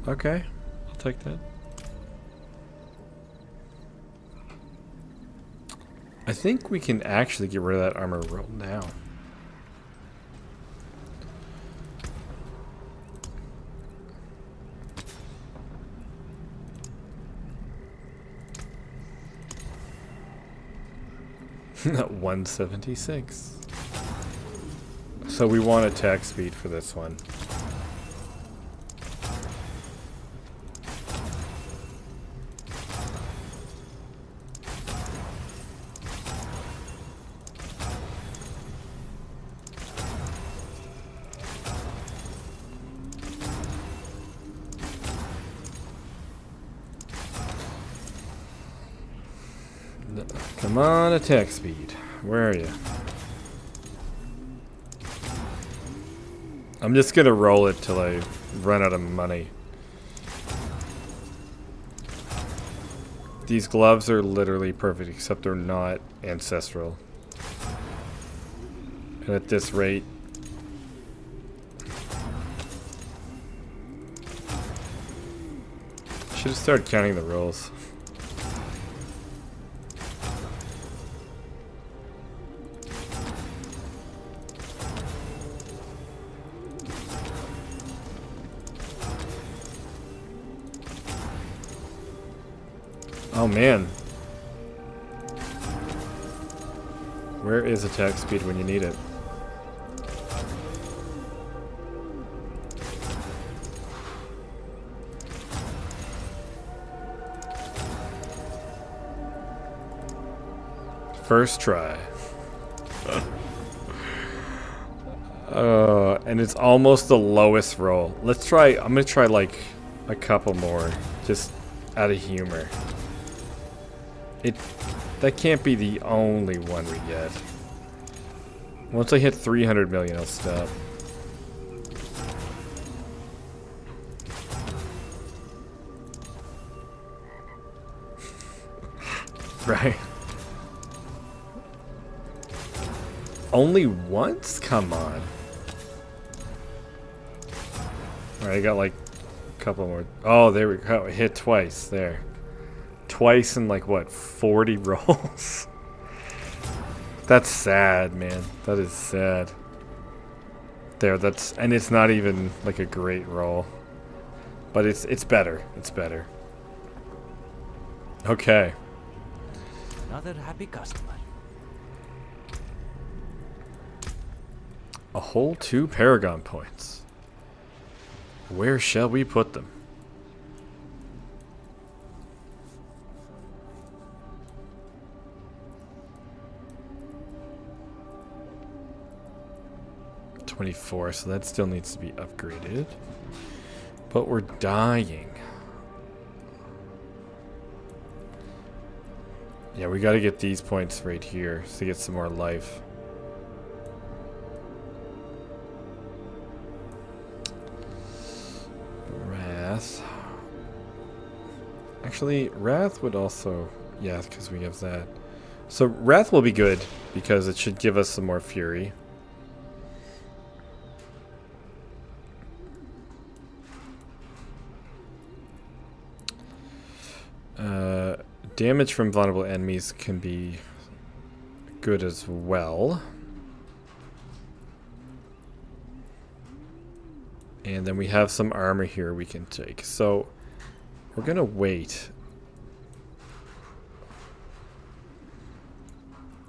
Okay, I'll take that. I think we can actually get rid of that armor roll now. At 176. So we want attack speed for this one. Come on, attack speed. Where are you? I'm just gonna roll it till I run out of money. These gloves are literally perfect, except they're not ancestral. And at this rate... should have started counting the rolls. Oh man. Where is attack speed when you need it? First try. And it's almost the lowest roll. Let's try, I'm gonna try like a couple more, just out of humor. That can't be the only one we get. Once I hit 300 million, I'll stop. Right. Only once? Come on. Alright, I got like a couple more. Oh, there we go. Hit twice there. Twice in like what, 40 rolls? That's sad, man. That is sad. There, that's, and it's not even like a great roll. But it's better. It's better. Okay. Another happy customer. A whole 2 Paragon points. Where shall we put them? $24, so that still needs to be upgraded. But we're dying. Yeah, we gotta get these points right here to get some more life. Wrath. Actually, Wrath would also... yeah, because we have that. So Wrath will be good, because it should give us some more fury. Damage from vulnerable enemies can be good as well. And then we have some armor here we can take. So we're gonna wait.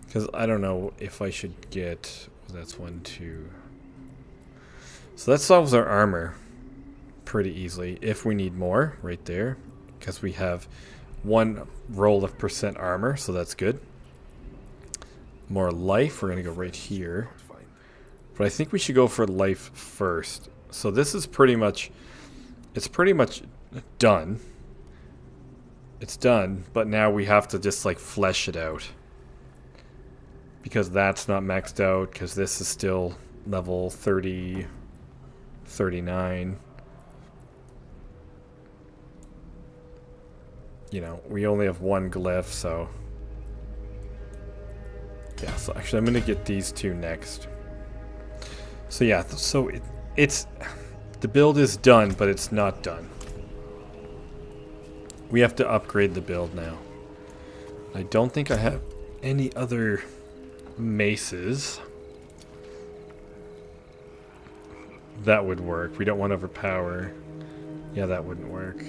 Because I don't know if I should get... that's 1, 2. So that solves our armor pretty easily. If we need more, right there. Because we have 1 roll of percent armor, so that's good. More life, we're gonna go right here. But I think we should go for life first. So this is pretty much, it's pretty much done. It's done, but now we have to just like flesh it out. Because that's not maxed out, because this is still level 30, 39. You know, we only have 1 glyph, so... yeah, so actually I'm going to get these 2 next. So yeah, so it's... the build is done, but it's not done. We have to upgrade the build now. I don't think I have any other maces. That would work. We don't want to overpower. Yeah, that wouldn't work.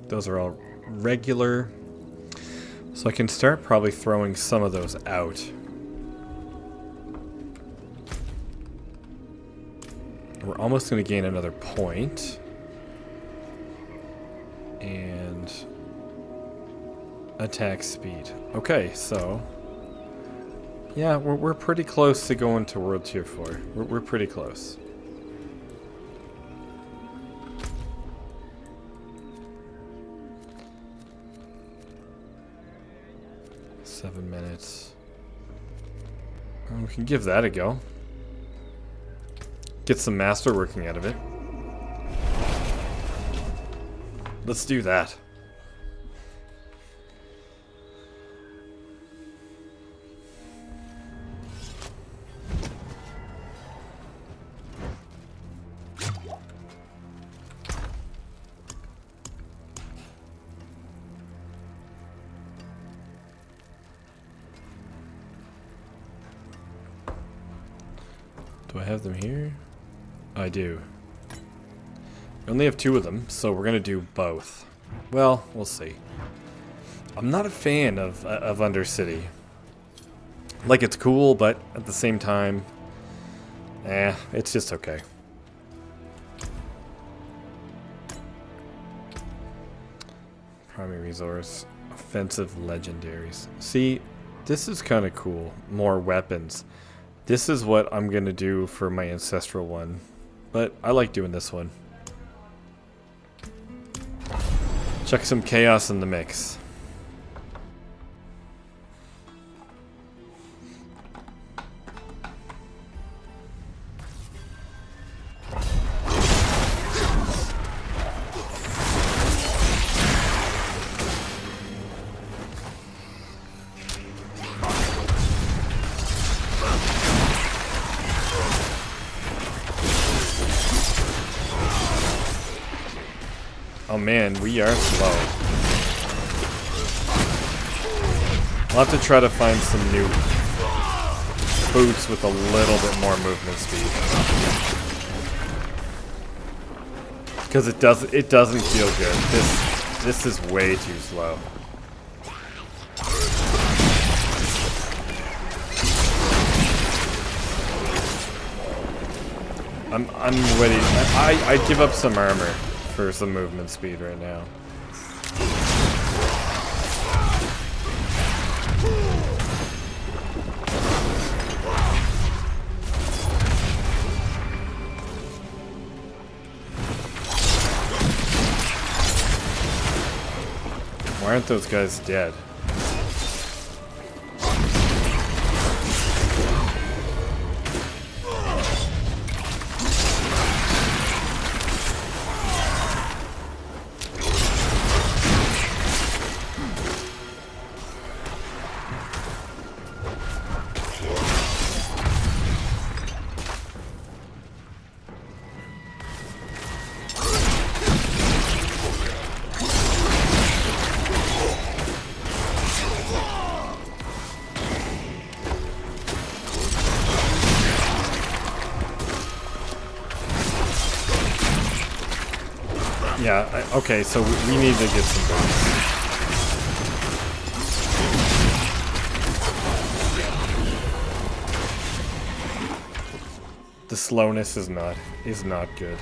Those are all regular. So I can start probably throwing some of those out. We're almost going to gain another point. And attack speed. Okay, so yeah, we're pretty close to going to World Tier 4. We're pretty close. Seven minutes. We can give that a go. Get some masterworking out of it. Let's do that. Do I have them here? I do. I only have 2 of them, so we're gonna do both. Well, we'll see. I'm not a fan of Undercity. Like, it's cool, but at the same time, it's just okay. Primary resource, offensive legendaries. See, this is kind of cool. More weapons. This is what I'm gonna do for my ancestral one, but I like doing this one. Chuck some chaos in the mix. Oh man, we are slow. I'll have to try to find some new boots with a little bit more movement speed. Because it doesn't feel good. This is way too slow. I'm ready. I give up some armor for some movement speed right now. Why aren't those guys dead? Yeah, okay, so we need to get some boots. The slowness is not good.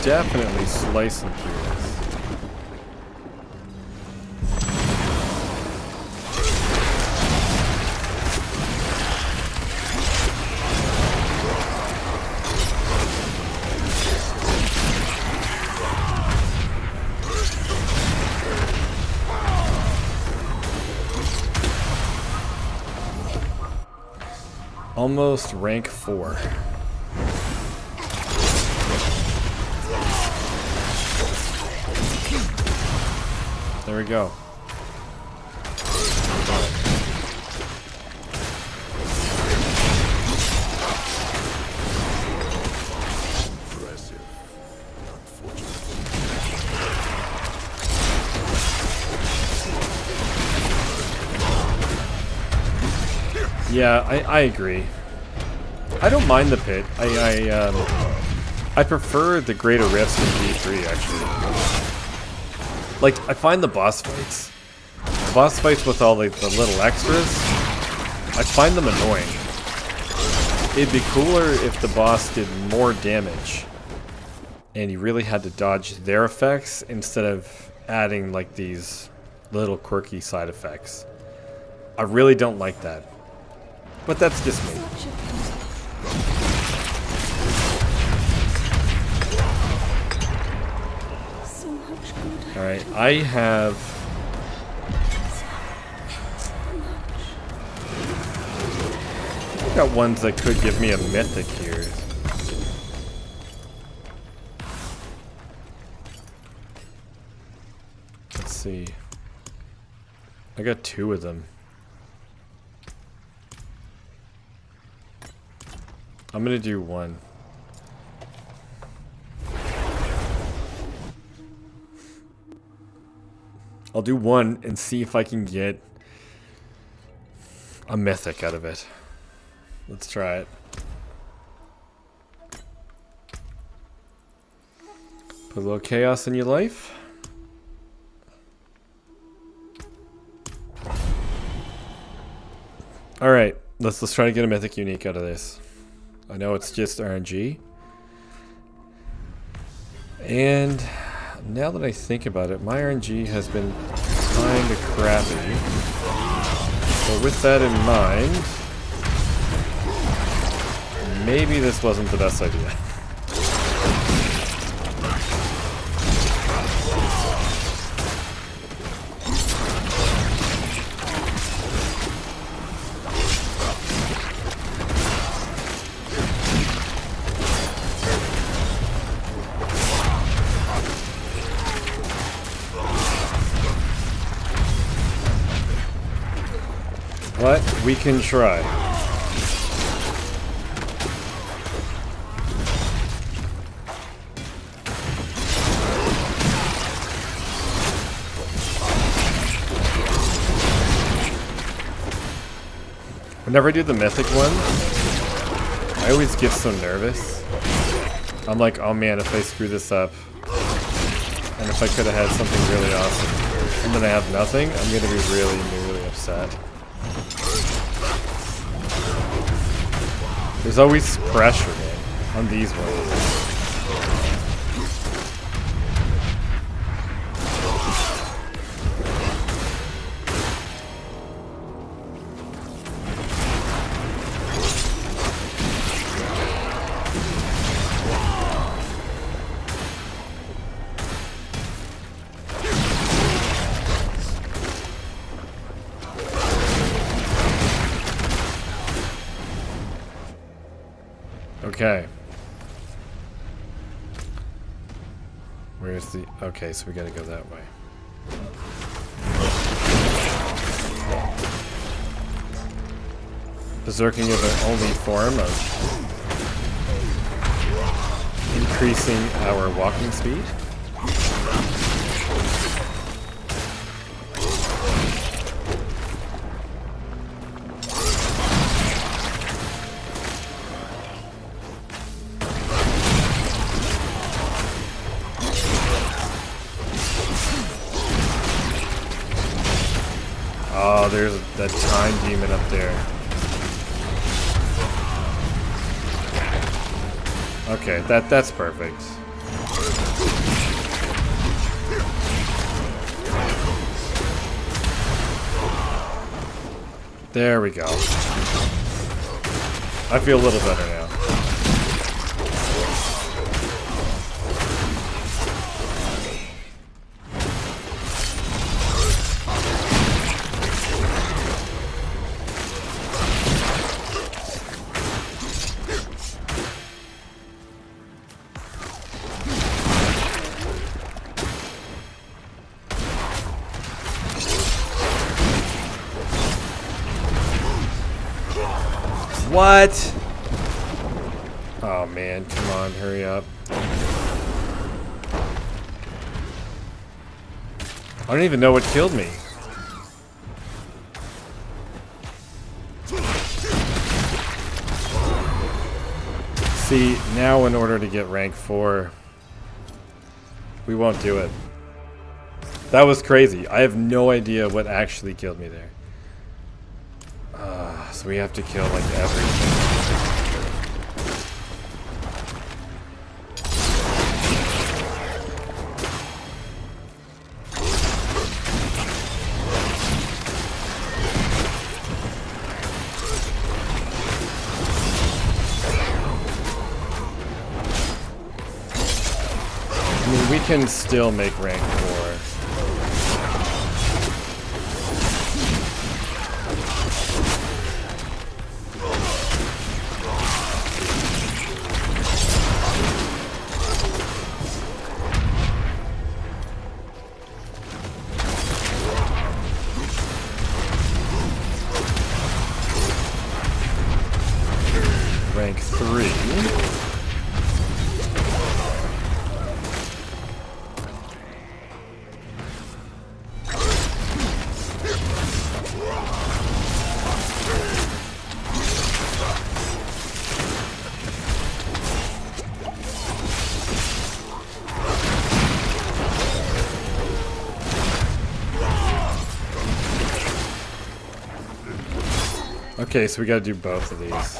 definitely slicing through this. Almost rank 4. There we go. Impressive. Unfortunate. Yeah, I agree. I don't mind the pit. I prefer the greater rifts in D3 actually. Like, I find the boss fights with all the little extras, I find them annoying. It'd be cooler if the boss did more damage and you really had to dodge their effects instead of adding like these little quirky side effects. I really don't like that. But that's just me. Alright, I have... I've got ones that could give me a mythic here. Let's see. I got 2 of them. I'm gonna do 1. I'll do 1 and see if I can get a mythic out of it. Let's try it. Put a little chaos in your life. Alright, let's try to get a mythic unique out of this. I know it's just RNG. And now that I think about it, my RNG has been kind of crappy. So with that in mind, maybe this wasn't the best idea. But we can try. Whenever I do the mythic one, I always get so nervous. I'm like, oh man, if I screw this up, and if I could have had something really awesome, and then I have nothing, I'm gonna be really upset. There's always pressure, man, on these ones. Okay. Where's the... Okay, so we gotta go that way. Berserking is the only form of increasing our walking speed. Oh, there's that time demon up there. Okay, that's perfect. There we go. I feel a little better now. What? Oh man, come on, hurry up. I don't even know what killed me. See, now in order to get rank 4, we won't do it. That was crazy. I have no idea what actually killed me there. So we have to kill like everything. I mean, we can still make rank 4. Rank 3. Okay, so we gotta do both of these.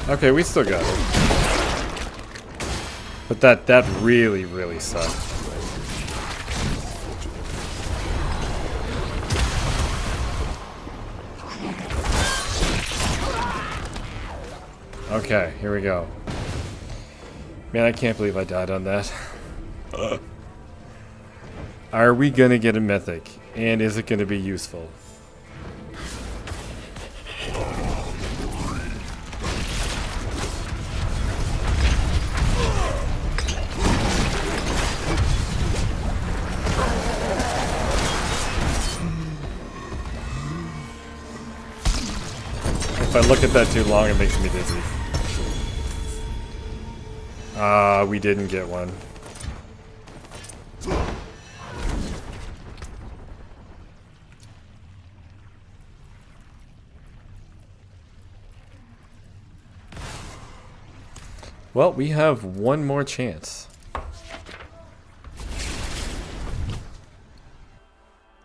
Okay, we still got it. But that really, really sucked. Okay, here we go. Man, I can't believe I died on that. Are we gonna get a mythic? And is it gonna be useful? If I look at that too long, it makes me dizzy. We didn't get one. Well, we have one more chance.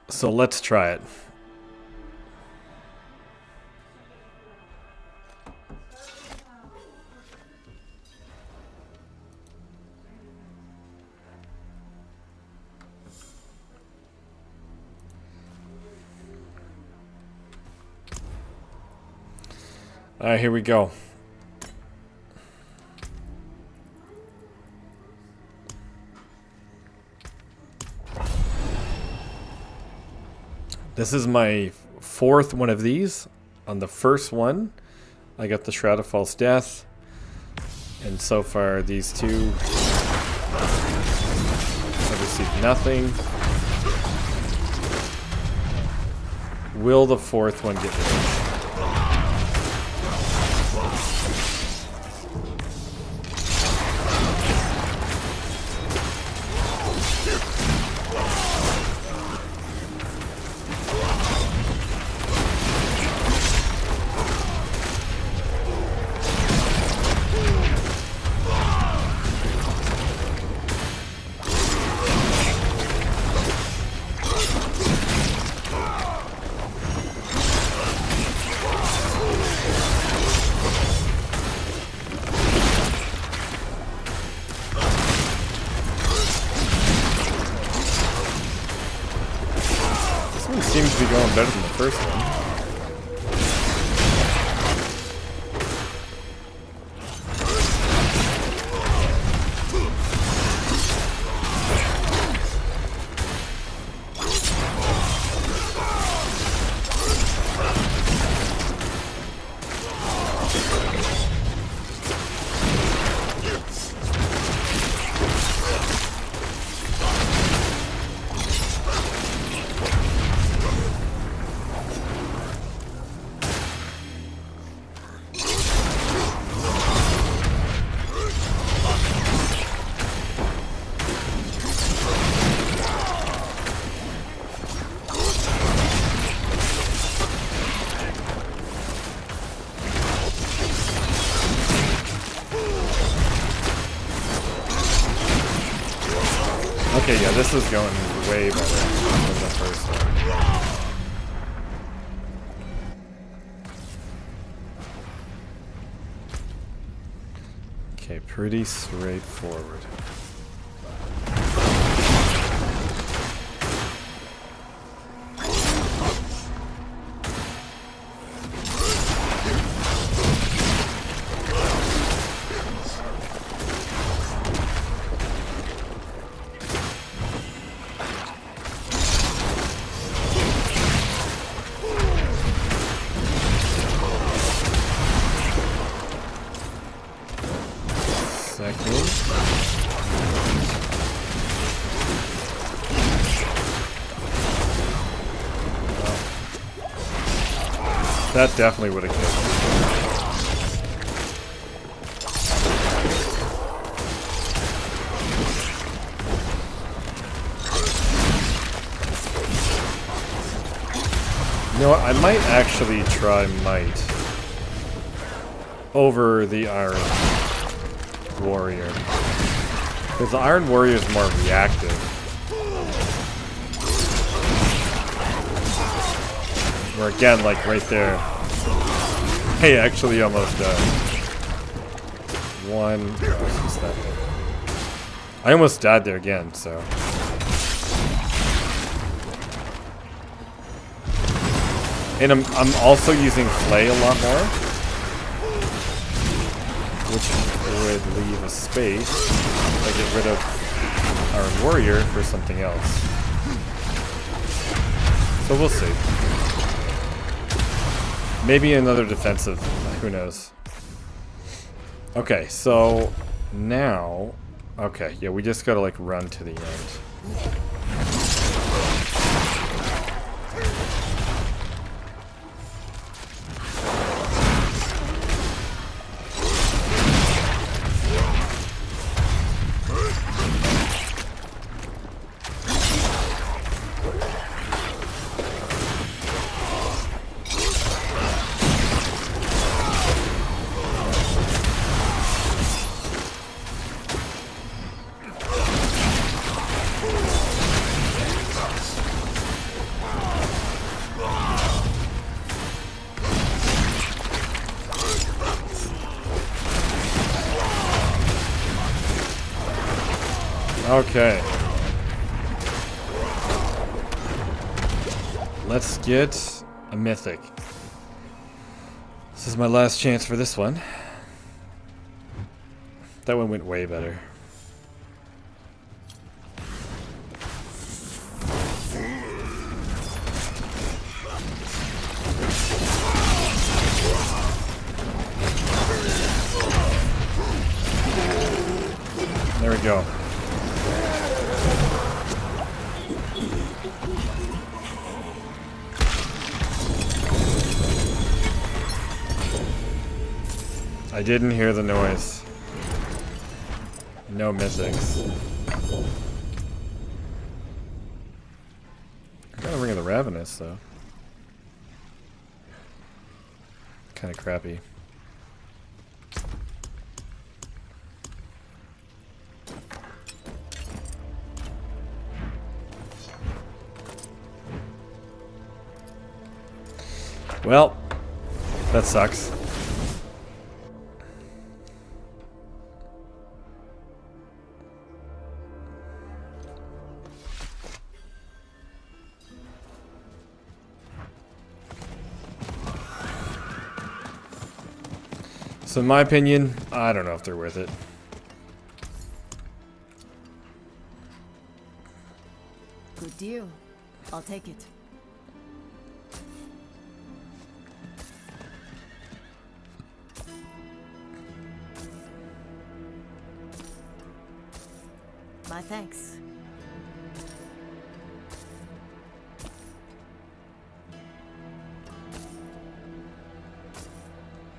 So let's try it. Alright, here we go. This is my 4th one of these. On the first one, I got the Shroud of False Death. And so far, these two have received nothing. Will the 4th one get me? better than the first one. Okay, yeah, this is going way better than the first one. Okay, pretty straightforward. That definitely would have killed me. You know what? I might actually try Might over the Iron Warrior. Because the Iron Warrior is more reactive. Where again, like right there, hey, actually almost died. I almost died there again, so. And I'm also using Flay a lot more, which would leave a space if I get rid of Iron Warrior for something else. So we'll see. Maybe another defensive, who knows. Okay, so now, okay, yeah, we just gotta like run to the end. Okay. Let's get a mythic. This is my last chance for this one. That one went way better. There we go. I didn't hear the noise. No mythics. I got a Ring of the Ravenous, though. Kind of crappy. Well, that sucks. So in my opinion, I don't know if they're worth it. Good deal. I'll take it. My thanks.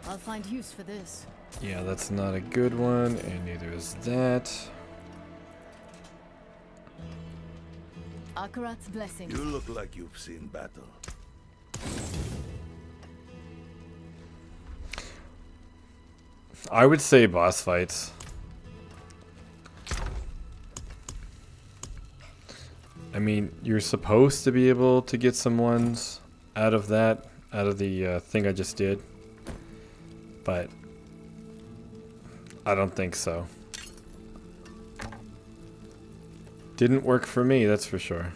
I'll find use for this. Yeah, that's not a good one, and neither is that. Akarat's blessing. You look like you've seen battle. I would say boss fights. I mean, you're supposed to be able to get some ones out of that, out of the thing I just did. But I don't think so. Didn't work for me, that's for sure.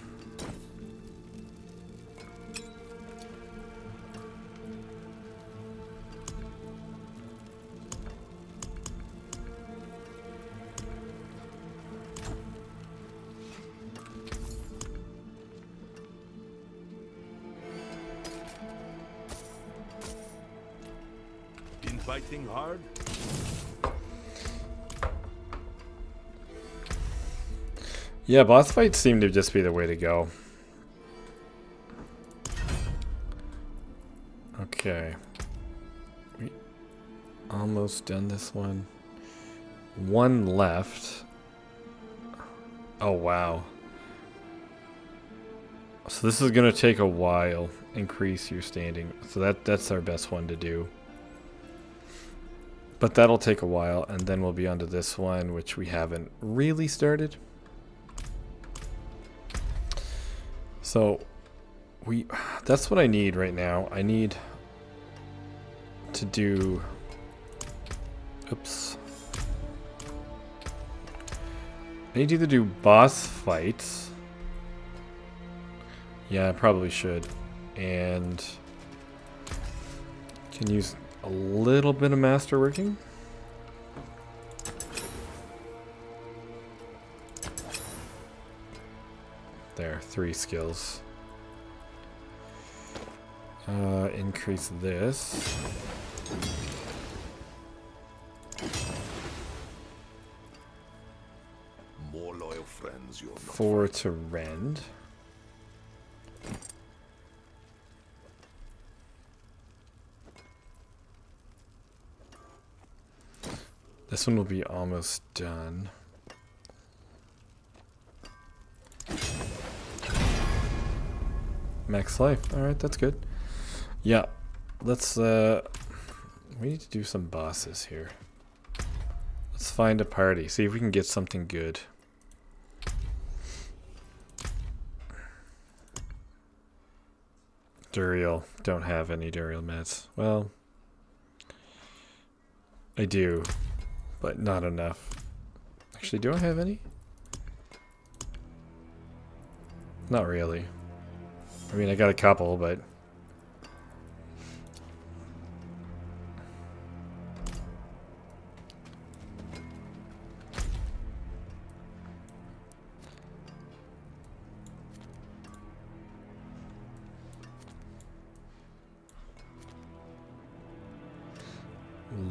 Been fighting hard? Yeah, boss fights seem to just be the way to go. Okay. We almost done this one. One left. Oh, wow. So this is going to take a while. Increase your standing. So that's our best one to do. But that'll take a while, and then we'll be onto this one, which we haven't really started. So that's what I need right now. I need to do, oops. I need to either do boss fights. Yeah, I probably should. And can use a little bit of masterworking. There, 3 skills. Increase this. More loyal friends you're not. 4 to Rend. This one will be almost done. Max life. Alright, that's good. Yeah. Let's we need to do some bosses here. Let's find a party. See if we can get something good. Duriel. Don't have any Duriel meds. Well, I do, but not enough. Actually, do I have any? Not really. I mean, I got a couple, but...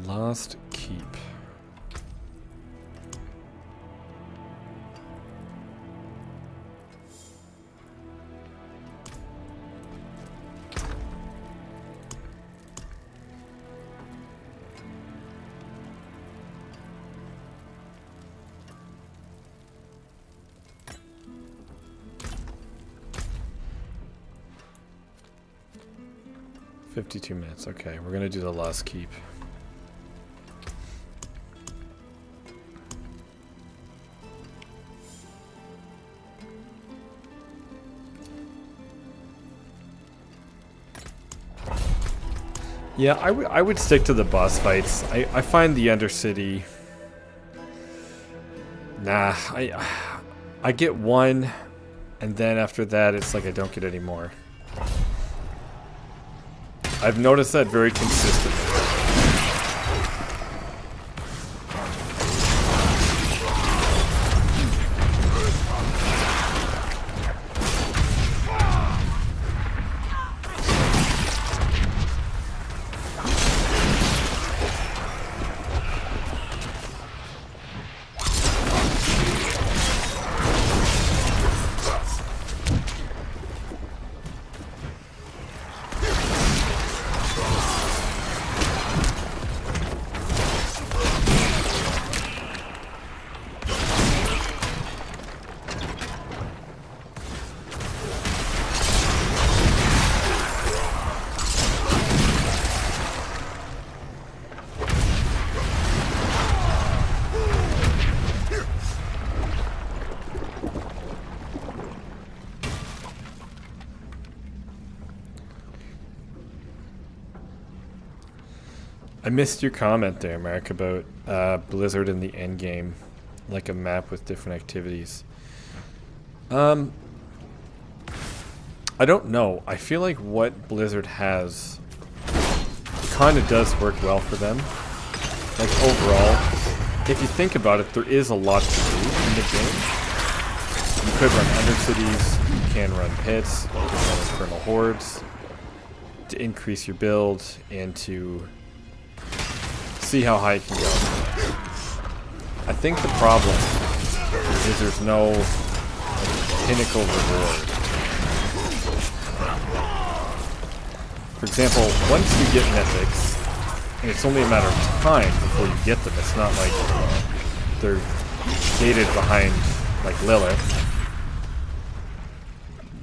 Lost Keep. $52 minutes. Okay, we're gonna do the Lost Keep. Yeah, I would stick to the boss fights. I find the Undercity... Nah, I get one, and then after that it's like I don't get any more. I've noticed that very consistently. I missed your comment there, Mark, about Blizzard in the Endgame, like a map with different activities. I don't know. I feel like what Blizzard has kind of does work well for them. Like overall, if you think about it, there is a lot to do in the game. You could run Undercities, you can run pits, you can run Infernal Hordes to increase your build and to see how high you can go. I think the problem is there's no pinnacle reward. For example, once you get mythics, and it's only a matter of time before you get them. It's not like they're gated behind like Lilith.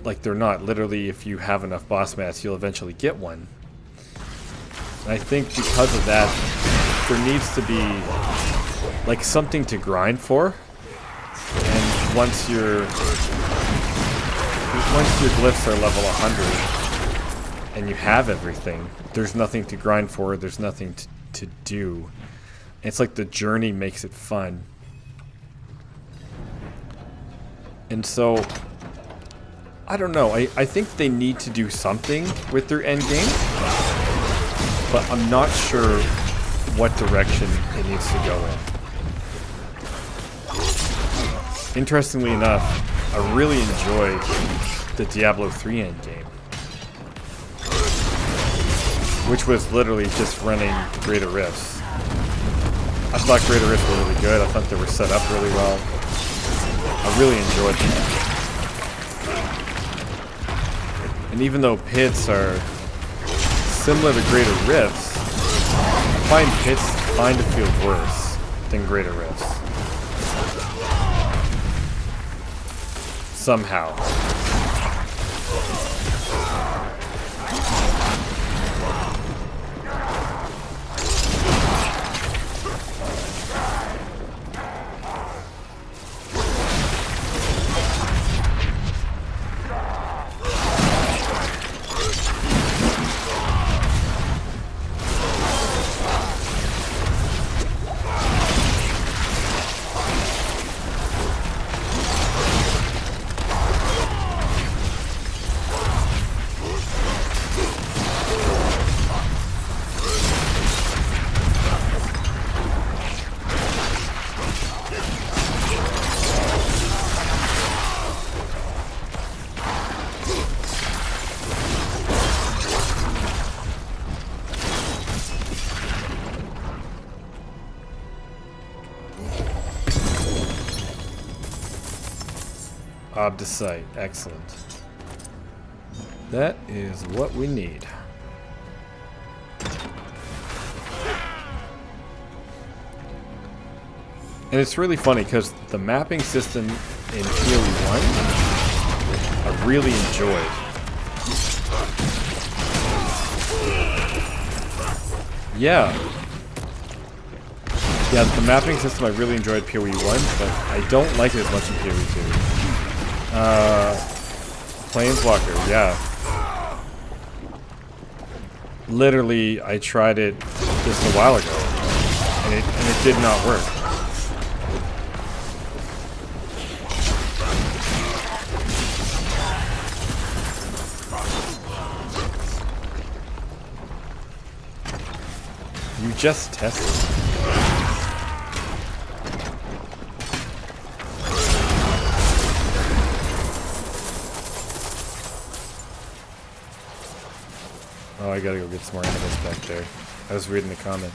Like they're not. Literally, if you have enough boss mats, you'll eventually get one. And I think because of that, there needs to be like something to grind for. And once your glyphs are level 100 and you have everything, there's nothing to grind for, there's nothing to do. It's like the journey makes it fun. And so, I don't know, I think they need to do something with their end game, but I'm not sure what direction it needs to go in. Interestingly enough, I really enjoyed the Diablo 3 end game, which was literally just running Greater Rifts. I thought Greater Rifts were really good. I thought they were set up really well. I really enjoyed them. And even though pits are similar to Greater Rifts, I find pits kind of feel worse than Greater Rifts. Somehow. Adaptation, excellent. That is what we need. And it's really funny because the mapping system in PoE 1 I really enjoyed. Yeah, the mapping system I really enjoyed PoE 1, but I don't like it as much in PoE 2. Planeswalker, yeah. Literally, I tried it just a while ago, and it did not work. You just tested. Oh, I gotta go get some more animals back there. I was reading the comment.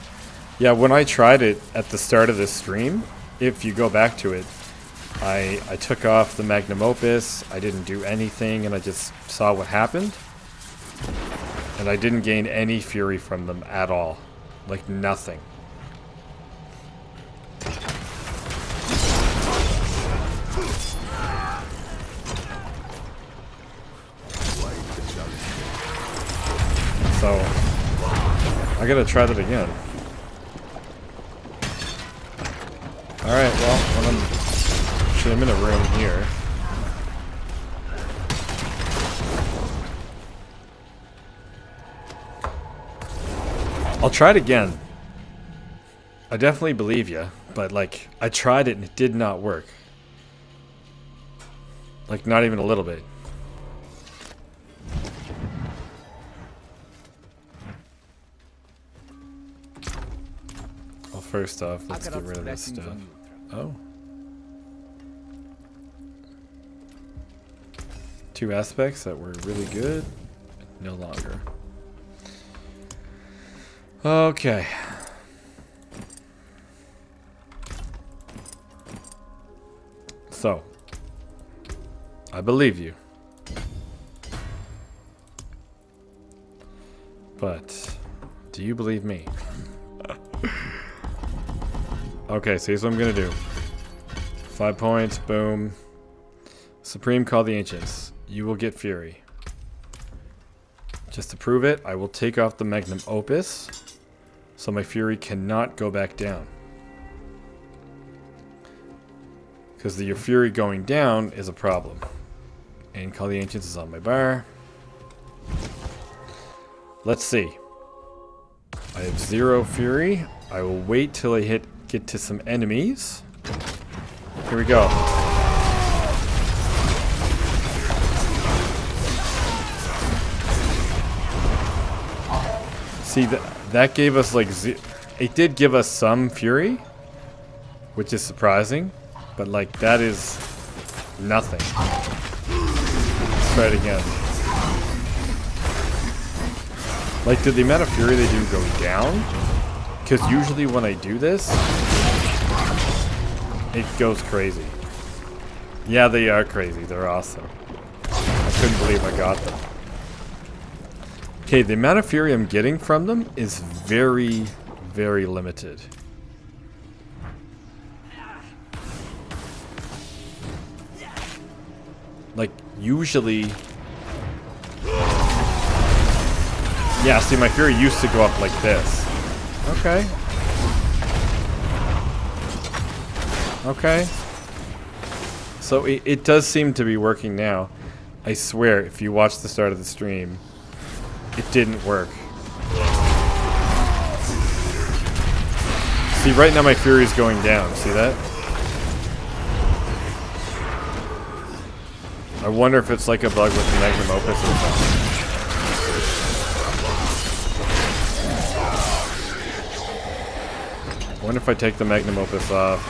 Yeah, when I tried it at the start of this stream, if you go back to it, I took off the Magnum Opus, I didn't do anything, and I just saw what happened. And I didn't gain any fury from them at all. Like, nothing. So, I gotta try that again. Alright, well, I'm in a room here. I'll try it again. I definitely believe you, but like I tried it and it did not work. Like not even a little bit. Well, first off, let's get rid of this stuff. Oh. 2 aspects that were really good. No longer. Okay. So, I believe you. But, do you believe me? Okay, so here's what I'm gonna do. 5 points, boom. Supreme, call the Ancients. You will get Fury. Just to prove it, I will take off the Magnum Opus, so my Fury cannot go back down. Because your Fury going down is a problem. And Call the Ancients is on my bar. Let's see. I have 0 Fury. I will wait till I get to some enemies. Here we go. See, that gave us like... It did give us some Fury, which is surprising. But like, that is nothing. Let's try it again. Like, did the amount of Fury they do go down? Because usually when I do this, it goes crazy. Yeah, they are crazy. They're awesome. I couldn't believe I got them. Okay, the amount of Fury I'm getting from them is very, very limited. Like, usually... Yeah, see, my Fury used to go up like this. Okay. Okay. So it does seem to be working now. I swear, if you watch the start of the stream, it didn't work. See, right now my Fury is going down. See that? I wonder if it's like a bug with the Magnum Opus or something. I wonder if I take the Magnum Opus off.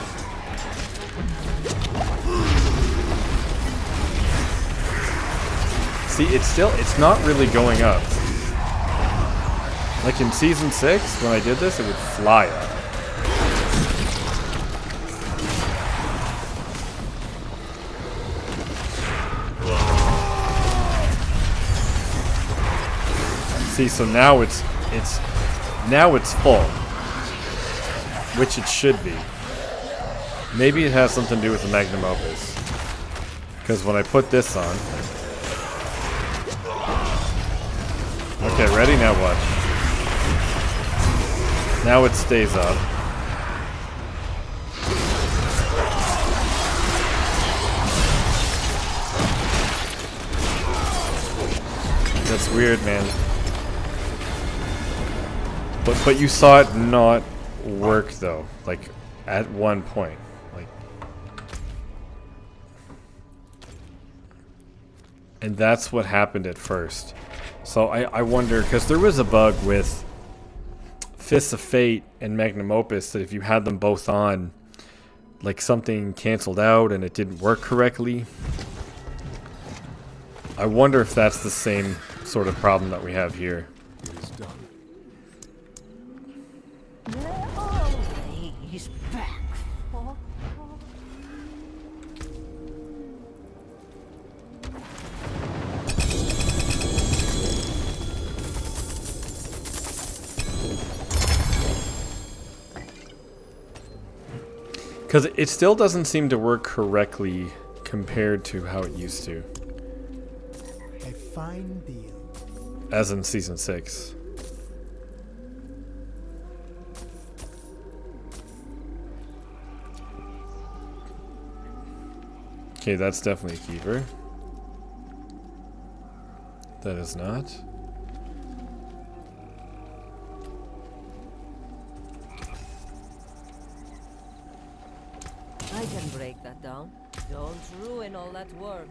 See, it's not really going up. Like in Season 6, when I did this, it would fly up. See, so now it's full, which it should be. Maybe it has something to do with the Magnum Opus, because when I put this on, okay, ready? Now watch. Now it stays up. That's weird, man. But you saw it not work though, like at one point, like, and that's what happened at first. So I wonder, because there was a bug with Fists of Fate and Magnum Opus that if you had them both on, like something canceled out and it didn't work correctly. I wonder if that's the same sort of problem that we have here. It is done. He's back. Because it still doesn't seem to work correctly compared to how it used to. A fine deal. As in Season 6. Okay, that's definitely a keeper. That is not. I can break that down. Don't ruin all that work.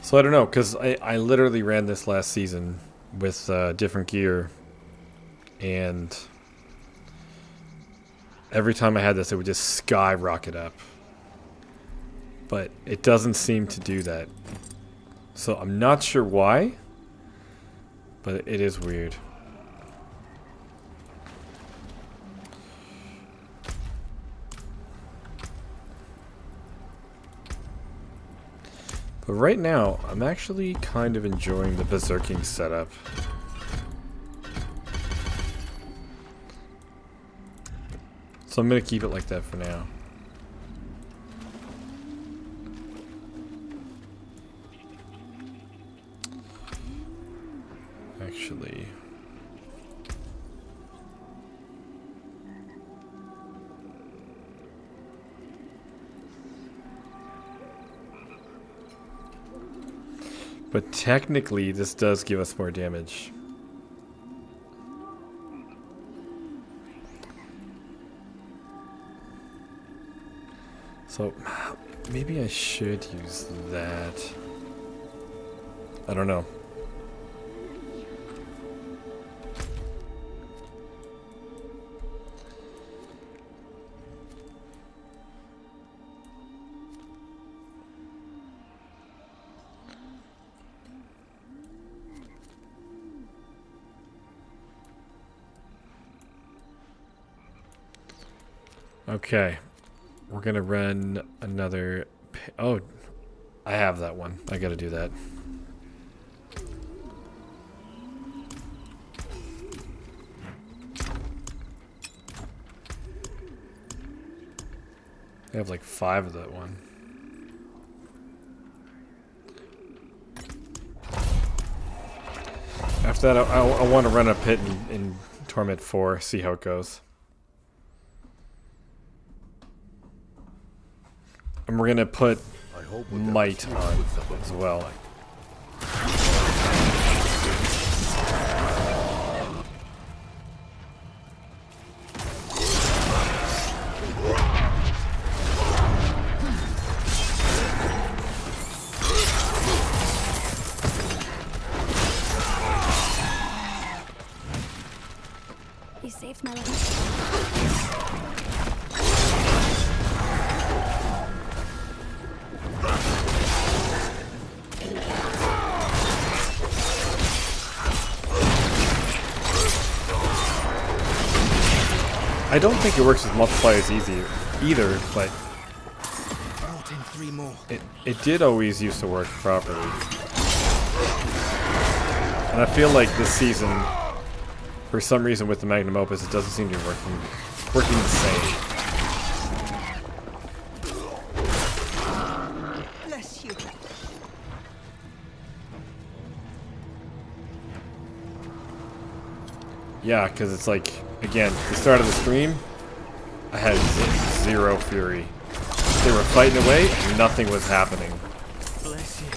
So I don't know, because I literally ran this last season with different gear, and every time I had this, it would just skyrocket up. But it doesn't seem to do that. So I'm not sure why, but it is weird. But right now, I'm actually kind of enjoying the berserking setup. So I'm going to keep it like that for now. Actually... But technically, this does give us more damage. So, maybe I should use that. I don't know. Okay, we're gonna run another. Oh, I have that one. I gotta do that. I have like 5 of that one. After that, I want to run a pit in Torment 4, see how it goes. And we're gonna put might on as well. You saved my life. I don't think it works with multipliers either, but it did always used to work properly. And I feel like this season, for some reason with the Magnum Opus, it doesn't seem to be working the same. Bless you. Yeah, because it's like, again, the start of the stream, I had 0 fury. They were fighting away, and nothing was happening. Bless you.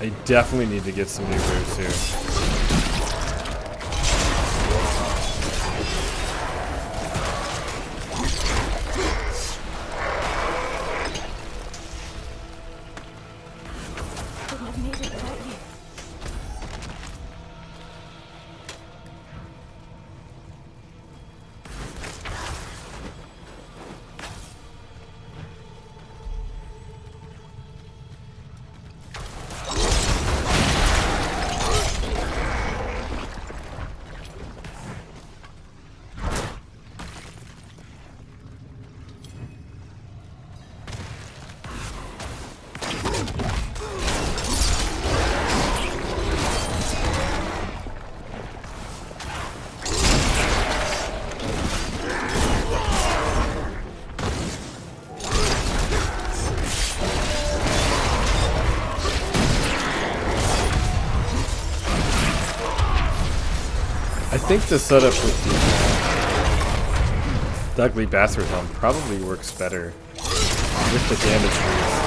I definitely need to get some new boots here. Couldn't have made it without you. I think the setup with the ugly bastard helm probably works better with the damage boost.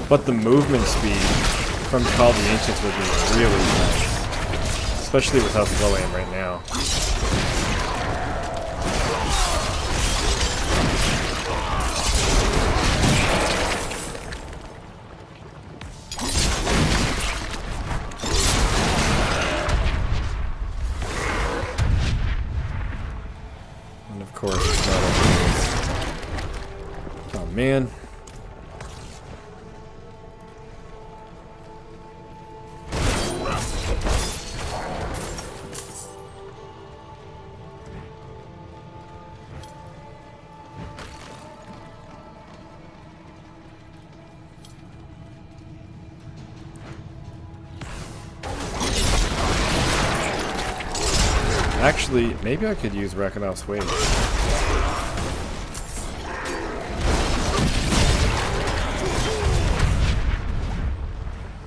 But the movement speed from Call of the Ancients would be really nice. Especially with how slow I am right now. And of course it's not a... Oh man. Actually, maybe I could use Rakenov's Wave.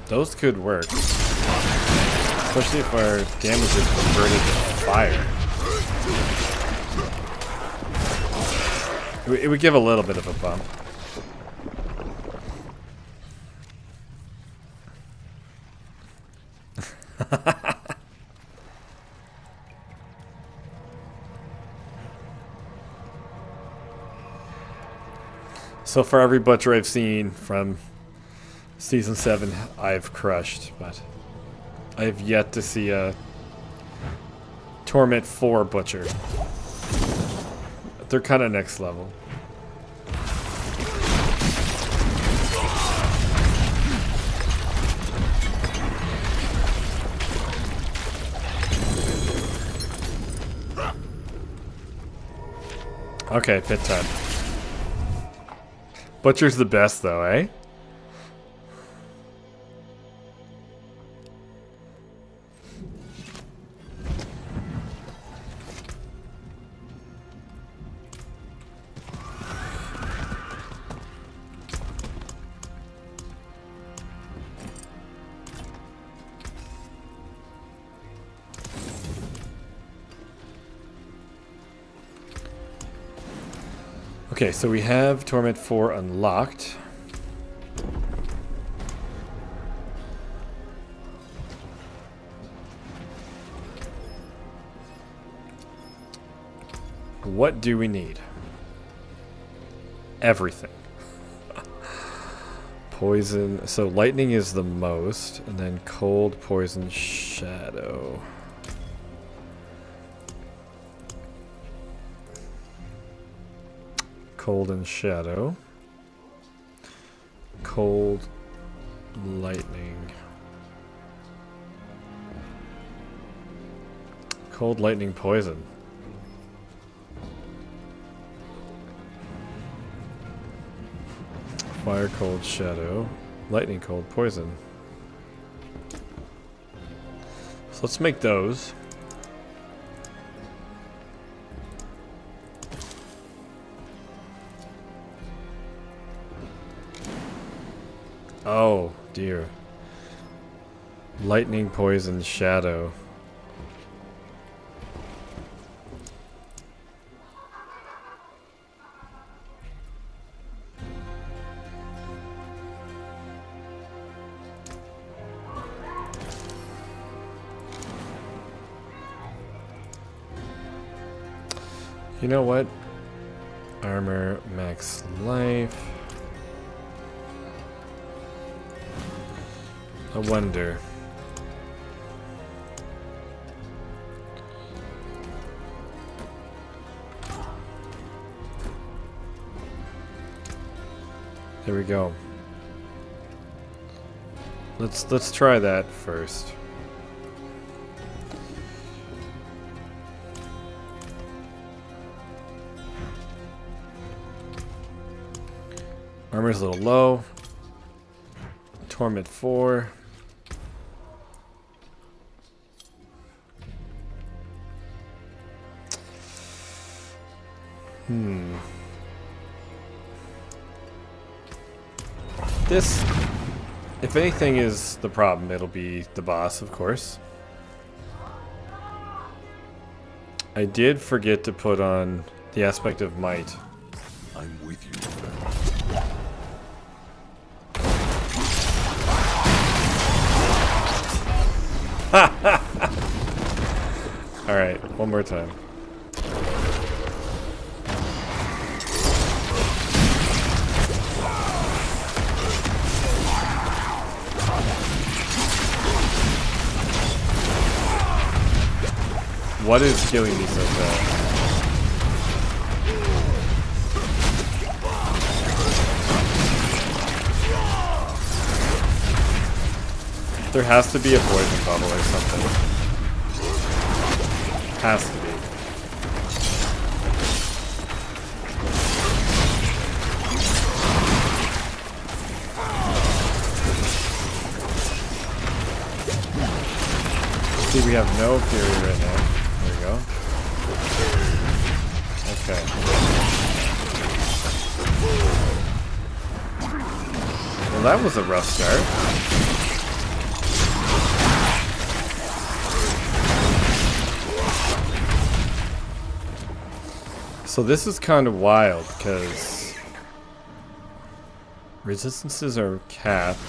Those could work. Especially if our damage is converted to fire. It would give a little bit of a bump. So for every butcher I've seen from Season 7, I've crushed, but I have yet to see a Torment 4 butcher. They're kind of next level. Okay, pit time. Butcher's the best though, eh? Okay, so we have Torment 4 unlocked. What do we need? Everything. Poison. So lightning is the most, and then cold, poison, shadow. Cold and shadow. Cold, lightning. Cold, lightning, poison. Fire, cold, shadow. Lightning, cold, poison. So let's make those. Oh, dear. Lightning, poison, shadow. You know what? Armor, max life. I wonder. There we go. Let's try that first. Armor's a little low. Torment 4. This, if anything is the problem, it'll be the boss, of course. I did forget to put on the aspect of might. I'm with you, friend. Alright, one more time. What is killing me so fast? There has to be a poison bubble or something. Has to be. See, we have no fury right now. There we go. Okay. Well, that was a rough start. So this is kind of wild because resistances are capped.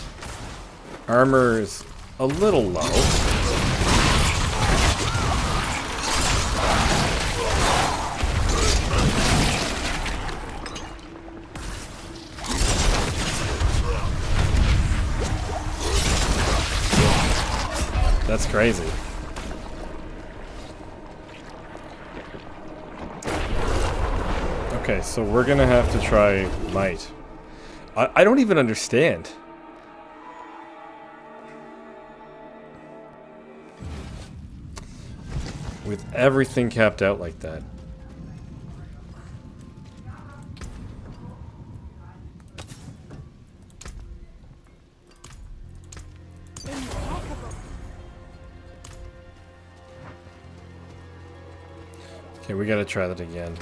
Armor is a little low. That's crazy. Okay, so we're gonna have to try might. I don't even understand. With everything capped out like that. Okay, we gotta try that again.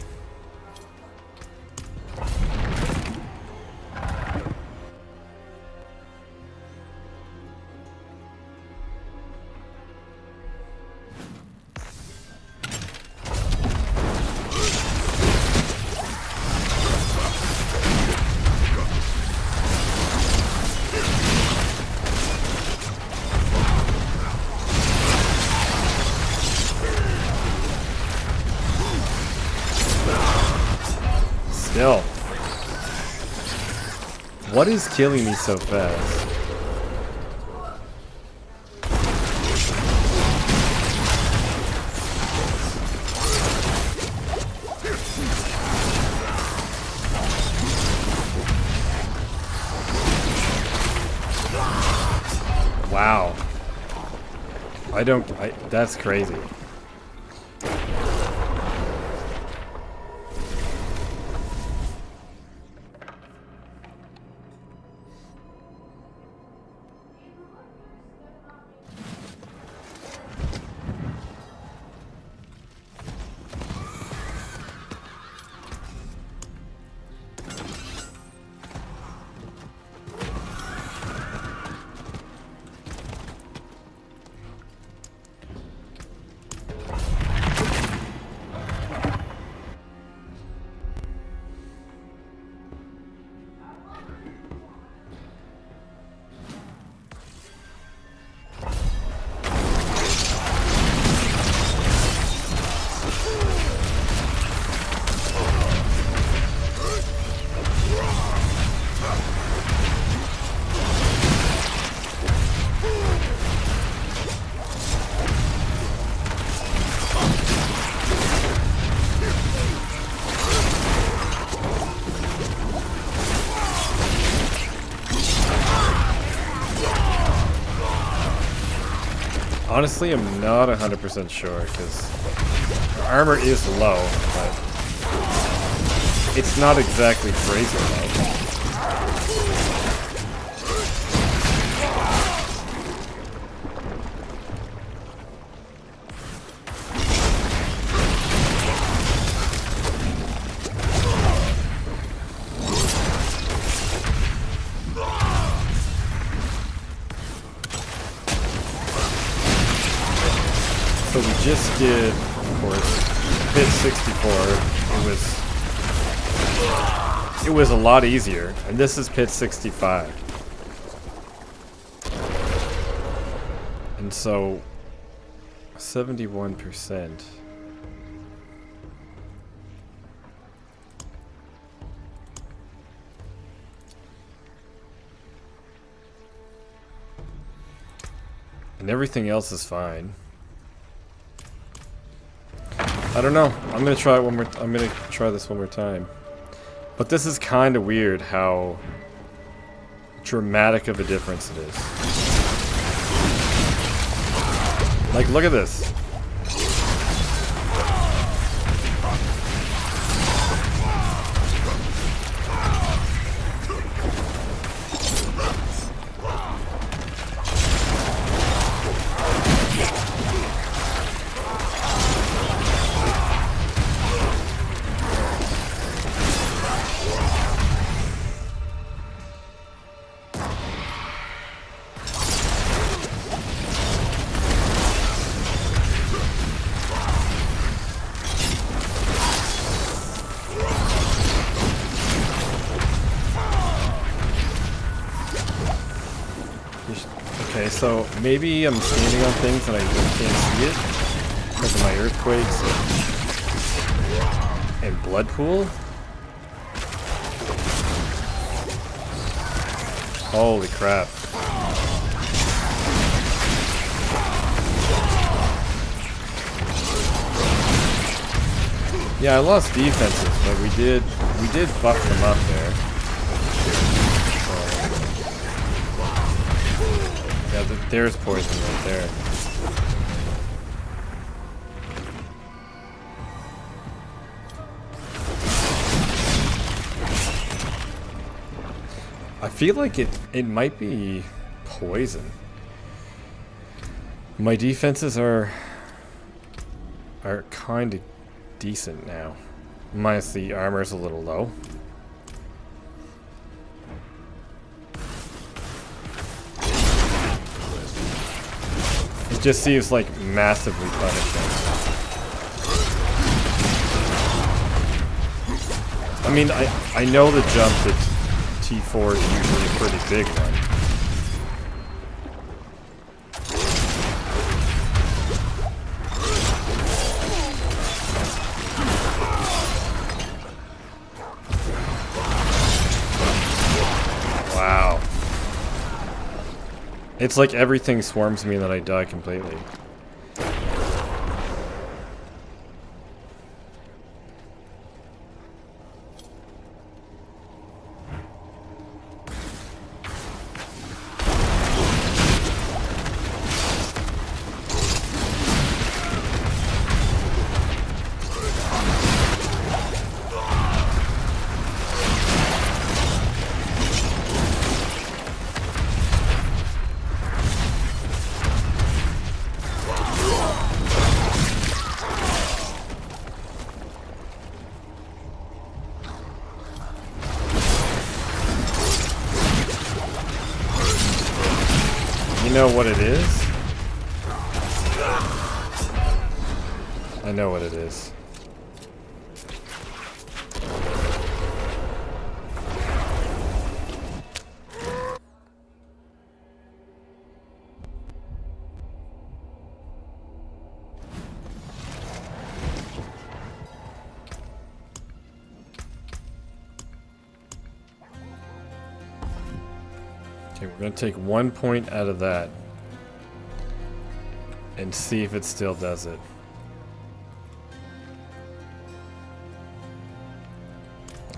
Still. What is killing me so fast? Wow. That's crazy. Honestly, I'm not 100% sure because armor is low, but it's not exactly crazy low. So we just did, of course, pit 64. It was a lot easier, and this is pit 65. And so 71%. And everything else is fine. I don't know. I'm gonna try it one more. I'm gonna try this one more time. But this is kind of weird how dramatic of a difference it is. Like, look at this. Okay, so maybe I'm standing on things and I just can't see it because of my earthquakes and blood pool. Holy crap. Yeah, I lost defenses, but we did buff them up there. Yeah, there's poison right there. I feel like it might be poison. My defenses are kind of decent now. Minus the armor's a little low. It just seems like massively punishing. I mean, I know the jump to T4 is usually a pretty big one. Wow. It's like everything swarms me and then I die completely. You know what it is? I know what it is. Okay, we're going to take 1 point out of that and see if it still does it.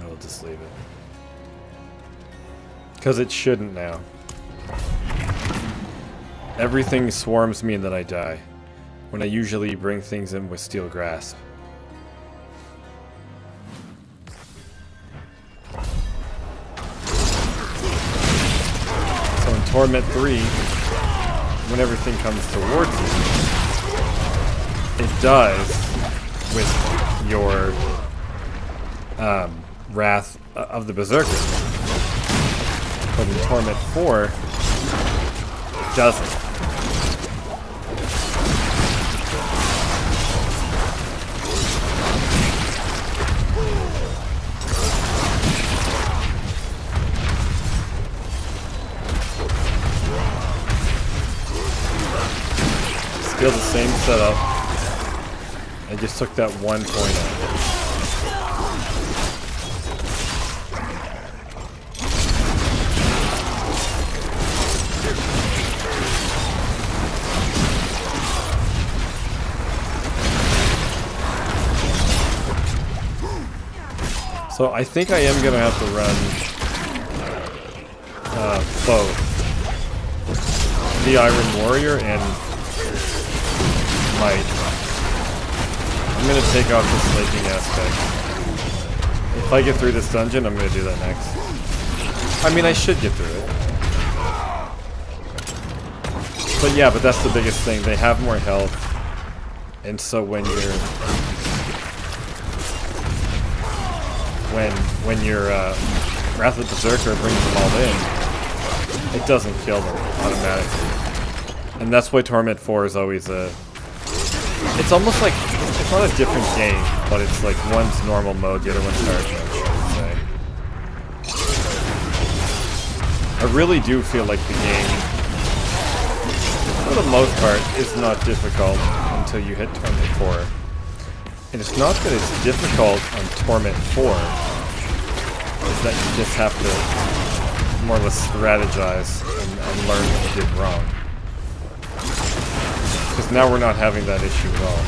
I'll just leave it. Because it shouldn't now. Everything swarms me and then I die. When I usually bring things in with Steel Grasp. Torment 3, when everything comes towards you, it does with your Wrath of the Berserker. But in Torment 4, it doesn't. feel the same setup. I just took that 1 point out. So I think I am gonna have to run both the Iron Warrior and Might. I'm gonna take off the slaking aspect. If I get through this dungeon, I'm gonna do that next. I mean, I should get through it. But yeah, but that's the biggest thing. They have more health, and so when your Wrath of the Berserker brings them all in, it doesn't kill them automatically. And that's why Torment 4 is always a... It's almost like, it's not a different game, but it's like one's normal mode, the other one's hard mode, I would say. I really do feel like the game, for the most part, is not difficult until you hit Torment 4. And it's not that it's difficult on Torment 4, it's that you just have to more or less strategize and learn what you did wrong. Because now we're not having that issue at all.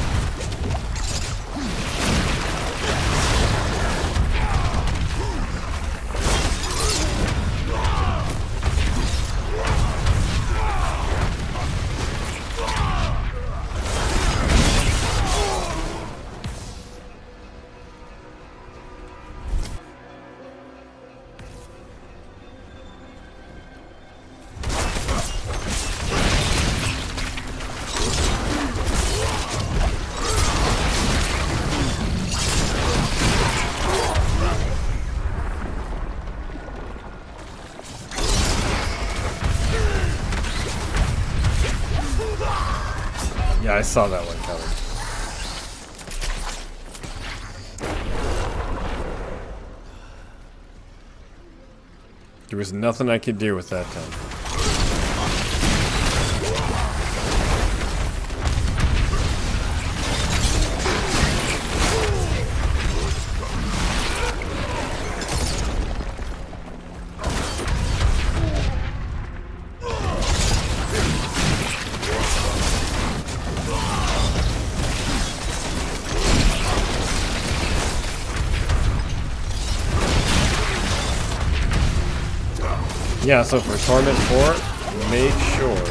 Yeah, I saw that one coming. There was nothing I could do with that time. Yeah, so for Torment 4, make sure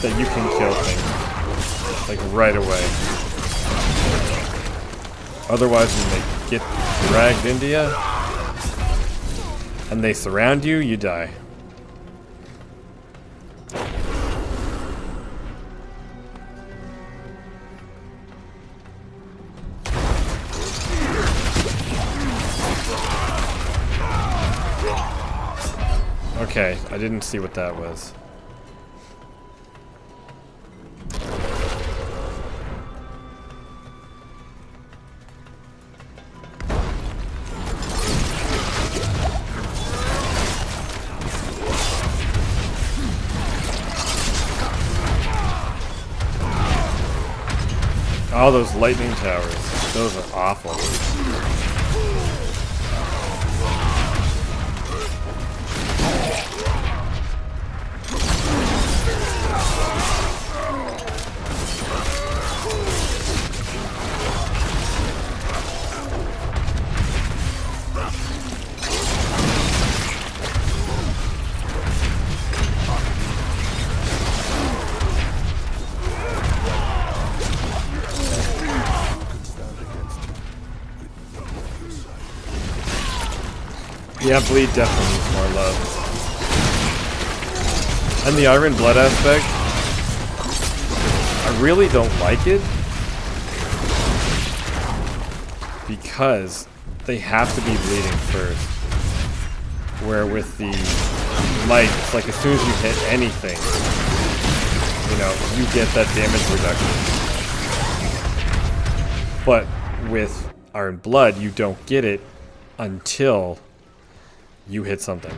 that you can kill things, like, right away. Otherwise, when they get dragged into you, and they surround you, you die. Okay, I didn't see what that was. Oh, those lightning towers. Those are awful. Yeah, Bleed definitely needs more love. And the Iron Blood aspect, I really don't like it because they have to be bleeding first. Where with the Light, it's like as soon as you hit anything, you know, you get that damage reduction. But with Iron Blood, you don't get it until you hit something.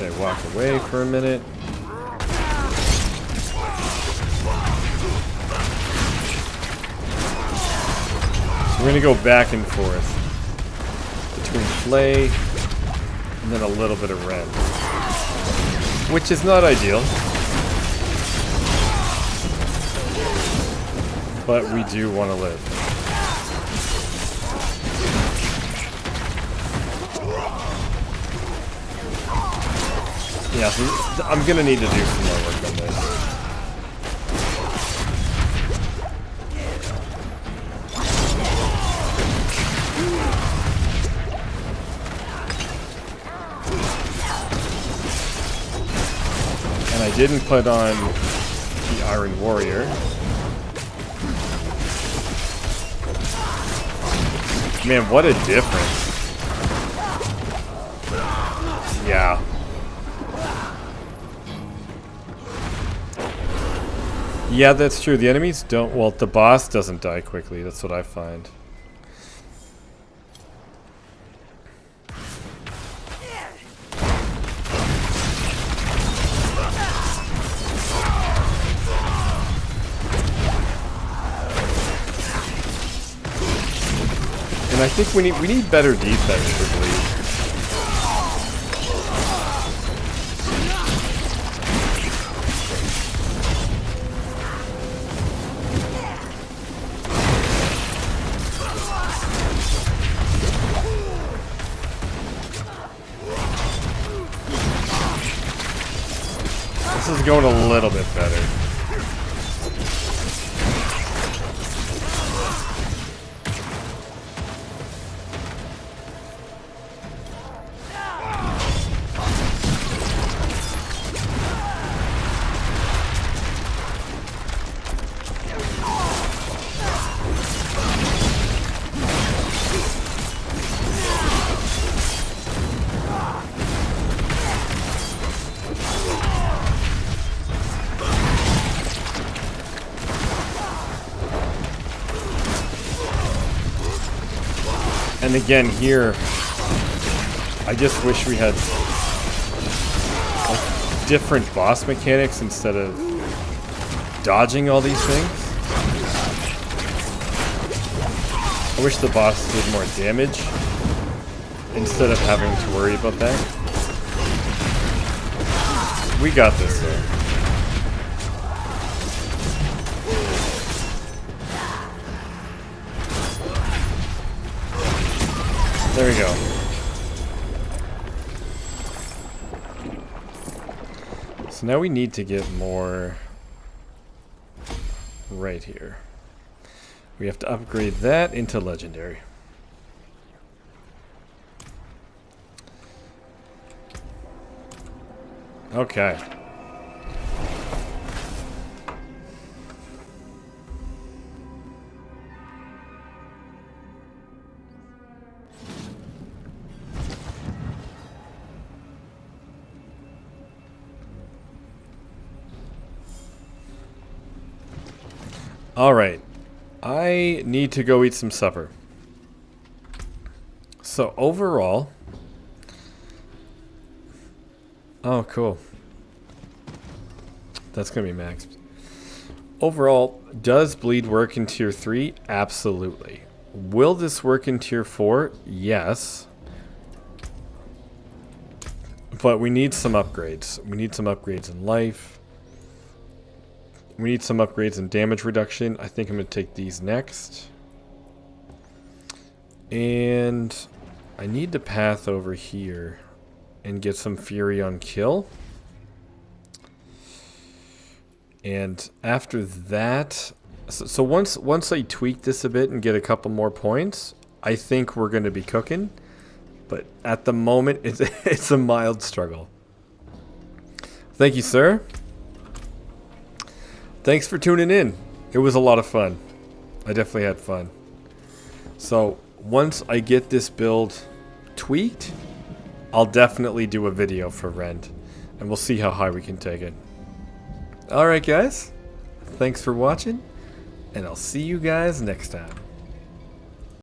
Okay, walk away for a minute. So we're gonna go back and forth between play and then a little bit of Rend, which is not ideal, but we do want to live. Yeah, so I'm gonna need to do some more work on this. And I didn't put on the Iron Warrior. Man, what a difference. Yeah. Yeah, that's true. The enemies don't... Well, the boss doesn't die quickly. That's what I find. And I think we need better defense for Bleed. This is going a little bit better. And again here, I just wish we had like, different boss mechanics instead of dodging all these things. I wish the boss did more damage instead of having to worry about that. We got this though. There we go. So now we need to get more right here. We have to upgrade that into legendary. Okay. Alright, I need to go eat some supper. So overall... Oh, cool. That's going to be maxed. Overall, does Bleed work in Tier 3? Absolutely. Will this work in Tier 4? Yes. But we need some upgrades. We need some upgrades in life. We need some upgrades in damage reduction. I think I'm going to take these next. And I need to path over here and get some Fury on kill. And after that... So once I tweak this a bit and get a couple more points, I think we're going to be cooking. But at the moment, it's a mild struggle. Thank you, sir. Thanks for tuning in. It was a lot of fun. I definitely had fun. So once I get this build tweaked, I'll definitely do a video for Rend. And we'll see how high we can take it. Alright guys. Thanks for watching. And I'll see you guys next time.